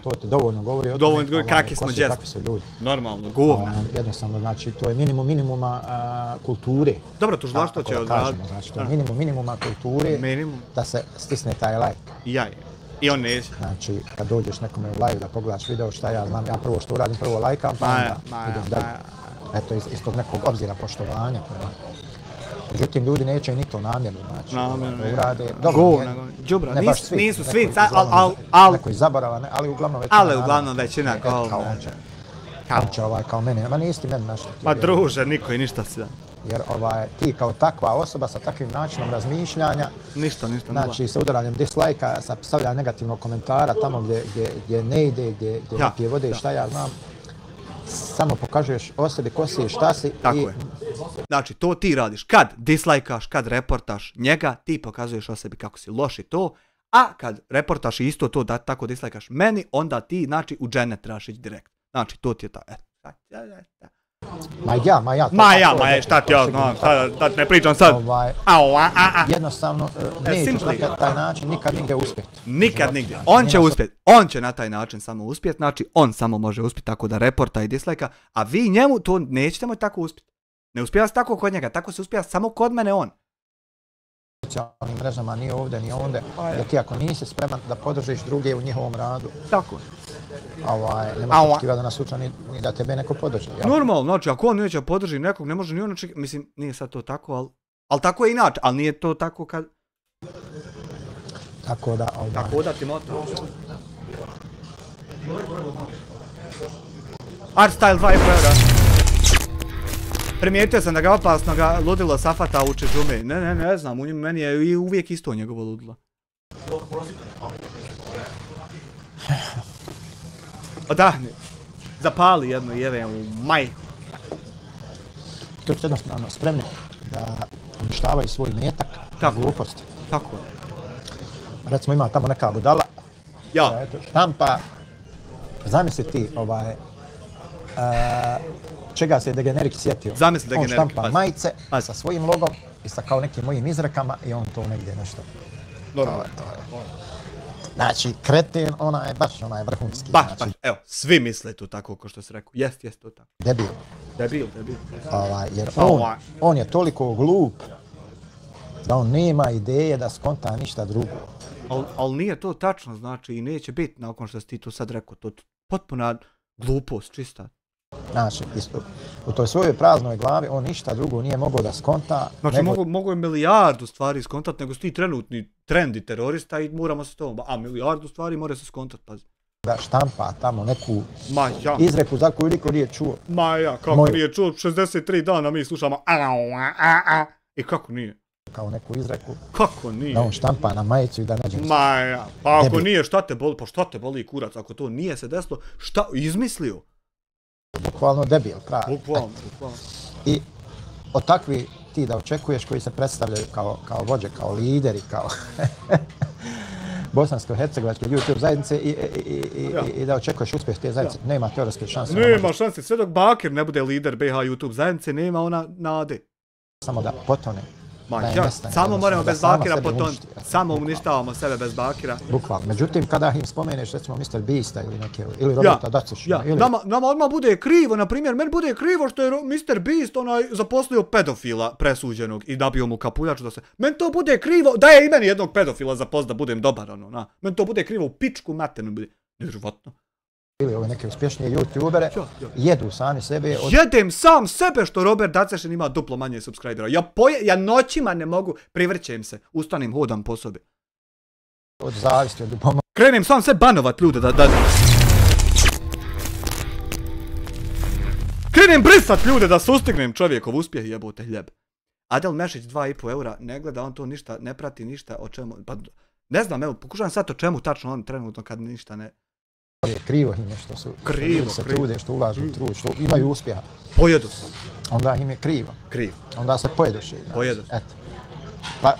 To ti dovoljno govori o tome kakvi smo džest. Normalno, govna. Jednostavno, znači, to je minimuma kulture. Dobro, tužilaštvo će odraditi. Znači, to je minimuma kulture da se stisne taj lajk. I on neće. Znači, kad dođeš nekome u live da pogledaš video, šta ja znam, ja prvo što uradim, prvo lajkam, pa onda idem dalje. Eto, iz tog nekog obzira poštovanja. Međutim, ljudi neće ni to namjerno, znači, urade, džubra, ne baš svi, nisu svi, neko iz zaborava, ali uglavnom većina, kao kao mene, ma nisi ti meni našli. Ma druže, niko i ništa si da. Jer ti kao takva osoba sa takvim načinom razmišljanja, ništa, znači sa udaranjem dislajka, sa stavljanjem negativnog komentara tamo gdje ne ide, gdje ne pije vode i šta ja znam, samo pokažeš o sebi ko si i šta si. Tako je. Znači, to ti radiš. Kad dislajkaš, kad reportaš njega, ti pokazuješ o sebi kako si loš i to, a kad reportaš i isto to da tako dislajkaš meni, onda ti, znači, u džennet trebaš ići direkt. Znači, to ti je ta... šta ti ja znam, da ne pričam sad. Jednostavno, nećeš na taj način nikad nigdje uspjeti. Nikad nigdje. On će uspjeti. On će na taj način samo uspjeti, znači on samo može uspjeti tako da reporta i dislajka, a vi njemu to nećete moći tako uspjeti. Ne uspijeva se tako kod njega, tako se uspijeva samo kod mene on. Socijalnim mrežama ni ovdje ni ondje, jer ti ako nisi spreman da podržiš druge u njihovom radu. Tako. Nemaš očekivati da nas sutra ni da tebe neko podrži. Normalno, znači ako on neće podrži nekog, ne može ni on očekivati, mislim, nije sad to tako, ali tako je inače, ali nije to tako kad... Tako da ti moto. Artstyle 2 eura. Primijetio sam da ga opasnoga ludilo Safata uče džume. Ne znam, meni je i uvijek isto njegovo ludilo. Odahni. Zapali jedno jeve u majku. To je jednostavno spremni da uništavaju svoj metak na gluposti. Tako. Recimo ima tamo neka budala. Ja. Štampa, zamisli ti čega se Degenerik sjetio. Zamisli Degenerik. On štampa majice sa svojim logom i sa kao nekim mojim izrekama i on to negdje nešto. Normalno. Znači, kreten, baš vrhunski. Baš, evo, svi misle to tako kao što si rekao. Jest to tako. Debil. Jer on je toliko glup da on nema ideje da skonta ništa drugo. Ali nije to tačno, znači, i neće biti nakon što si ti to sad rekao. To je potpuna glupost, čista. Znači, u toj svojoj praznoj glavi on ništa drugo nije mogao da skonta. Znači, mogu je milijardu stvari skontat, nego su ti trenutni trendi terorista i moramo se to... A milijardu stvari mora se skontat, pazi. Da štampa tamo neku izreku za koju niko nije čuo. Kako nije čuo? 63 dana mi slušamo i kako nije? Kao neku izreku. Kako nije? Da on štampa na majicu i da nađe... Pa ako nije, šta te boli? Pa šta te boli kurac? Ako to nije se desilo, šta izmislio? Bukvalno debil, pravi. Bukvalno. I od takvi ti da očekuješ koji se predstavljaju kao vođe, kao lideri, kao bosansko-hercegovačke YouTube zajednice i da očekuješ uspjeh te zajednice. Nema teoretske šanse. Nema šanse, sve dok Bakir ne bude lider BH YouTube zajednice, nema ona nade. Samo da potone. Samo moramo bez Bakira potoniti. Samo uništavamo sebe bez Bakira. Bukvalno. Međutim, kada im spomeneš, recimo Mr. Beasta ili Roberta Daciša. Nama odmah bude krivo, na primjer, meni bude krivo što je Mr. Beast zaposlio pedofila presuđenog i nabio mu kapuljaču da se... Meni to bude krivo, da je i meni jednog pedofila zaposlit da budem dobar, Meni to bude krivo u pičku materinu, nevjerovatno. Ili ove neke uspješnije youtubere, jedu sami sebe. Jedem sam sebe što Robert Dacešin ima duplo manje subscribera. Ja noćima ne mogu, privrćem se, ustanem, hodam po sobi. Od zavisti, od ljubomora. Krenem sam sve banovat ljude da... Krenem brisat ljude da sustignem čovjekov uspjeh, jebote hljeb. Adel Mešić 2,5 eura, ne gleda, on to ništa, ne prati ništa o čemu... Pa ne znam, evo, pokušavam sad o čemu tačno on trenutno kad ništa ne... Krivo im je što se trude, što ulažu u trud, što imaju uspjeha. Pojedu se. Onda im je krivo. Onda se pojeduše. Pojedu se. Eto. Pa,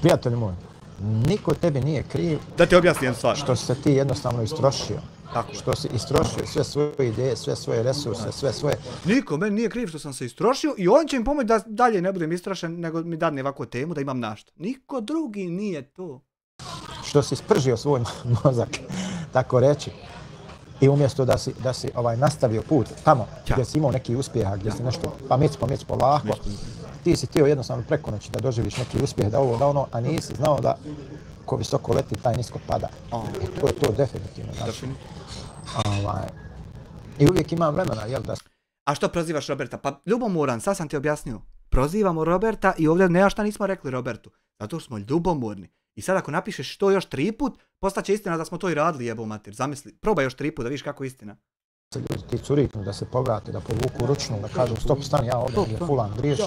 prijatelji moji, niko tebi nije kriv. Da ti objasnim jednu stvar. Što si se ti jednostavno istrošio. Tako. Što si istrošio sve svoje ideje, sve svoje resurse, sve svoje... Niko, meni nije kriv što sam se istrošio i on će mi pomoći da dalje ne budem istrošen, nego mi dadne ovakvu temu da imam našta. Niko drugi nije to. Što si spržio svoj mozak, tako reći. I umjesto da si nastavio put tamo gdje si imao neki uspjeha, gdje si nešto pamec polako, ti si htio jednostavno preko noći da doživiš neki uspjeh, da ovo, da ono, a nisi znao da ko visoko leti, taj nisko pada. I to je to definitivno. I uvijek imam vremena, jel da... A što prozivaš Roberta? Pa ljubomoran, sad sam ti objasnio. Prozivamo Roberta i ovdje ne šta nismo rekli Robertu. Zato što smo ljubomorni. I sad ako napišeš to još 3 put, postaće istina da smo to i radili, jebo mater. Zamisli, probaj još 3 put da vidiš kako je istina. Ljudi ti curiknu da se povrate, da povuku ručnu, da kažu stop, stani, ja ovdje je fulan griješi.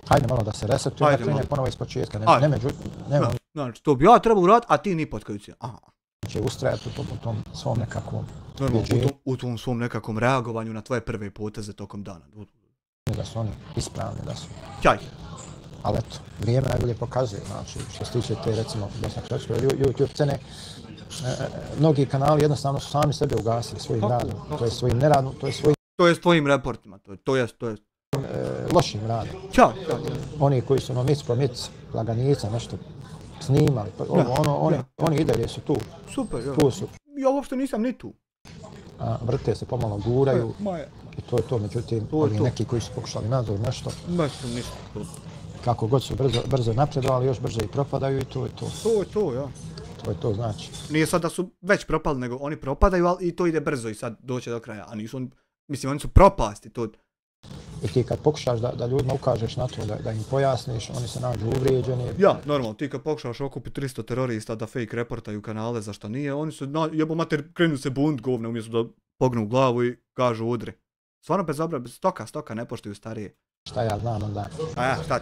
Hajde malo da se resetuje, da krene ponovo iz početka. Znači, to bi ja trebao uraditi, a ti ni potkajući. Će ustrajati u tom svom nekakvom... U tom svom nekakvom reagovanju na tvoje prve poteze tokom dana. Da su oni ispravni, da su... Ćaj. Ali eto, vrijeme najbolje pokazuje, znači, što se tiče te, recimo, YouTube cene, mnogi kanali jednostavno su sami sebe ugasili svojim radom, to je svojim neradom, to je svojim reportima, to je lošim radom. Ćao. Oni koji su mic po mic, laganica, nešto snimali, oni i dalje su tu. Super, tu su. Ja uopšte nisam ni tu. Vrte se, pomalo guraju i to je to, međutim, ovi neki koji su pokušali nadzor nešto. Ništa. Kako god su brzo napredovali, još brže i propadaju i to je to. To je to, ja. To je to znači. Nije sad da su već propali, nego oni propadaju, ali i to ide brzo i sad doće do kraja. A nisu, mislim, oni su propasti, to... I ti kad pokušaš da ljudima ukažeš na to, da im pojasniš, oni se nađu uvrijeđeni. Ja, normalno, ti kad pokušaš okupiti 300 terorista da fake reportaju kanale za što nije, oni su, jebo mater, krenu se bunt govne umjesto da pognu glavu i kažu udri. Stvarno bez obrade, stoka, ne poštuju starije. Šta ja znam onda,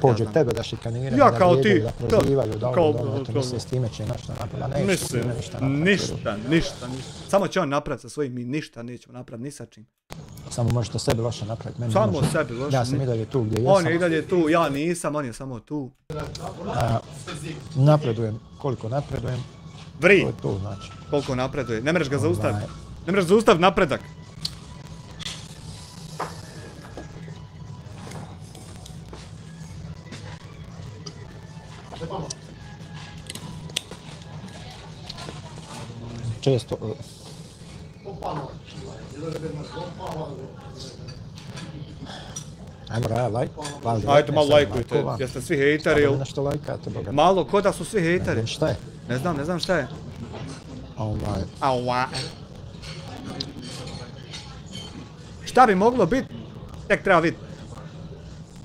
pođu tebe da šikaniraju, da vrijedaju, da prozivaju, da ovo, misle s time će nešto napraviti, neće s time ništa napraviti. Ništa. Samo će on napraviti sa svojim, mi ništa nećemo napraviti ni sa čim. Samo možete sebi loše napraviti. Samo sebi loše. Ja sam i dalje tu gdje jesam. On je i dalje tu, ja nisam, on je samo tu. Napredujem, koliko napredujem. Vri. To je to znači. Koliko napreduje, ne mreš ga zaustaviti. Ne mreš zaustaviti napredak. Često... Ajmo lajk. Ajde malo lajkujte, jeste svi hejteri ili... Nešto lajkate, boga. Malo, ko da su svi hejteri? Šta je? Ne znam šta je. Šta bi moglo biti? Tek treba vidjeti.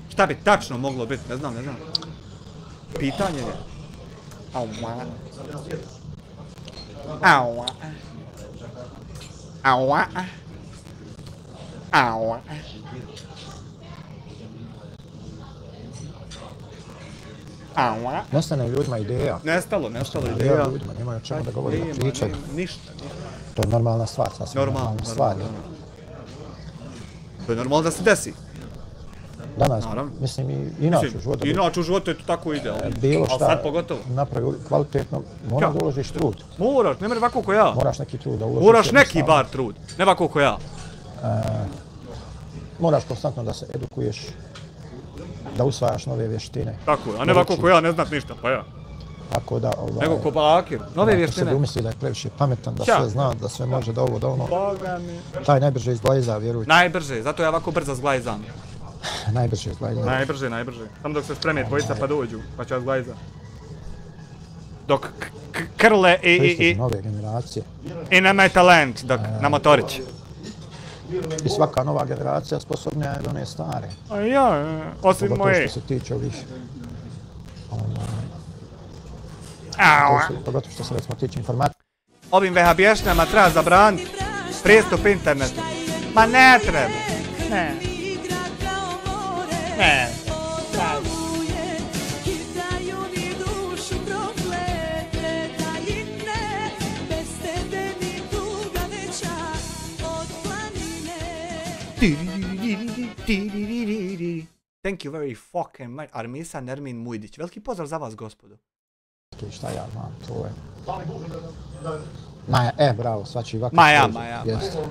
Šta bi tačno moglo biti, ne znam. Pitanje je. Nestane ljudima ideja. Nestalo ideja. Ljudima, nemaju o čemu da govorimo, pričaju. Ništa. To je normalna stvar, sasvim normalna stvar. To je normalno da se desi. Danas, mislim i inače u životu. Inače u životu je to tako ide, bilo šta napravi kvalitetno, moraš da uložiš trud. Moraš, ne mre ovako ko ja. Moraš neki trud da uložiš. Moraš neki bar trud, ne ovako ko ja. Moraš konstantno da se edukuješ, da usvajaš nove vještine. Tako je, a ne ovako ko ja ne znat ništa, pa ja. Tako da... Nego ko bakir, nove vještine. Ako se umisli da je previše pametan, da sve zna, da sve može, da ovo, da ono. Taj najbrže izglajza, vjerujte. Najbrže, zato ja ovako brzo zglajzam. Najbrže izglajza. Najbrže. Samo dok se spreme dvojica pa dođu, pa će zglajza. Dok krle i... nove generacije. I nema je talent, dok na motorić. I svaka nova generacija sposobnija je od one stare. Osim moje. Što se tiče ovih... Pogotovo što se recimo tiče informatika. Ovim vehabješnjama treba zabraniti pristup internetu. Ma ne treba. Ne. Thank you very fucking much. Armisa Nermin Mujdić. Veliki pozdrav za vas, gospodo. Šta ja znam, to je... Maja, bravo, svači ovako... Maja.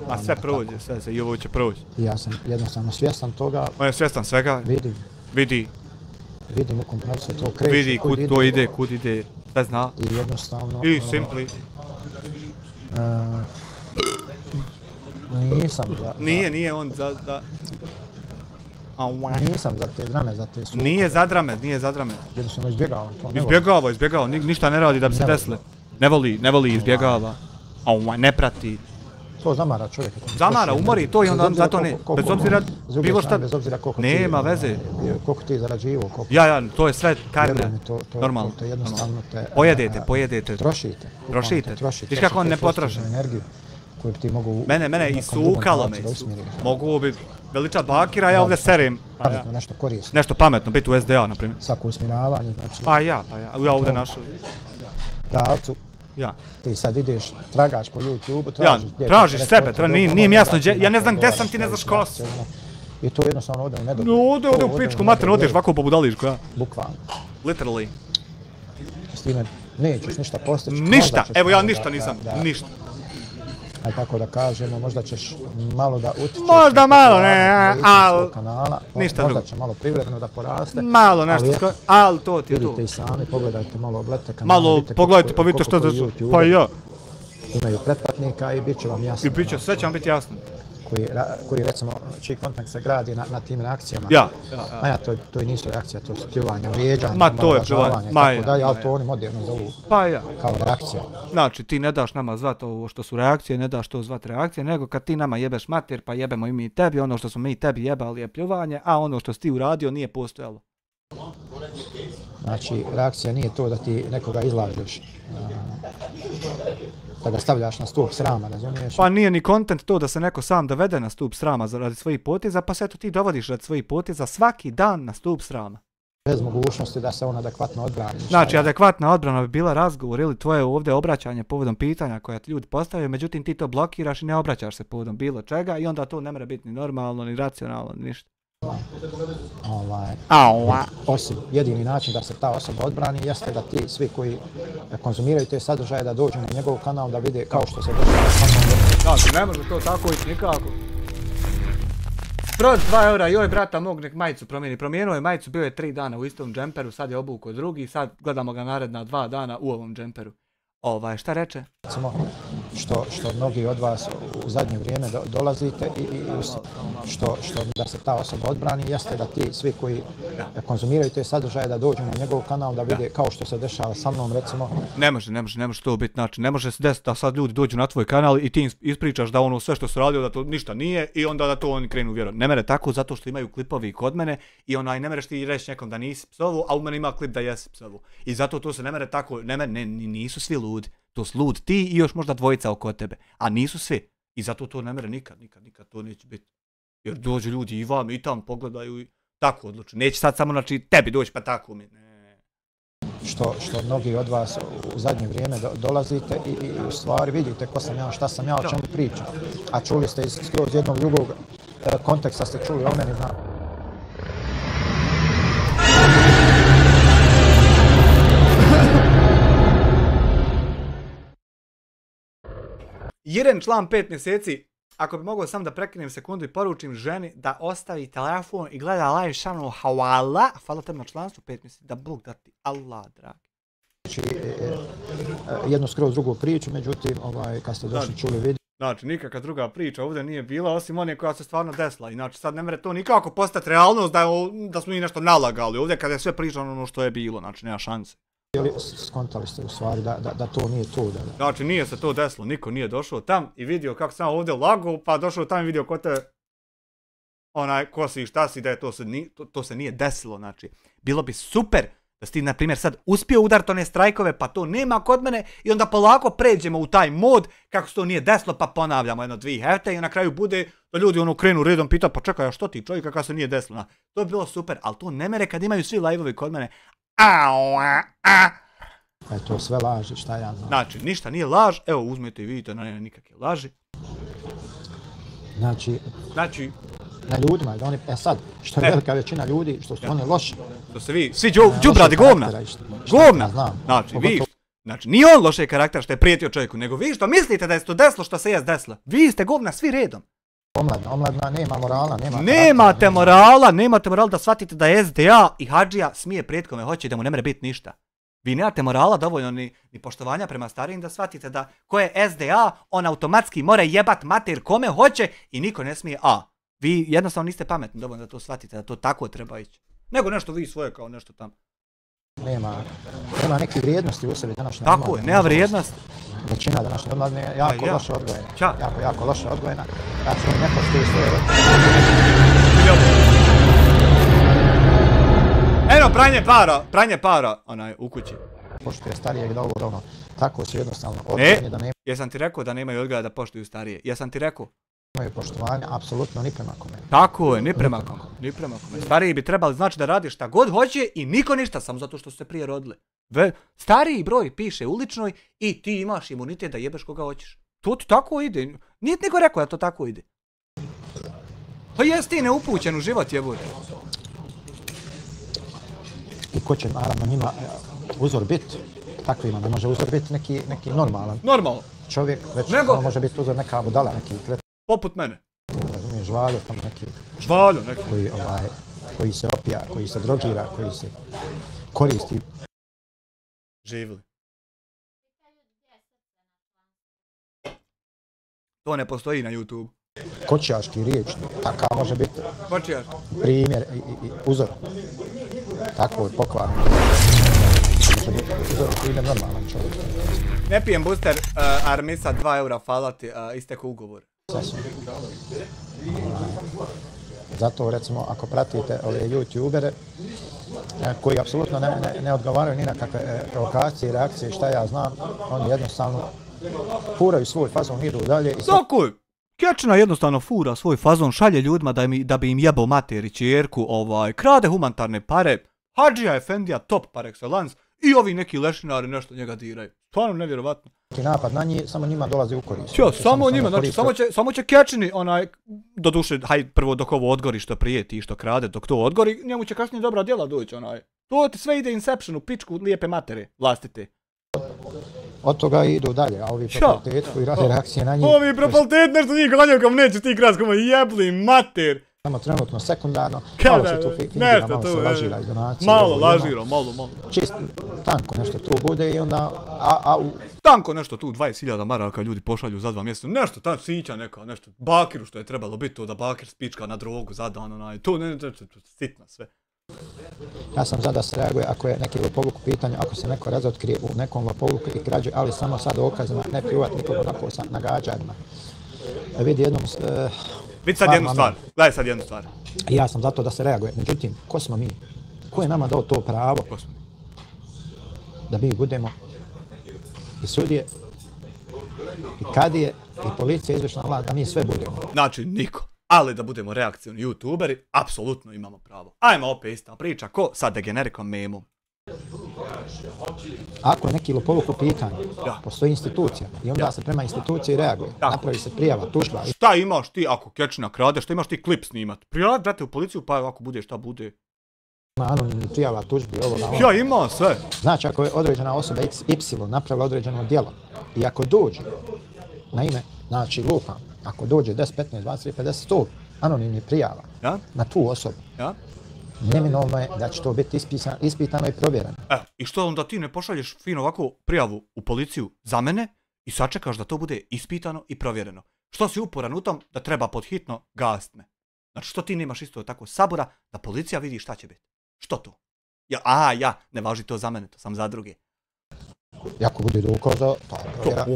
A sve prođe, sve, i ovo će proći. Ja sam jednostavno svjestan toga... On je svjestan svega. Vidim u kom pravcu to kreće. Vidi kud ide, sve zna. I jednostavno... I simpli. Nisam za... Nije on za... Nisam za te drame, za te sukobe. Nije za drame. Jednostavno izbjegavam to. Izbjegava, ništa ne radi da bi se desile. Ne voli, izbjegava. Ne prati. To zamara čovjeka. Zamara, umori to i onda zato ne, bez obzira bilo šta, bez obzira koliko nema veze. Koliko ti zarađivo, koliko... Ja, to je sve karne, normalno. To jednostavno te... Pojedete. Trošite. Viš kako on ne potroši? Energiju koju ti mogu... Mene isukalo me. Mogu bi veličat bakira, ja ovdje serem. Pametno, nešto korisno. Nešto pametno, biti u SDA, na primjer. Svako usmjeravanje, znači... Pa ja ovdje našao. Pravcu. Ja. Ti sad ideš, tragaš po YouTube-u, tražiš sebe, nije mi jasno, ja ne znam gdje sam, ti ne znaš ko si. I to jednostavno ode u nedobu. Ode u pičku, mater, odeš ovako po budaličku, ja. Bukvalno. Literally. S time nećeš ništa postići. Ništa, evo ja ništa nisam, ništa. Aj tako da kažemo, možda ćeš malo da utičeš. Možda malo, ne, ali... Ništa drugo. Možda će malo privredno da poraste. Malo nešto, ali to ti je to. Vidite i sami, pogledajte malo oblete kanala. Malo pogledajte pa vidite što da su, pa ja. Imaju pretplatnika i bit će vam jasno. I bit će, sve će vam biti jasno. Koji recimo, čiji kontakt se gradi na tim reakcijama. Ja. A ja, to i nisu reakcija, to su pljuvanje, vrijeđanje, ma to je pljuvanje, tako dalje, ali to oni moderno zovu kao reakcija. Znači, ti ne daš nama zvat ovo što su reakcije, ne daš to zvat reakcije, nego kad ti nama jebeš mater, pa jebemo i mi tebi, ono što smo mi tebi jebali je pljuvanje, a ono što si ti uradio nije postojalo. Znači, reakcija nije to da ti nekoga izlažeš, da ga stavljaš na stup srama, razumiješ? Pa nije ni kontent to da se neko sam dovede na stup srama radi svojih poteza, pa se eto ti dovodiš radi svojih poteza svaki dan na stup srama. Bez mogućnosti da se on adekvatno odbrani. Znači, adekvatna odbrana bi bila razgovor ili tvoje ovdje obraćanje povodom pitanja koja ti ljudi postavljaju, međutim ti to blokiraš i ne obraćaš se povodom bilo čega i onda to ne mora biti ni normalno, ni racionalno, ni ništa. Osim, jedini način da se ta osoba odbrani jeste da ti svi koji konzumiraju te sadržaje da dođu na njegov kanal da vide kao što se dešava sa mnom. Znači, ne može to tako ići nikako. Prođi 2 eura, joj brata mog nek majicu promijeni. Promijenuo je majicu, bio je 3 dana u istom džemperu, sad je obukao drugi, sad gledamo ga naredna 2 dana u ovom džemperu. Šta reče? Recimo, što mnogi od vas u zadnje vrijeme dolazite i što da se ta osoba odbrani jeste da ti svi koji konzumiraju te sadržaje da dođu na njegov kanal da vide kao što se dešava sa mnom recimo. Ne može to biti, znači ne može se desiti da sad ljudi dođu na tvoj kanal i ti ispričaš da ono sve što se radio da to ništa nije i onda da to oni krenu vjerovati. Ne mere tako zato što imaju klipovi kod mene i ne mereš ti reći nekom da nisi psovu, a u mene ima klip da jesi psovu. I zato to se ne mere tako, nisu svi ludi. To su lud ti i još možda dvojica oko tebe, a nisu svi. I zato to ne mere nikad to neće biti. Jer dođu ljudi i vam i tam pogledaju i tako odluču. Neće sad samo znači tebi doći pa tako mi. Ne. Što mnogi od vas u zadnje vrijeme dolazite i u stvari vidite ko sam ja, šta sam ja, o čemu pričam. A čuli ste skroz jednog drugog konteksta ste čuli o meni, Jedan član 5 mjeseci, ako bi mogao sam da prekinem sekundu i poručim ženi da ostavi telefon i gleda live sa mnom, hvala tebi na članstvu 5 mjeseci, da Bog da ti Allah, dragi. Znači, jednu skroz drugu priču, međutim, kad ste došli čuli video. Znači, nikakva druga priča ovdje nije bila, osim one koja se stvarno desila. Inače, sad ne mere to nikako postati realnost da smo mi nešto nalagali ovdje kada je sve pričano ono što je bilo, znači nema šanse. Skontali ste u stvari da to nije to. Znači nije se to desilo, niko nije došao tam i vidio kako sam ovdje lago, pa došao tam i vidio ko te ko si i šta si, da to se nije desilo. Znači, bilo bi super da si ti, na primjer, sad uspio udariti one strajkove, pa to nema kod mene i onda polako pređemo u taj mod kako se to nije desilo, pa ponavljamo jedno 2 hefte i na kraju bude da ljudi krenu redom pita, pa čekaj, a što ti čovjek kako se nije desilo. To bi bilo super, ali to ne mere kad imaju svi live-ovi kod mene. To sve laži, šta ja znam. Znači, ništa nije laž, evo uzmete i vidite, nema nikakve laži. Znači, na ljudima, sad, što je velika većina ljudi, što su oni loši. Što se vi, svi đubradi govna. Znači, vi, znači, nije on lošeg karaktera što je prijetio čovjeku, nego vi što mislite da je to desilo što se jest desilo. Vi ste govna svi redom. Omladna, nema morala, nemate morala da shvatite da je SDA i Hadžija smije prijet kome hoće da mu ne mere biti ništa. Vi nemate morala dovoljno ni poštovanja prema starijim da shvatite da ko je SDA, on automatski mora jebat mater kome hoće i niko ne smije A. Vi jednostavno niste pametni dovoljno da to shvatite, da to tako treba ići. Nego nešto vi svoje kao nešto tamo. Nema neke vrijednosti u sebi današnje. Tako je, nema vrijednosti. većina današnje omladine je jako loše odgojena. Jako loše odgojena. Ja sam neko što svoje... Eno, pranje para, u kući. Pošto je starijeg da ovo tako su jednostavno odgojeni da nema... Jesam ti rekao da nemaju odgoja da poštuju starije? Jesam ti rekao? Nemaju poštovanja, apsolutno ni prema kome. Tako je, ni prema kome. Stariji bi trebali znači da radi šta god hoće i niko ništa, samo zato što su se prije rodili. Stariji broj piše uličnoj i ti imaš imunitet da jebeš koga hoćeš. To ti tako ide. Nije niko rekao da to tako ide. Pa jes ti neupućen u život jebote. I ko će naravno njima uzor biti? Takvima ne može uzor biti neki normalan. Normalno. Čovjek, već može biti uzor neka budala, neki kret. Poput mene. Razumiješ, žvaljo, tamo neki. Žvaljo, neki. Koji se opija, koji se drogira, koji se koristi. Živili. To ne postoji na YouTube. Kočijaški riječnik, takav može biti primjer i uzor. Tako je pokvarno. Može biti uzor, primjer normalan čovjek. Ne pijem booster, Armisa 2 eura, hvala ti, isteko ugovor. Sasvim. Zato recimo ako pratite ove youtubere koji apsolutno ne odgovaraju ni na kakve provokacije i reakcije, šta ja znam, oni jednostavno furaju svoj fazon, idu dalje i... Tako je! Kečina jednostavno fura svoj fazon, šalje ljudima da bi im jebao mater i ćerku, krade humanitarne pare, Hadžija Efendija top par excellence i ovi neki lešinari nešto njega diraju. Stvarno nevjerovatno. Napad na njih, samo njima dolazi u korist. Samo njima, znači samo će Kečini, doduše, hajde prvo dok ovo odgori što prijeti i što krade, dok to odgori, njemu će kasnije dobra djela doći, To ti sve ide Inception u pičku lijepe matere, vlastite. Od toga idu dalje, a ovi propalitet koji rade reakcije na njih... Ovi propalitet nešto njih glanjaju kam neće ti kras koma jebli mater! Samo trenutno sekundarno, malo se tu fingira, malo se lažira iz donacije. Malo lažira, malo. Čisto tanko nešto tu bude i onda... Tanko nešto tu, 20.000 maraka ljudi pošalju za 2 mjeseca, nešto tam sića neka, nešto Bakiru što je trebalo biti to da Bakir spička na drogu zadan, to sitno sve. Ja sam za da se reaguje ako je neki lopovluk u pitanju, ako se neko razotkrije u nekom lopovluku i krađe, ali samo sa dokazima, ne pljuvati nikoga onako sa nagađanjima. Vidi jednom... Vidi sad jednu stvar, gledaj sad jednu stvar. Ja sam za to da se reaguje, međutim, ko smo mi? Ko je nama dao to pravo? Da mi budemo i sudije, i kadije, i policija, izvršna vlast, da mi sve budemo. Znači, niko. Ali da budemo reakcijni youtuberi, apsolutno imamo pravo. Ajmo opet ista priča, ko sa degenerikom memom. Ako je neki lopovluk u pitanju, postoji institucija i onda se prema instituciji reaguje. Napravi se prijava, tužba. Šta imaš ti ako Kečina krade, šta imaš ti klip snimat? Prijavi, brate, u policiju, pa ako bude šta bude. Ima anonimni prijava, tužbi, ovo na ovo. Ja, ima sve. Znači, ako je određena osoba XY napravila određeno djelo i ako dođe na ime, znači lupam, ako dođe 10, 15, 20, 50, 100 anonimnih prijava na tu osobu, neminovno je da će to biti ispitano i provjereno. I što onda ti ne pošalješ fino ovako prijavu u policiju za mene i sačekaš da to bude ispitano i provjereno? Što si uporan u tom da treba podhitno gast me? Znači što ti nemaš isto tako sabora da policija vidi šta će biti? Što to? Ne važi to za mene, to sam za druge. Ako bude dokaza, pa provjera.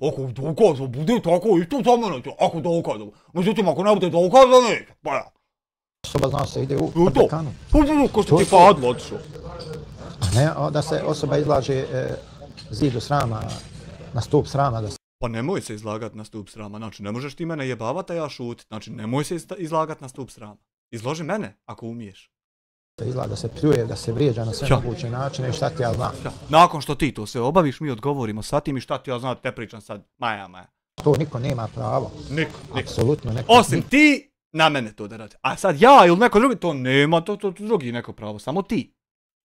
Ako dokaza bude tako isto za mene, ako dokaza. Međutim, ako ne bude dokaza, neće. Osoba zna se ide u dekanu. Ko što ti padlo otišao. A ne da se osoba izlaže zidu srama, na stup srama. Pa nemoj se izlagat na stup srama, znači ne možeš ti mene jebavat, a ja šutit. Znači nemoj se izlagat na stup srama. Izloži mene, ako umiješ. Izgleda da se pljuje, da se vrijeđa na sve moguće načine i šta ti ja znam. Nakon što ti to sve obaviš, mi odgovorimo sa tim i šta ti ja znam, te pričam sad, Maja. To niko nema pravo. Niko. Apsolutno neko. Osim ti, na mene to da radi. A sad ja ili neko drugi, to nema, to drugi neko pravo, samo ti.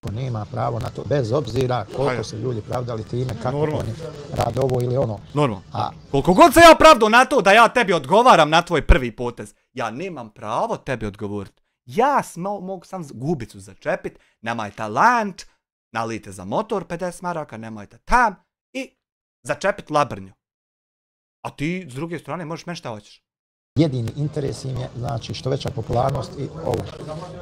Niko nema pravo na to, bez obzira koliko se ljudi pravdali time, kako oni rade ovo ili ono. Normalno. Koliko god se ja pravdao na to da ja tebi odgovaram na tvoj prvi potez, ja nemam pravo tebi odgovoriti. Ja mogu sam gubicu začepit, nemajte lanč, nalijte za motor 50 maraka, nemajte tam i začepit labrnju. A ti s druge strane možeš meni šta hoćeš. jedini interes im je, znači, što veća popularnost i ovo.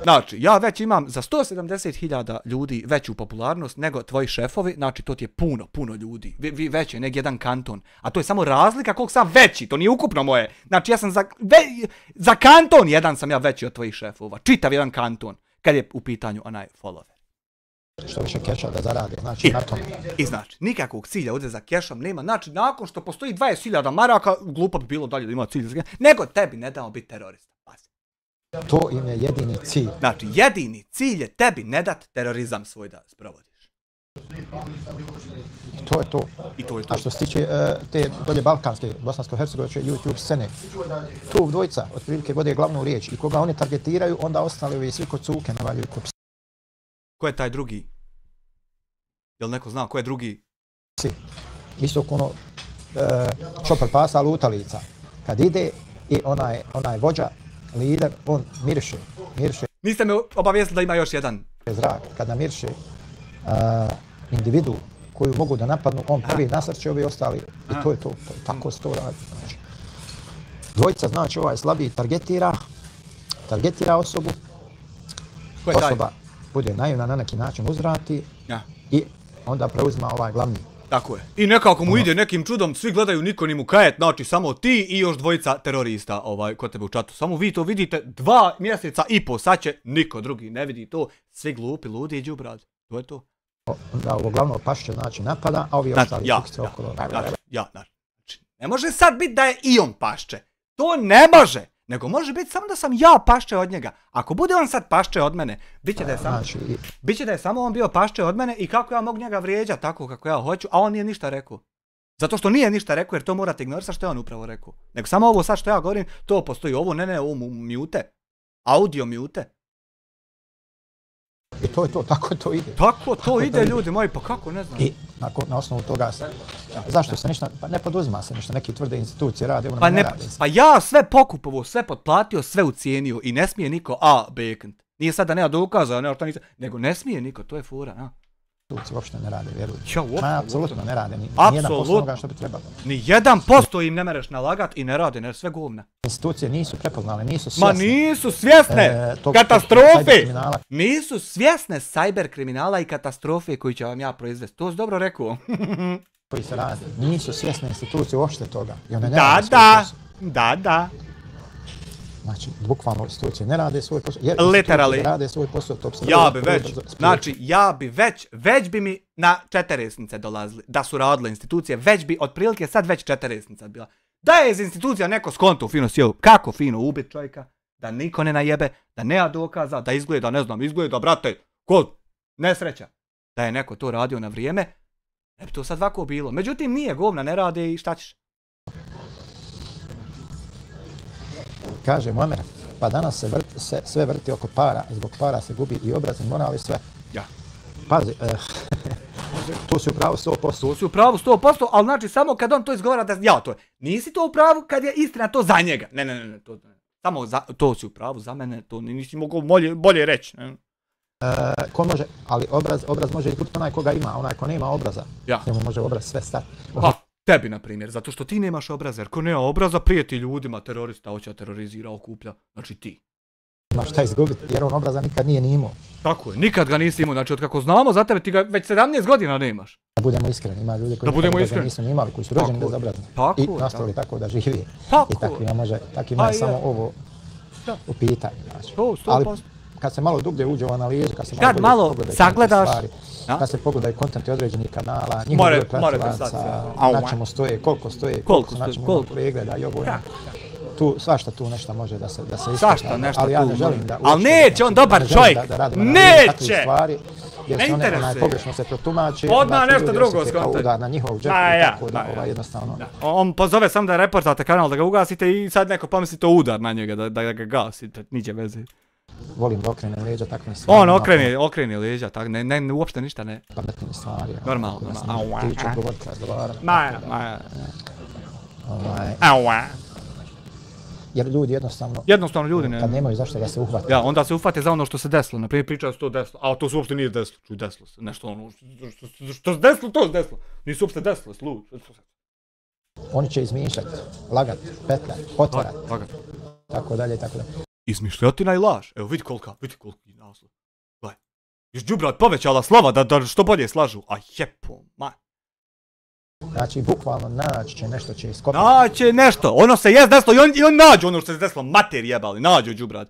Znači, ja već imam za 170.000 ljudi veću popularnost nego tvoji šefovi, znači to ti je puno ljudi, vi veće nego jedan kanton, a to je samo razlika koliko sam veći, to nije ukupno moje, znači ja sam za kanton jedan sam ja veći od tvojih šefova, čitav jedan kanton, kad je u pitanju onaj follower. Što više keša da zarade, znači na tome. I znači, nikakvog cilja ovdje za kešom nema, znači nakon što postoji 20.000 maraka, glupo bi bilo dalje da ima cilj za kešom, nego tebi ne damo biti terorista. Pazi. To im je jedini cilj. Znači, jedini cilj je tebi ne dat terorizam svoj da sprovodiš. I to je to. I to je to. A što se tiče te dolje balkanske, bosansko-hercegovačke YouTube scene, tu dvojica otprilike vode glavnu riječ i koga oni targetiraju, onda ostali ovi svi kod cuke navaljuju kod psa. Ko je taj drugi? Jel neko zna ko je drugi? Isto ono šoper pasa lutalica. Kad ide i onaj vođa, lider, on miriše. Niste me obavijestili da ima još jedan. Zrak, kada miriše individu koju mogu da napadnu, on prvi nasrće, ovi ostali. I to je to. Tako se to radi. Znači, dvojica, znači ovaj slabiji targetira osobu. Ko je taj? Osoba bude naivna, na neki način uzvrati i onda preuzima ovaj glavni. Tako je. I nekako mu ide nekim čudom, svi gledaju, niko ni mu kajet, znači samo ti i još dvojica terorista kod tebe u čatu. Samo vi to vidite 2 mjeseca i po, sad će niko drugi ne vidi to, svi glupi, ludi i đubrad. To je to. Da ovo glavno pašće znači napada, a ovi ostali se okolo. Znači, ne može sad biti da je i on pašće. To ne može. Nego može biti samo da sam ja pašće od njega. Ako bude on sad pašće od mene, bit će da je samo on bio pašće od mene i kako ja mogu njega vrijeđati tako kako ja hoću, a on nije ništa rekao. Zato što nije ništa rekao jer to morate ignorisati što je on upravo rekao. Nego samo ovo sad što ja govorim, to postoji ovo, ovo mute. Audio mute. I to je to, tako to ide. Tako to ide, ljudi moji, pa kako, ne znam. I na osnovu toga, zašto se ništa, pa ne poduzima se ništa, neki tvrde institucije rade, ono ne rade. Pa ja sve pokupovo, sve potplatio, sve ucijenio i ne smije niko bekant. Nije sad da nema dokaza, nego ne smije niko, to je fura, ja. Institucije uopšte ne rade, vjerujem. Apsolutno ne rade, ni 1% onoga što bi trebalo. Ni 1% im ne mereš nalagat i ne rade, sve govna. Institucije nisu prepoznale, nisu svjesne. Ma nisu svjesne katastrofe! Nisu svjesne cyber kriminala i katastrofe koju će vam ja proizvesti. To si dobro rekao. Koji se rade, nisu svjesne institucije uopšte toga. Da. Znači, bukvalno institucije ne rade svoj posao. Literally. Rade svoj posao, to bi ja bi već bi mi na 4 dolazili. Da su radile institucije, već bi otprilike sad već 4 bila. Da je iz institucija neko skonto fino sjeo, kako fino ubit čovjeka, da niko ne najebe, da nema dokaza, da izgleda, ne znam, brate, kod nesreća. Da je neko to radio na vrijeme, ne bi to sad ovako bilo. Međutim, nije, govna ne rade i šta ćeš? Kaže Muamer, pa danas se sve vrti oko para, zbog para se gubi i obraz i moral i sve. Ja. Pazi, tu si u pravu 100%. Tu si u pravu 100%, ali znači samo kad on to izgovara da ja to je. Nisi to u pravu kad je istina to za njega. Ne, samo to si u pravu za mene, to nisi mogao bolje reći. Ko može, ali obraz može izgubiti onaj koga ima, onaj ko nema obraza. Njemu može obraz sve stati. Tebi, na primjer, zato što ti nemaš obraza, jer ko nema obraza, prijeti ljudima, terorista, hoće terorizira, okuplja, znači ti. Imaš šta izgubiti, jer on obraza nikad nije ni imao. Tako je, nikad ga nisi imao, znači od kako znamo za tebe, ti ga već 17 godina nemaš. Da budemo iskreni, ima ljudi koji obraza nisu ni imali, koji su rođeni bezobrazni. I nastavili tako da živi. I takvima je samo ovo u pitanju. Ali kad se malo dublje uđe u analizu, kad malo sagledaš, kad se pogledaju kontenti određenih kanala, njihov broj pratilaca, na čemu stoje, koliko stoje, koliko su na čemu pregleda i ovo. Tu svašta tu nešto može da se iskata, ali ja ne želim da... Ali neće, on dobar čovjek! Neće! Jer se one pogrešno se protumače, odmah nešto drugo skontati. Udar na njihov džep i tako da jednostavno... On pozove sam da reportate kanal, da ga ugasite i sad neko pomisli to udar na njega, da ga gasite, niđe veze. Volim da okrenem leđa takvim stvarima. On okreni leđa, tako, ne, uopšte ništa ne. Pametnim stvari. Normalno. Ti ću odgovoriti, razgovarati. Maja. Jer ljudi jednostavno ljudi ne... Kad nemaju zašto da se uhvate. Ja, onda se uhvate za ono što se desilo. Naprimjer, pričaju se to desilo, a to se uopšte nije desilo. Čuj, desilo se. Nešto ono, što se desilo, to se desilo. Nisu uopšte desilo, Oni će izmišljati, lagat, petljati, otvarat. Lagat. Tako dalje, tako dalje. Izmišljotina i laž. Evo vidi koliki naslov. Gledaj. Još džubrat povećala slova da što bolje slažu. A jepo, ma. Znači, bukvalno naći će nešto će iskopati. Naće nešto. Ono se jest desilo i on nađe ono što se desilo. Mater jebali, nađe džubrat.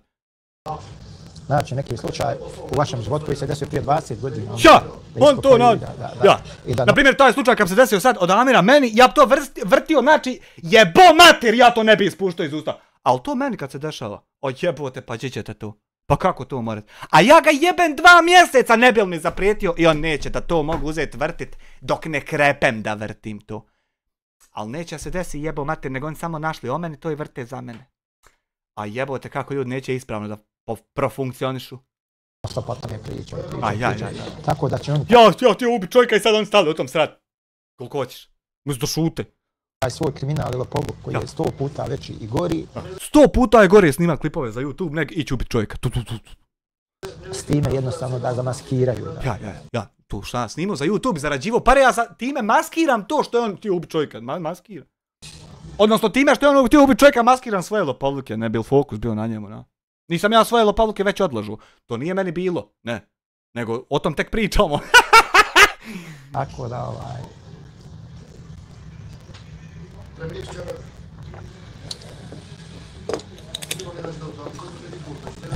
Znači, neki slučaj u vašem životu koji se desio prije 20 godina. Ja, on to nađe. Ja. Naprimjer, taj slučaj kad se desio sad od Amira meni, ja bi to vrtio, znači, jebo mater, ja to ne bi ispuštao iz usta. Ali to meni kad se dešava, o jebote, pa gdje ćete to? Pa kako to morate? A ja ga jebem 2 mjeseca, ne bi mi zaprijetio i on neće da to mogu uzeti vrtit dok ne krepem da vrtim to. Ali neće se desi jebo mater, nego oni samo našli o meni to i vrte za mene. A jebote kako ljudi neće ispravno da profunkcionišu. Osta potom je priča. Ja. Tako da će on... Ja ti ubi čovjeka i sad on stali u tom srat. Koliko hoćeš. Mislim da šute. Taj svoj kriminal ili lopovluk koji je 100 puta veći i gori. 100 puta je gore snima klipove za YouTube nego ići ubiti čovjeka. S time jednostavno da ga maskiraju. Da. Ja. Tu šta snimao za YouTube, zarađivo pare, ja time maskiram to što je on htio ubiti čovjeka. Maskiram. Odnosno time što je on htio ubiti čovjeka maskiram svoje lopovluke. Ne bil fokus bio na njemu, no. Nisam ja svoje lopovluke već odlažu. To nije meni bilo. Ne. Nego o tom tek pričamo. Tako da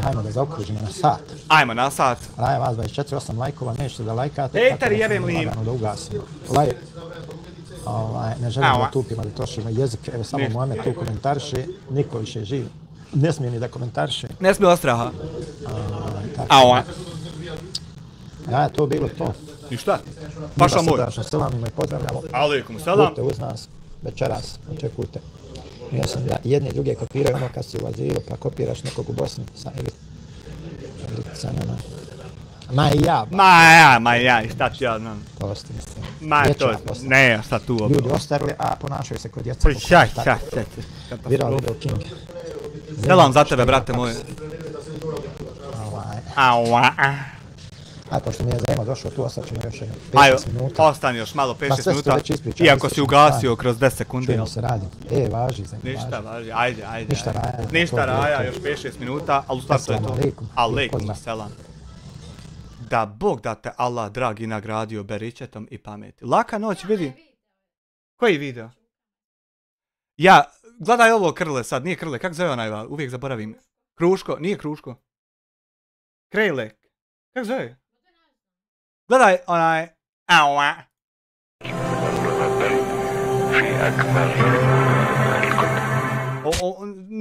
Ajmo da zaokružimo na sat. Ajmo na sat. Raja vas 24, 8 lajkova, nećete da lajkate. Petar jebem lin. Da ugasimo. Ne želim da tupimo, da trošimo jezik. Evo samo Mohamed tu komentariše. Niko više živ. Ne smije ni da komentariše. Ne smije od straha. Ja, to bilo to. Ništa. Paša moj. Srdačno selamimo i pozdravljamo. Alejkum selam. Budite uz nas večeras, očekujte. Ja sam da jedni druge kopiraju ono kad si u azilu, pa kopiraš nekog u Bosni sa Ilicama. Ma ja, šta ću ja znam. Prosti mislim. Ma to, ne, šta tu ljudi ostarili, a ponašaju se kod djeca. Viral Video King. Selam za tebe, brate moj. A pošto mi je Zema došao tu, ostat ćemo još 15 minuta. Ostani još malo 5-6 minuta, iako si ugasio kroz 10 sekundi. Čujemo se radim. Važi Zema, ništa važi, ajde. Ništa raja, još 5-6 minuta, ali u startu je to. Alejkum selam. Da Bog da te Allah dragi nagradio beričetom i pameti. Laka noć, vidi. Koji video? Ja, gledaj ovo Krle sad, nije Krle, kak zove onaj, uvijek zaboravim. Kruško, nije Kruško. Krejlek, kak zove? Gledaj onaj,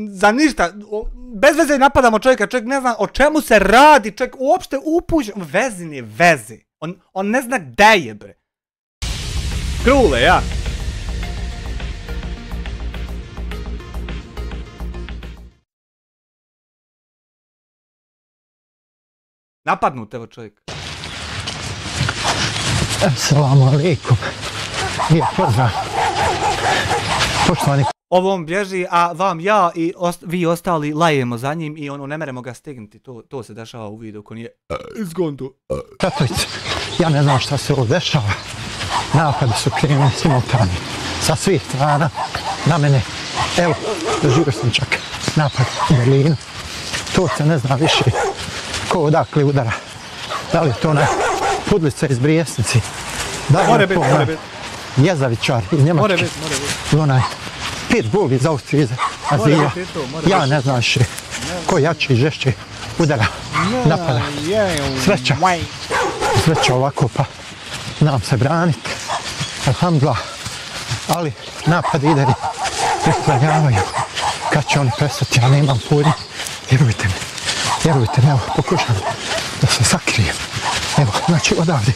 za ništa, bez veze napadamo čovjeka, čovjek ne zna o čemu se radi, čovjek uopšte upuđen, vezi nije veze, on ne zna gde je bre. Krule, ja. Napadnut evo čovjek. Assalamu alaikum. Lijep pozdrav. Poštovani. Ovom bježi, a vam ja i vi ostali lajemo za njim i ne meremo ga stignuti. To se dešava u videu ko nije izgondu. Katolice, ja ne znam šta se ovo dešava. Napadi su krenuli simultano. Sa svih strana na mene. Evo, doživio sam čak napad u Berlinu. To se ne zna više ko odakle udara. Da li je to onaj Pudlica iz Brijesnici? More biti. Jezavičar iz Njemačke. More biti. Onaj Pitbull iz Austrije, iz Azija. Ja ne znam više ko jači i žešće udara, napada. Sreća ovako pa znam se braniti. Alhamdulillah. Ali napad ide i prestranjavaju. Kad će oni prestati, ja nemam pojma. Vjerujte mi, evo, pokušam da se sakrijem. Evo, znači odavde,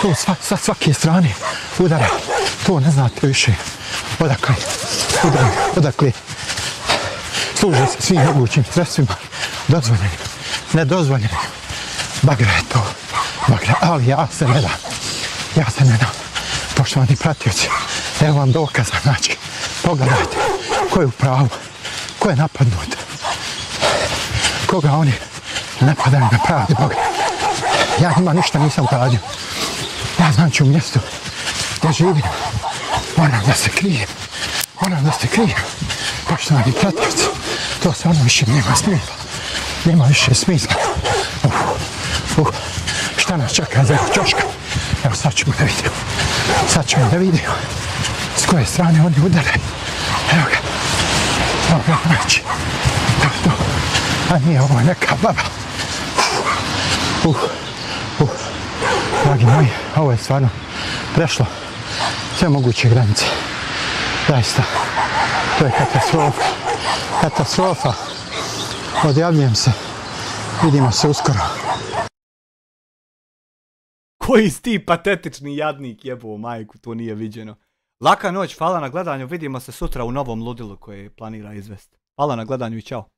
to sa svake strane udara, to ne znate više odakle, odakle služe se svim mogućim sredstvima, dozvoljenim, nedozvoljenim, bagra je to, ali ja se ne dam, poštovani pratioci, evo vam dokaza, znači, pogledajte, ko je u pravu, ko je napadnut, koga oni napadaju na pravdi Boga. Ja njima ništa nisam uradio. Ja znači u mjestu gdje živim, moram da se krijem. Poštovani pratioci, to stvarno više nema smisla. Nema više smisla. Šta nas čeka za čoška? Evo sad ćemo da vidimo. S koje strane oni udaraju. Evo ga. Dobro, znači. To. A nije ovo neka baba. Dragi moji, ovo je stvarno prešlo sve moguće granice. Zaista, to je katastrofa. Odjavljujem se. Vidimo se uskoro. Koji si ti patetični jadnik, jebovo majku, to nije viđeno. Laka noć, hvala na gledanju, vidimo se sutra u novom ludilu koje planira izvesti. Hvala na gledanju i čao.